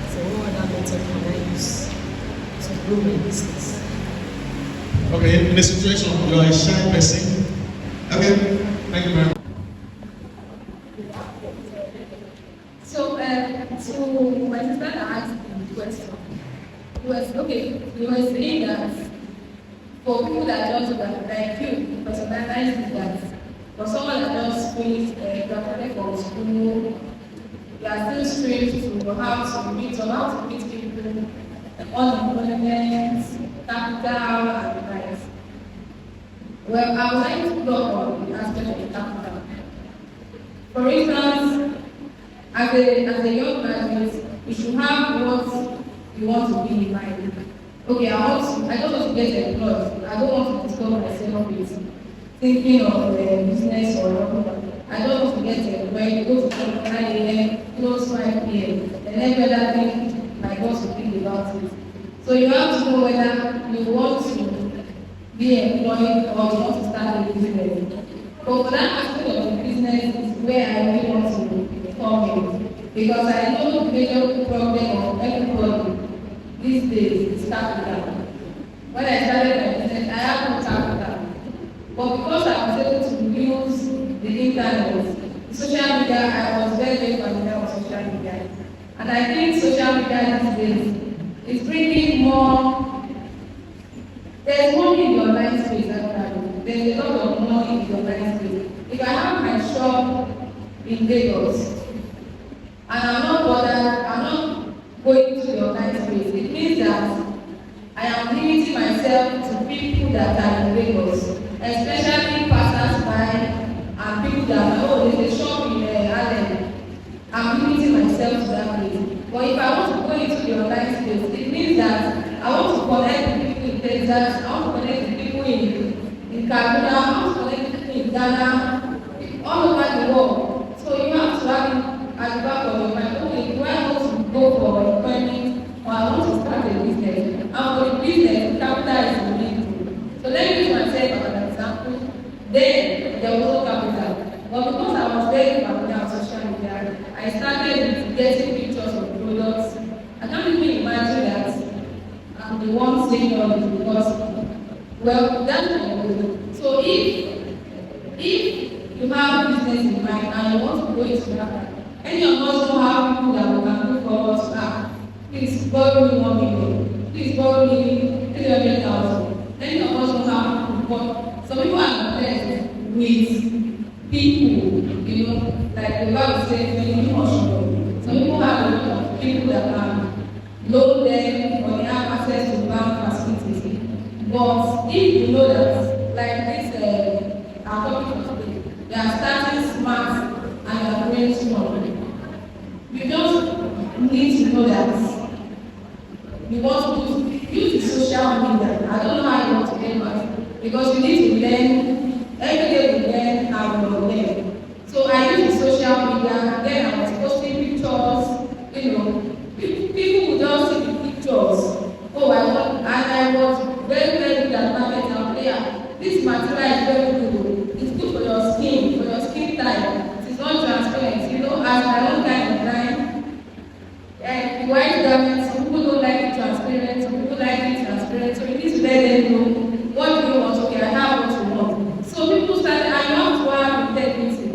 Speaker 15: So what other method can I use to grow my business?
Speaker 1: Okay, in a situation you are a shy person. Okay, thank you very much.
Speaker 4: So, to my sister that asked the question, he was saying that for people that just like you, personalize that for someone that just finished graduated from school, you are still trained to how to meet people, unemployment, capital, and price. Well, I would like to talk on the aspect of the capital. For instance, as a young graduate, you should have what you want to be in mind. Okay, I don't want to get employed. I don't want to discover myself with thinking of business or whatever. I don't want to get employed, go to 9 a.m., close 5 p.m., and every other thing my boss will think about it. So you have to know whether you want to be employed or you want to start a business. But for that aspect of the business is where I really want to come in. Because I know the major problem of everybody these days is capital. When I started my business, I had no capital. But because I was able to use the internet, social media, I was very, very familiar with social media. And I think social media these days is bringing more. There's money in your online space, actually. There's a lot of money in your online space. If I have my shop in Lagos, and I'm not bothered, I'm not going to the online space, it means that I am limiting myself to people that are in Lagos, especially passers-by and people that are, there's a shop in Allen. I'm limiting myself to that place. But if I want to go into the online space, it means that I want to connect with people in Texas, I want to connect with people in Kaduna, I want to connect with people in Ghana, all over the world. So you have to have at the back of your mind, okay, do I want to go for employment or I want to start a business? And for the business, capital is the main. So let me use myself as an example. Then there was no capital. But because I was very familiar with social media, I started with getting pictures of products. I can't even imagine that I'm the one saying all this because, well, that's my goal. So if you have business in mind and you want to go into that, Any of us don't have people that we can look forward to. Please borrow me 1 million. Please borrow me 300,000. Many of us don't have people, but some people are blessed with people, like the Bible says, when you know, some people have a lot of people that can loan them or they have access to bank facilities. But if you know that, like this, our topic for today, they are starting smart and they are going strong. You just need to know that you want to use the social media. I don't know how you want to get money because you need to learn. Every day we learn and we learn. So I use the social media. Then I was posting pictures. People would just see the pictures. Oh, and I was very, very good at marketing. This material is very good. It's good for your skin type. It's not transparent. As my own kind of line. And the white garments, some people don't like it transparent, some people like it transparent. So you need to let them know what do you want. Okay, I have what you want. So people started, and you have to have integrity.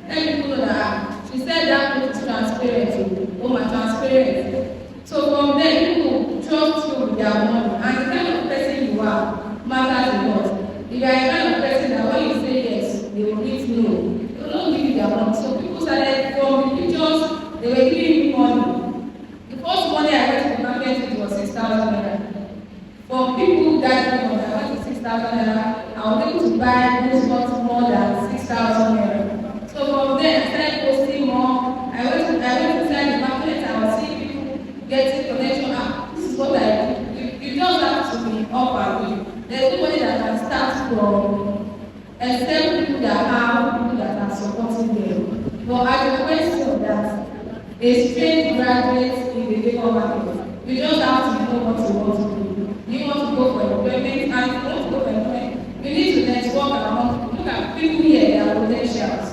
Speaker 4: Let people know that she said that clothes is transparent. Oh, my transparent. So from there, people trust you with their money. And the kind of person you are matters a lot. If you are a kind of person that when you say yes, they will read no. They will not give you their money. So people started from the pictures, they were giving me money. The first money I went to the market it was 6,000 naira. For people that money, I went to 6,000 naira. I was able to buy those much more than 6,000 naira. So from there, I started posting more. I went inside the market. I was seeing people getting connection. This is what I do. You just have to be up and doing. There's nobody that can start from except people that have people that are supporting them. But I can question that a straight graduate in the labor market, you just have to know what you want to do. You want to go for employment, and if you want to go for employment, you need to network around. Look at people here, their potentials.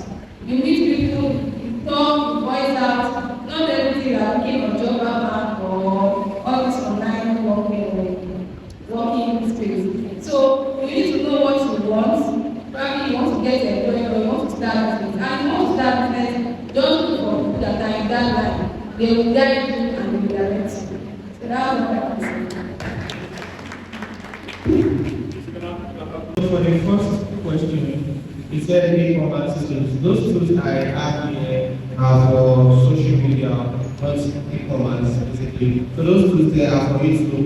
Speaker 4: You meet people, you talk, you voice out. Not everything are looking on job bank or all this online working space. So you need to know what you want. Probably you want to get employed or you want to start business. And you want to start business, just look for people that are in that line. They will guide you and they will direct you. So that's what I can say.
Speaker 3: For the first question, it said e-commerce tools. Those tools I have here are for social media, not e-commerce basically. So those tools there are for you to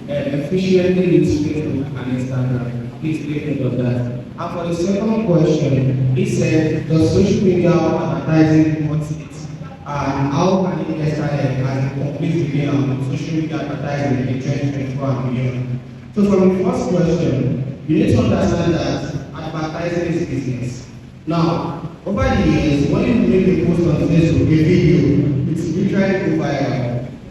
Speaker 3: efficiently use Facebook and Instagram. Please take note of that. And for the second question, he said, does social media advertising want it? And how can it get started as a complete beginner on social media advertising in 2024 and beyond? So from the first question, you need to understand that advertising is business. Now, over the years, when you make a post on Facebook, a video, it's usually go viral.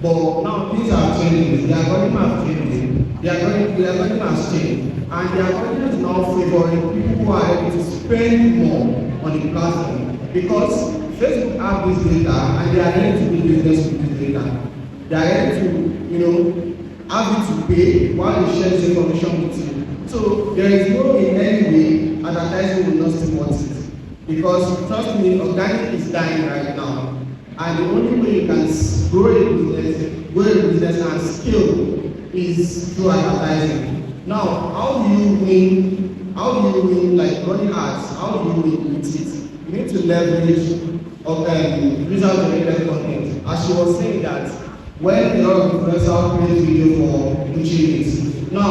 Speaker 3: But now things are changing. The algorithm has changed. The algorithm has changed. And the algorithm is now favoring people who are able to spend more on the platform. Because Facebook have this data and they are ready to do business with this data. They are ready to, have you to pay while they share this information with you. So there is no in any way advertising will not support it. Because trust me, organic is dying right now. And the only way you can grow a business and scale is through advertising. Now, how do you win like running ads? How do you win with it? You need to leverage user-generated content. As she was saying that when a lot of influencers create video for Gucci links. Now,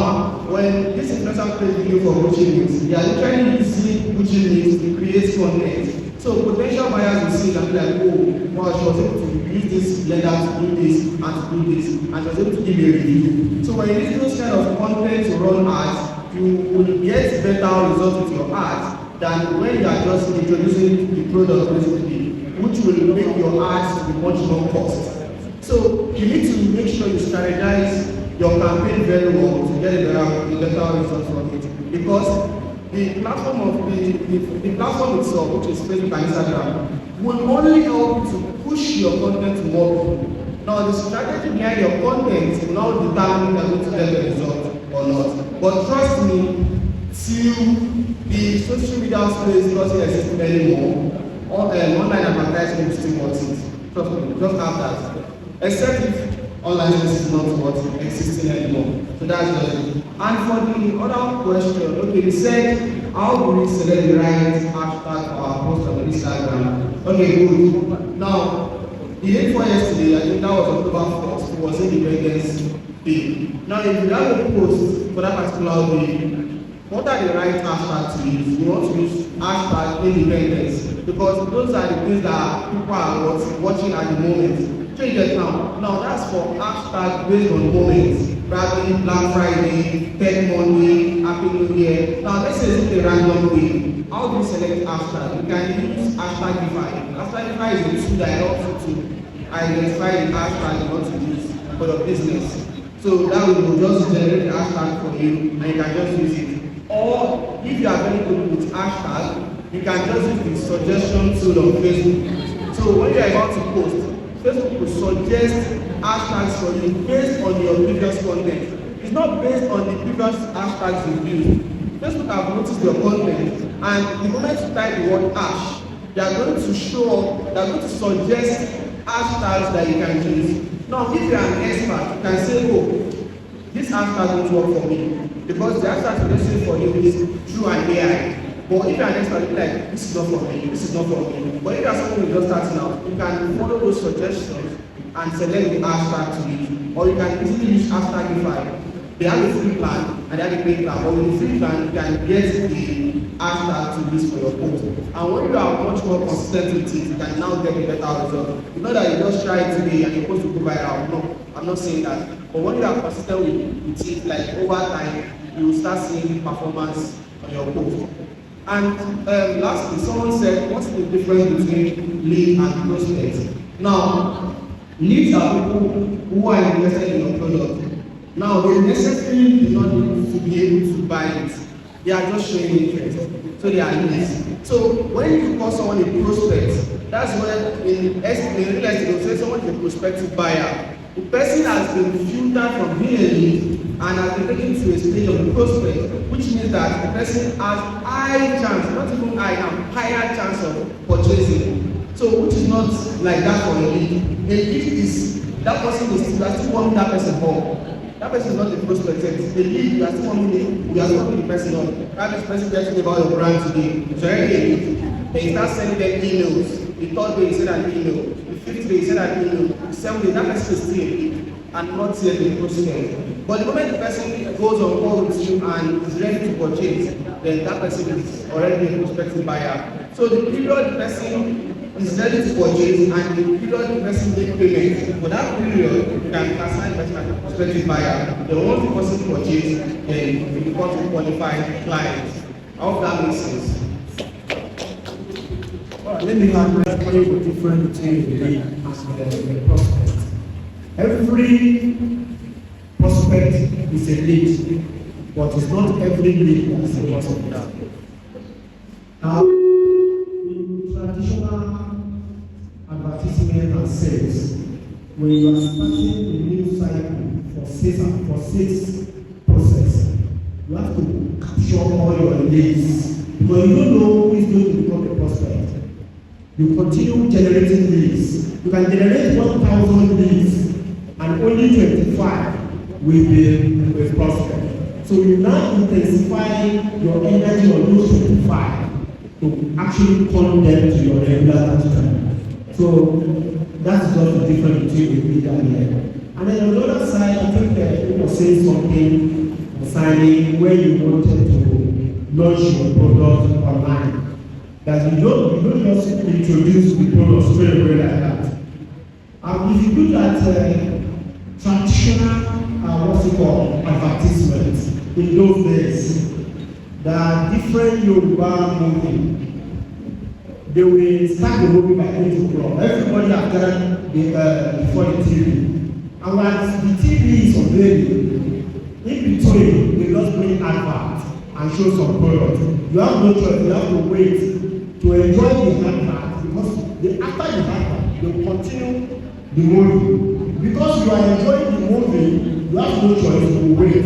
Speaker 3: when this influencer create video for Gucci links, they are literally using Gucci links to create content. So potential buyers will see it and be like, oh, wow, she was able to use this leather to do this and to do this, and she was able to give a review. So when you use those kind of content to run ads, you will get better results with your ads than when you are just introducing the product basically, which will make your ads to be much more cost. So you need to make sure you strategize your campaign very well to get a better result from it. Because the platform itself, which is Facebook and Instagram, will only help you to push your content to more people. Now the strategy behind your content will now determine if you're going to get the result or not. But trust me, till the social media space doesn't exist anymore, online advertising is still worth it. Trust me, just have that. Except if online business is not what existing anymore. So that's just it. And for the other question, okay, they said, how do we select the right hashtag for our post on Instagram? Okay, good. Now, the day before yesterday, I think that was October 1st, it was Independence Day. Now, if you have a post for that particular day, what are the right hashtags to use? You want to use hashtag independence because those are the things that people are watching at the moment. Change it now. Now that's for hashtag based on moments. Probably Black Friday, Tech Monday, Happy New Year. Now let's say it's a random way. How do you select hashtag? You can use hashtagify. Hashtagify is a tool that helps you to identify the hashtag you want to use for your business. So that will just generate the hashtag for you and you can just use it. Or if you are very good with hashtag, you can just use the suggestion tool on Facebook. So when you are about to post, Facebook will suggest hashtags for you based on your previous content. It's not based on the previous hashtags you used. Facebook have noticed your content, and the moment you type the word hash, they are going to show up, they are going to suggest hashtags that you can use. Now, if you are an expert, you can say, oh, this hashtag won't work for me. Because the hashtag to say for you is through an AI. But if you are an expert, you're like, this is not for me, this is not for me. But if you are someone who is just starting out, you can follow those suggestions and select the hashtag to use. Or you can easily use hashtagify. They have a free plan and they have a paid plan. But with the free plan, you can get the hashtag to use for your post. And when you are much more consistent with it, you can now get a better result. It's not that you just try it today and you're supposed to go viral. No, I'm not saying that. But when you are consistent with it, like over time, you will start seeing performance on your post. And lastly, someone said, what's the difference between lead and prospect? Now, leads are people who are interested in your product. Now, they necessarily do not need to be able to buy it. They are just showing interest. So they are leads. So when you call someone a prospect, that's when in real estate, they'll say someone is a prospective buyer. The person has been filtered from being a lead and has been taken to a stage of the prospect, which means that the person has high chance, not even higher chance of purchasing. So which is not like that for a lead. A lead is that person is still warming that person up. That person is not the prospect. A lead, you are still warming the person up. That this person gets about your brand today. It's already a lead. Then you start sending them emails. The third day you send an email. The fifth day you send an email. The seventh day that person is still a lead and not yet the prospect. But the moment the person goes on board with you and is ready to purchase, then that person is already a prospective buyer. So the period the person is ready to purchase and the period the person makes payment, for that period, you can classify the person as a prospective buyer. Then once the person purchases, then it becomes a qualified client. I hope that makes sense.
Speaker 5: Let me address the difference between the lead and the prospect. Every prospect is a lead, but it's not every lead that is a prospect. Now, in traditional advertisement and sales, when you are starting a new cycle for sales process, you have to capture all your leads because you don't know who is going to become a prospect. You continue generating leads. You can generate 1,000 leads and only 25 will be a prospect. So you now intensify your energy on those 25 to actually turn them to your regular customer. So that's just the difference between the lead and the end. And then on the other side, I think you were saying something concerning where you wanted to launch your product online. That you don't just introduce the product straight away like that. If you do that traditional, what's it called, advertisements in those days, there are different Yoruba movies. They will start the movie by 8 o'clock. Everybody has gathered before the TV. And once the TV is unveiling, in between, they just bring adverts and show some product. You have no choice, you have to wait to enjoy the advert because after the advert, they will continue the movie. Because you are enjoying the movie, you have no choice to wait.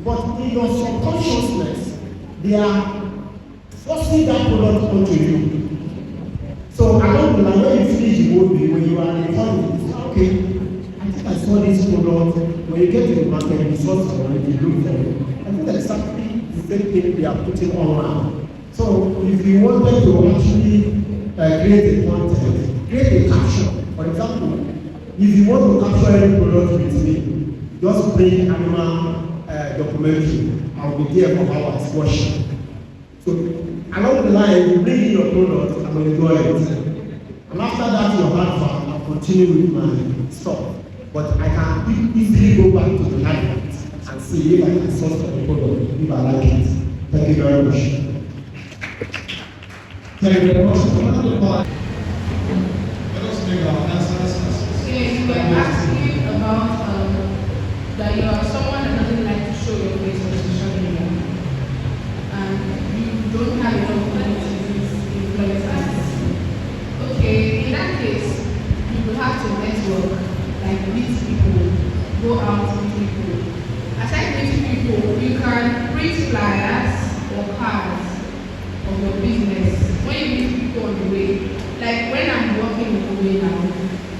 Speaker 5: But in your subconsciousness, they are forcing that product onto you. So along the line, when you finish the whole day, when you are in front, you say, okay, I think I saw this product. When you get to the market, you saw someone, you look for it. I think that's exactly the same thing they are putting online. So if you wanted to actually create a content, create a caption. For example, if you want to capture any product with me, just bring animal documentary. I'll be there for hours watching. So along the line, you bring in your product, I'm going to enjoy it. And after that, your advert, I'll continue with my stuff. But I can easily go back to the advert and see if I can source for the product, if I like it. Thank you very much.
Speaker 10: Thank you very much. Let us make our answers.
Speaker 8: Yes, you were asking about that you are someone that doesn't like to show your face on social media, and you don't have enough money to use influencers. Okay, in that case, you will have to network, like meet people, go out with people. Aside meeting people, you can print flyers or cards of your business. When you meet people on the way, like when I'm walking on the way now,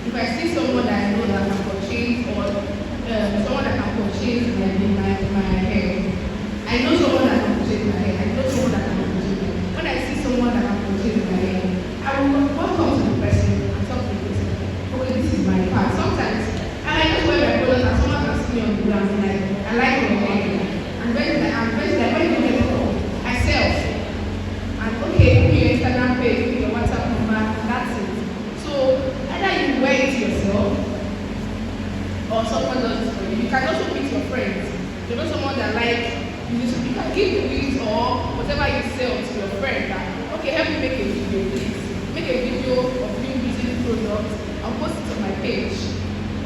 Speaker 8: if I see someone that I know that can purchase, or someone that can purchase my hair, I know someone that can purchase my hair, I know someone that can purchase my hair. When I see someone that can purchase my hair, I will walk up to the person and talk to the person. Okay, this is my part. Sometimes I like to wear my clothes and someone can see me on the ground and like, I like your hair. And when you get it home, I sell. And okay, give me your Instagram page, give me your WhatsApp number, and that's it. So either you wear it yourself or someone does it for you. You can also meet your friends. You know someone that you can give the wigs or whatever you sell to your friend that, okay, help me make a video, please. Make a video of you using the product and post it on my page.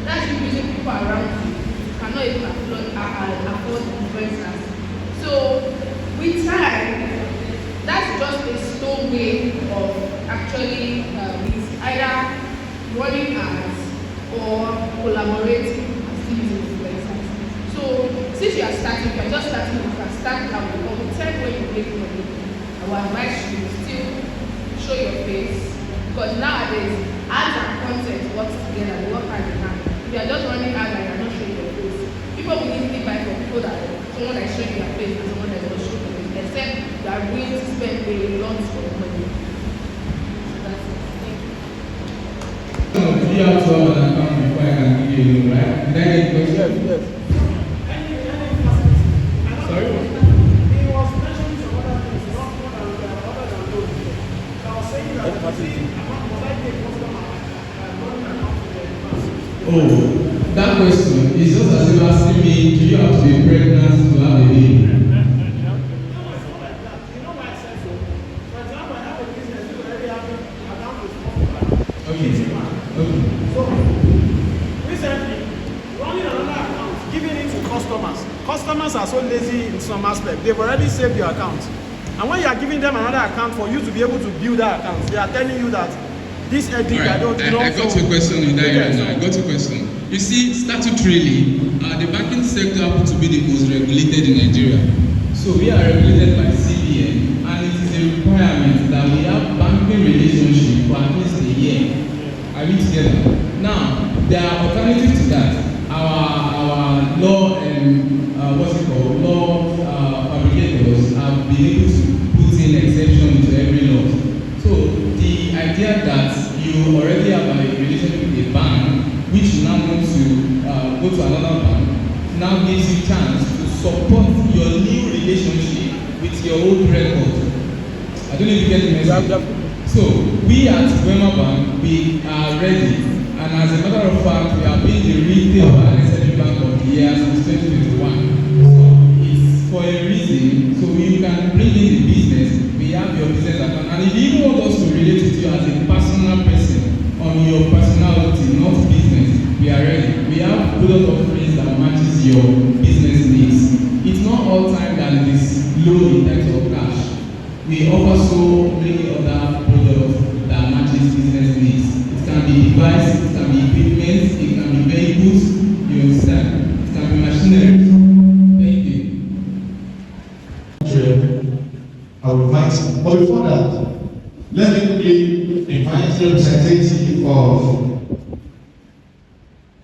Speaker 8: That's you using people around you. You cannot even afford influencers. So with time, that's just a slow way of actually either running ads or collaborating and still using influencers. So since you are starting, you are just starting, you can start now. But with time when you make money, I will advise you to still show your face, because nowadays ads and content work together, they work hand in hand. If you are just running ads and you are not showing your face, people will easily buy from people that someone that is showing their face and someone that is not showing their face, except you are willing to spend a lot of money. So that's it. Thank you.
Speaker 7: You have someone that comes before I can give you a loan, right? Did I get the question?
Speaker 6: Yes.
Speaker 7: Sorry?
Speaker 6: He was mentioning some other things, not more than other than those. I was saying that, was I a customer?
Speaker 7: Oh, that question is just as if asking me, do you have to be pregnant to have a baby? Okay.
Speaker 6: So, recently, running another account, giving it to customers. Customers are so lazy in some aspect. They've already saved your account. And when you are giving them another account for you to be able to build that account, they are telling you that this edit,
Speaker 7: Right. I got your question in that area now. I got your question. You see, statutorily, the banking sector happens to be the most regulated in Nigeria. So we are regulated by CBN, and it is a requirement that we have banking relationship for at least a year. Are we together? Now, there are alternatives to that. Our law and law fabricators have been able to put in exception to every law. So the idea that you already have a relationship with a bank, which you now want to go to another bank, now gives you chance to support your new relationship with your old record. I don't know if you get the message. So we at Wema Bank, we are ready, and as a matter of fact, we have been the retail and SME bank of the year since 2021. So it's for a reason. So you can bring in the business. We have your business account, and if you want us to relate with you as a personal person on your personality, not business, we are ready. We have product offerings that matches your business needs. It's not all time that it is low in terms of cash. We offer so many other products that matches business needs. It can be device, it can be equipment, it can be vehicles, you understand? It can be machinery. Thank you.
Speaker 1: I will invite, but before that, Let me quickly invite the representative of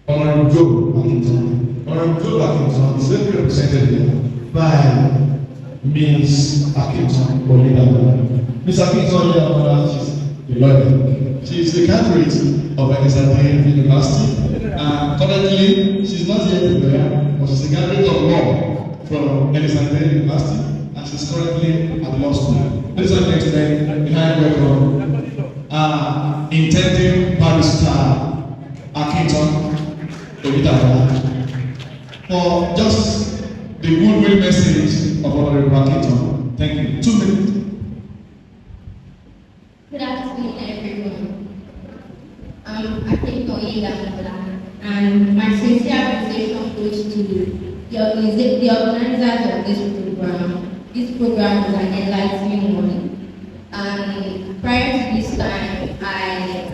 Speaker 1: Honorable Joe Akinton. Honorable Joe Akinton is being represented here by Ms. Akinton Olidamara. Ms. Akinton Olidamara, she's a lawyer. She is a candidate of Elizabeth University. Currently, she's not yet a lawyer, but she's a candidate of law from Elizabeth University, and she's currently at the law school. Ladies and gentlemen, behind welcome, intending barrister Akinton Olidamara for just the goodwill message of Honorable Akinton. Thank you. 2 minutes.
Speaker 16: Good afternoon, everyone. I'm Akinton Olidamara, and my sincere appreciation goes to the organizers of this program. This program was an enlightening one. And prior to this time, I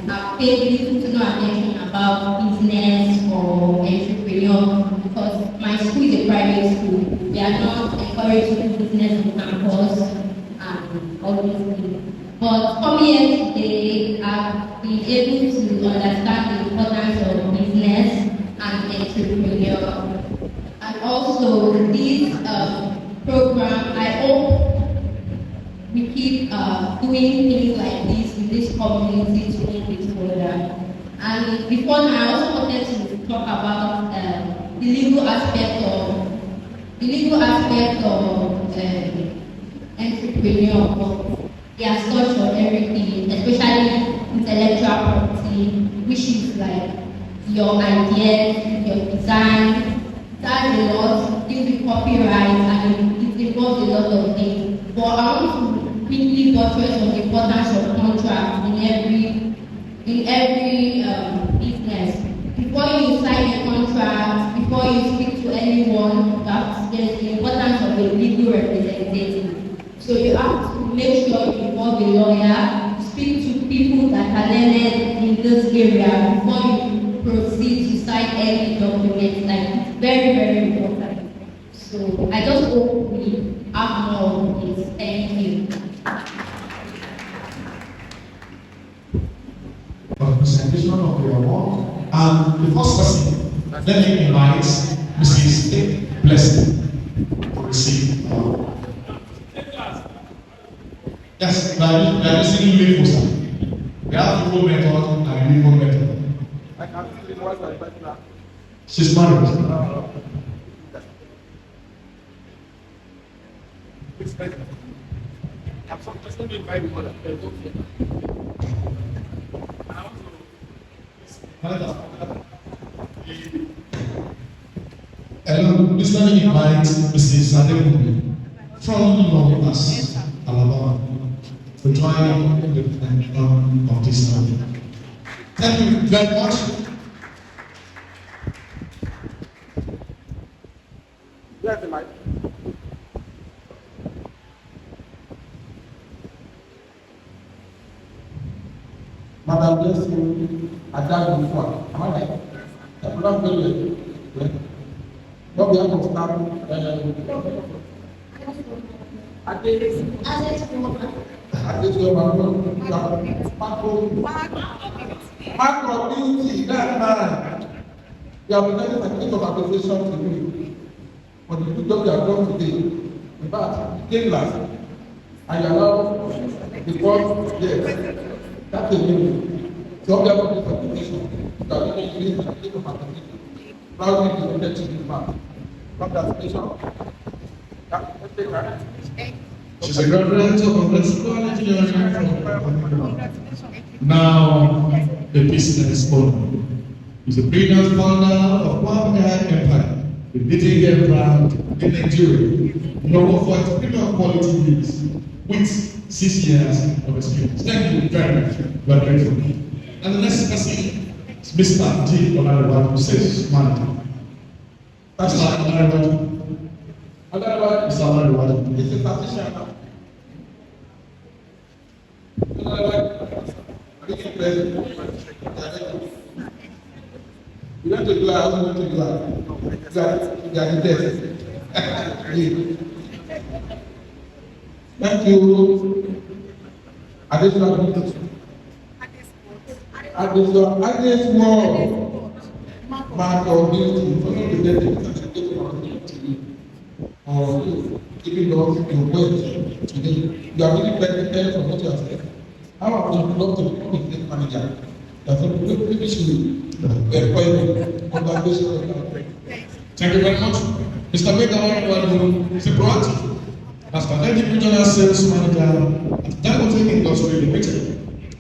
Speaker 16: have paid little to no attention about business or entrepreneur because my school is a private school. We are not encouraged to do business on campus and all these things. But coming here today, I've been able to understand the importance of business and entrepreneur. And also this program, I hope we keep doing things like this in this community to move it further. And before now, I also wanted to talk about the legal aspect of entrepreneur. They are such for everything, especially intellectual property, which is like your ideas, your design. That's a lot, deals with copyright, and it involves a lot of things. But I want to quickly buttress on the importance of contract in every business. Before you sign a contract, before you speak to anyone, there's the importance of a legal representative. So you have to make sure you involve a lawyer, speak to people that are learned in this area before you proceed to sign any document. Like, it's very, very important. So I just hope we have more of this. Thank you.
Speaker 1: For the presentation of your award. And the first person, let me invite Mrs. Blessing to receive our award. Yes, we are using legal, sir. We have legal method and legal method. She's married. Hello, please let me invite Mrs. ADEWUNMI from London, Alabama, to join in the presentation of this award. Thank you very much.
Speaker 6: Where's the mic?
Speaker 10: Madam Blessing, Adam before. Am I right? I'm not very well. But we have to start. Macro beauty, that man. You have presented a certificate of appreciation to me for the good job you have done today. In fact, you came last, and you allowed the board, yes, that's a minimum. So, we have this application. You are going to use the certificate of appreciation. Proudly presented to this man. From that station.
Speaker 1: She's a graduate of electrical engineering from now a business owner. He's a brilliant founder of One Empire, a leading hair brand in Nigeria, known for its premium quality goods with 6 years of experience. Thank you very much. We are grateful. And the next person is Mr. D. Olariwaju, sales manager. That's Mr. Olariwaju. Mr. Olariwaju.
Speaker 10: It's a statistician now. You want to do I also want to do that. You are the best. Thank you. ADEWUNMI. ADEWUNMI. Mark or beauty, follow the dedicated opportunity or giving us your word today. You are really benefited from what you have said. How I would love to become a great manager. That's what we should Thank you very much. Mr. Baker, is a proactive. As the regional sales manager at Dangote Industry Limited,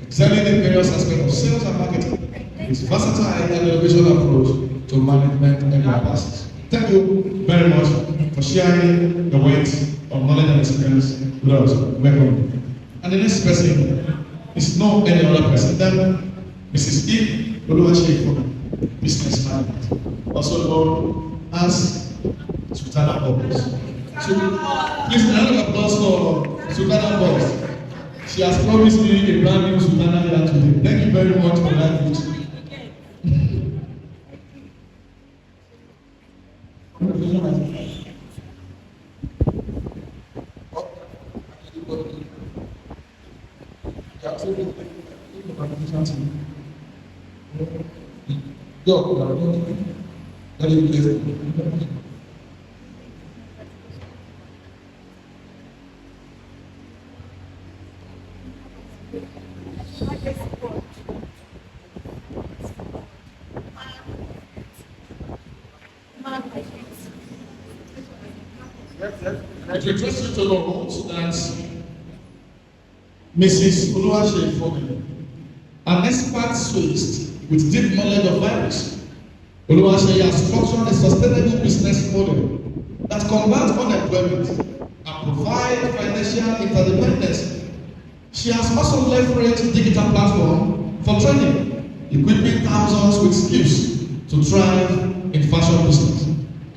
Speaker 10: excelling in various aspects of sales and marketing. His versatile and innovation approach to management and processes. Thank you very much for sharing the weight of knowledge and experience with us. Welcome. And the next person is no any other person than Mrs. E. Oluwaseyi, business management, also known as Sultana Boss. So, please a round of applause for Sultana Boss. She has promised me a brand new Sultana here today. Thank you very much for that gift. It requests you to note that Mrs. Oluwaseyi, an expert swiss with deep knowledge of virus, Oluwaseyi has structured a sustainable business model that combats unemployment and provides financial interdependence. She has also leveraged digital platform for training, equipping thousands with skills to thrive in fashion business.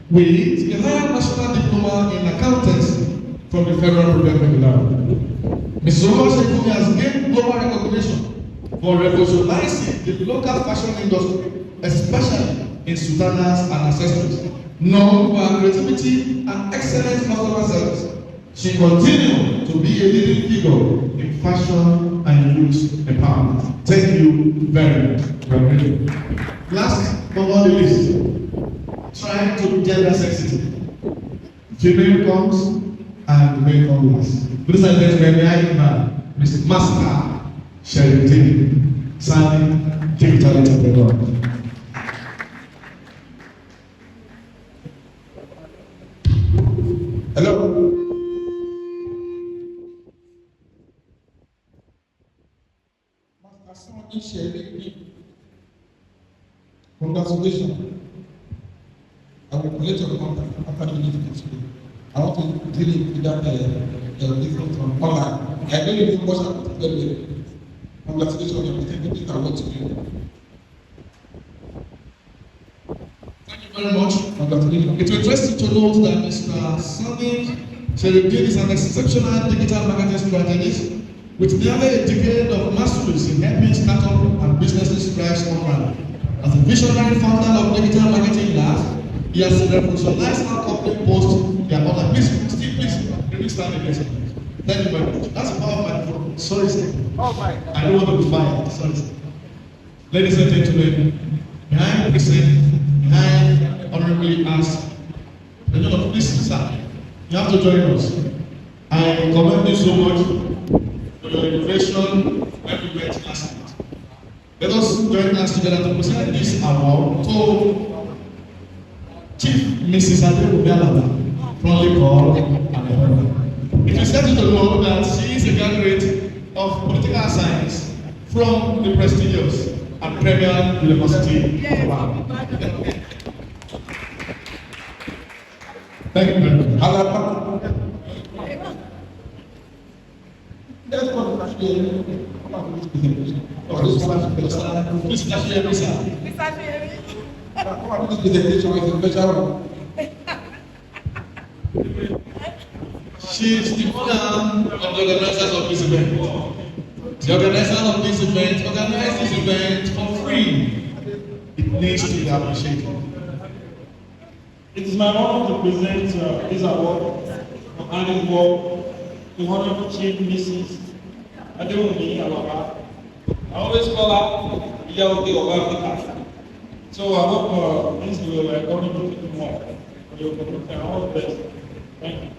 Speaker 10: With a higher national diploma in accountancy from the Federal Polytechnic Lab. Mrs. Oluwaseyi has gained global recognition for revolutionizing the local fashion industry, especially in sultanas and accessories. Known for her creativity and excellent customer service, she continues to be a leading figure in fashion and youth empowerment. Thank you very much. Last but not the least, trying to gender sensitive. Female comes and male comes last. Please identify me, Mr. Master Sherry signing digital entrepreneur. Hello. Master Sonny Sherry, congratulations. I will collect your contact after the meeting today. I want to deal with that different from online. I don't even watch out very well. Congratulations on your meeting. I want to do. Thank you very much. Congratulations. It will interest you to note that Mr. Sonny Sherry is an exceptional digital marketing strategist with nearly a decade of mastery in helping startups and businesses thrive online. As a visionary founder of digital marketing labs, he has revolutionized how companies post their online business. Please stand against. Thank you very much. That's the power of my phone. Sorry, sir. Oh my. I don't want to be fired. Sorry, sir. Ladies and gentlemen, behind the scene, behind honorably asked, please, sir, you have to join us. I commend you so much for your innovation when we met last night. Let us join us together to present this award to Chief Mrs. ADEWUNMI from the call and it is said to know that she is a graduate of political science from the prestigious and premier University of Ghana. Thank you very much. Let's go to please, come on, this presentation is a special one. She is the owner of the organizers of this event. The organizers of this event organize this event for free. It needs to be appreciated.
Speaker 11: It is my honor to present this award for adding work to Honorable Chief Mrs. ADEWUNMI Alaba. I always call her Iyawode of Africa. So I hope this will encourage you more for your community and all the best. Thank you.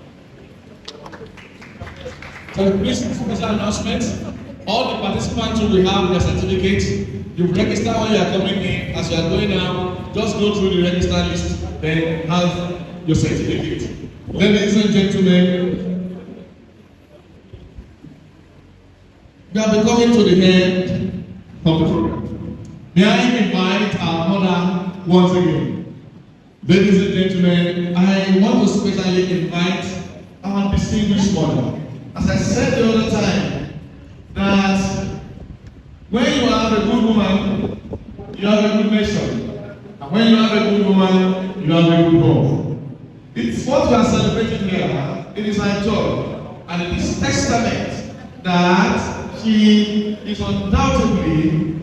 Speaker 1: So please, special announcement. All the participants will have their certificates. You've registered when you are coming in. As you are going out, just go through the register list, then have your certificate. Ladies and gentlemen, we are coming to the end of the program. May I invite our mother once again. Ladies and gentlemen, I want to specially invite our distinguished mother. As I said the other time, that when you have a good woman, you have a good nation. And when you have a good woman, you have a good home. It's what we are celebrating here. It is our joy. And it is testament that she is undoubtedly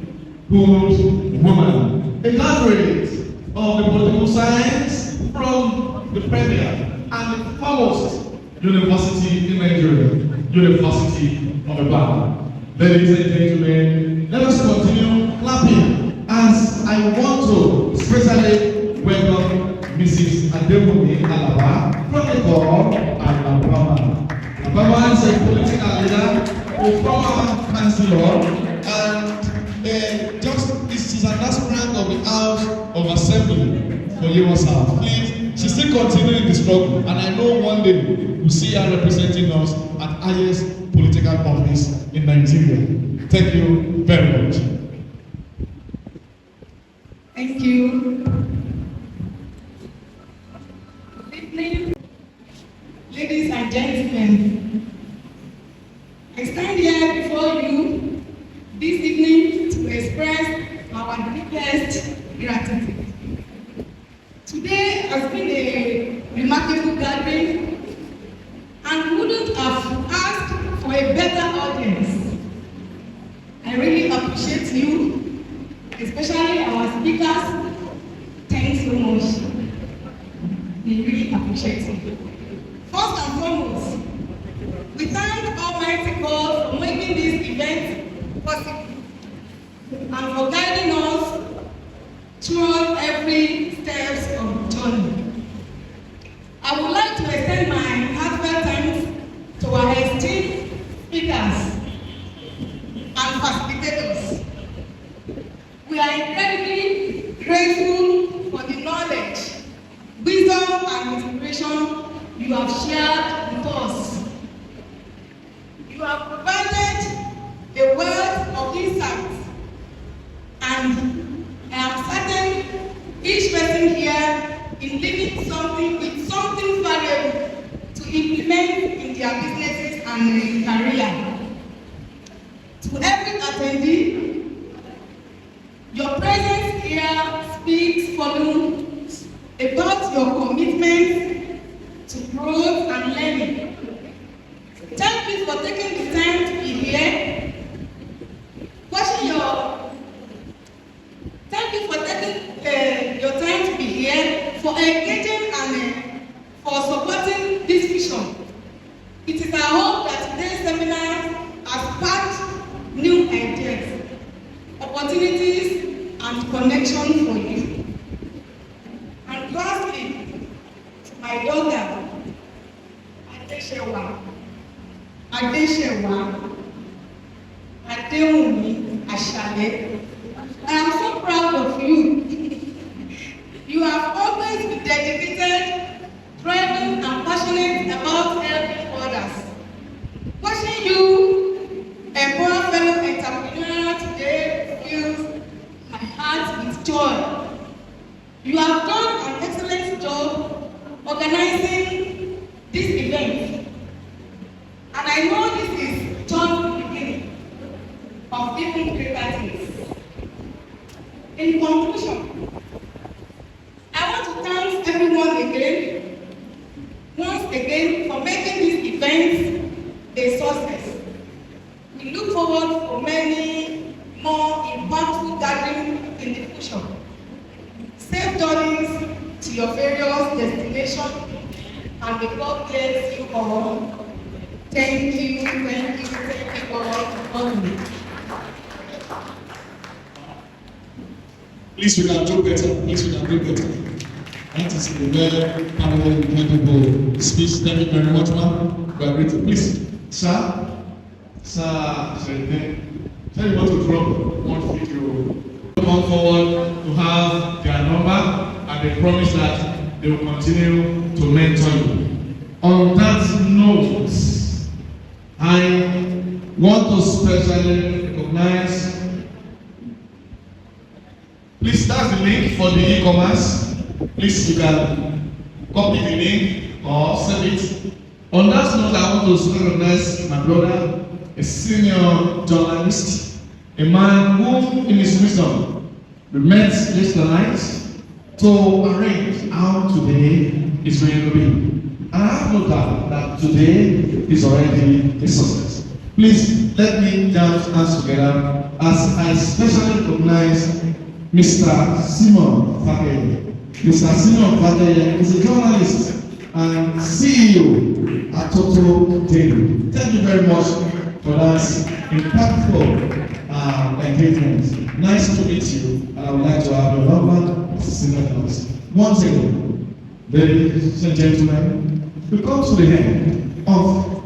Speaker 1: good woman. A graduate of the political science from the premier and the foremost university in Nigeria, University of Ibadan. Ladies and gentlemen, let us continue clapping as I want to especially welcome Mrs. ADEWUNMI Alaba from the call Alabama. Alabama is a political leader, a former chancellor, and she's an aspirant of the House of Assembly for Lagos South. Please, she's still continuing the struggle, and I know one day we'll see her representing us at highest political office in Nigeria. Thank you very much.
Speaker 4: Thank you. Good evening, ladies and gentlemen. I stand here before you this evening to express our deepest gratitude. Today has been a remarkable gathering, and wouldn't have asked for a better audience. I really appreciate you, especially our speakers. Thanks so much. We really appreciate you. First and foremost, we thank Almighty God for making this event possible and for guiding us throughout every step of the journey. I would like to extend my heartfelt thanks to our esteemed speakers and facilitators. We are incredibly grateful for the knowledge, wisdom, and inspiration you have shared with us. You have provided a wealth of insights, and I am certain each person here is leaving something with something valuable to implement in their businesses and career. To every attendee, your presence here speaks volumes about your commitment to growth and learning. Thank you for taking the time to be here. Thank you for taking your time to be here, for engaging and for supporting this vision. It is our hope that today's seminar has sparked new ideas, opportunities, and connection for you. And lastly, to my daughter, ADEWUNMI Ashale, I am so proud of you. You have always been dedicated, driven, and passionate about helping others. Watching you empower fellow entrepreneurs today fills my heart with joy. You have done an excellent job organizing this event, and I know this is just the beginning of even greater things. In conclusion, I want to thank everyone once again for making this event a success. We look forward for many more impactful gatherings in the future. Safe journeys to your various destinations, and may God bless you all. Thank you all. only.
Speaker 1: Please, we can do better. Please, we can do better. That is a very powerful, incredible speech. Thank you very much, ma'am. We are grateful. Please, sir, tell you what to drop one video. Come forward to have their number, and they promise that they will continue to mentor you. On that note, I want to specially recognize. Please, that's the link for the e-commerce. Please, you can copy the link or send it. On that note, I want to recognize my brother, a senior journalist, a man who, in his wisdom, we met yesterday night to arrange how today is going to be. And I have no doubt that today is already a success. Please, let me jump hands together as I specially recognize Mr. Simon Fakeye. Mr. Simon Fakeye is a journalist and CEO at Total Daily. Thank you very much for that impactful engagement. Nice to meet you, and I would like to have your number as a senior journalist. Once again, ladies and gentlemen, we come to the end of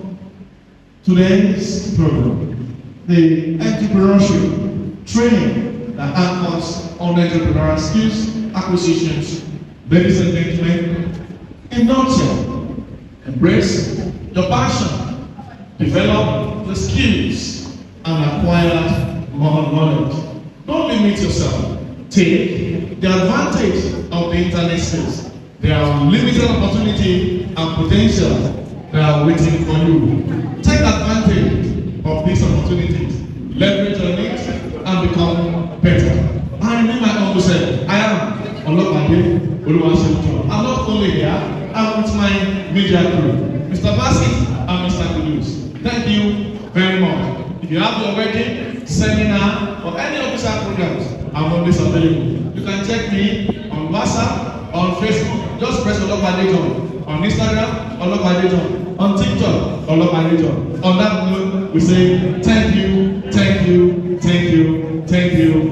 Speaker 1: today's program, the entrepreneurship training that anchors on entrepreneurial skills, acquisitions. Ladies and gentlemen, in nutshell, embrace your passion, develop the skills, and acquire more knowledge. Don't limit yourself. Take the advantage of the internet space. There are unlimited opportunity and potential that are waiting for you. Take advantage of these opportunities. Leverage on it and become better. I remain my humble self. I am Olopade Oluwaseun. I'm not only here, I'm with my media crew, Mr. Bassett and Mr. Kudus. Thank you very much. If you have your wedding, seminar, or any official programs, I'm always available. You can check me on WhatsApp, on Facebook, just press Olopade John. On Instagram, Olopade John. On TikTok, Olopade John. On that note, we say thank you, thank you, thank you, thank you.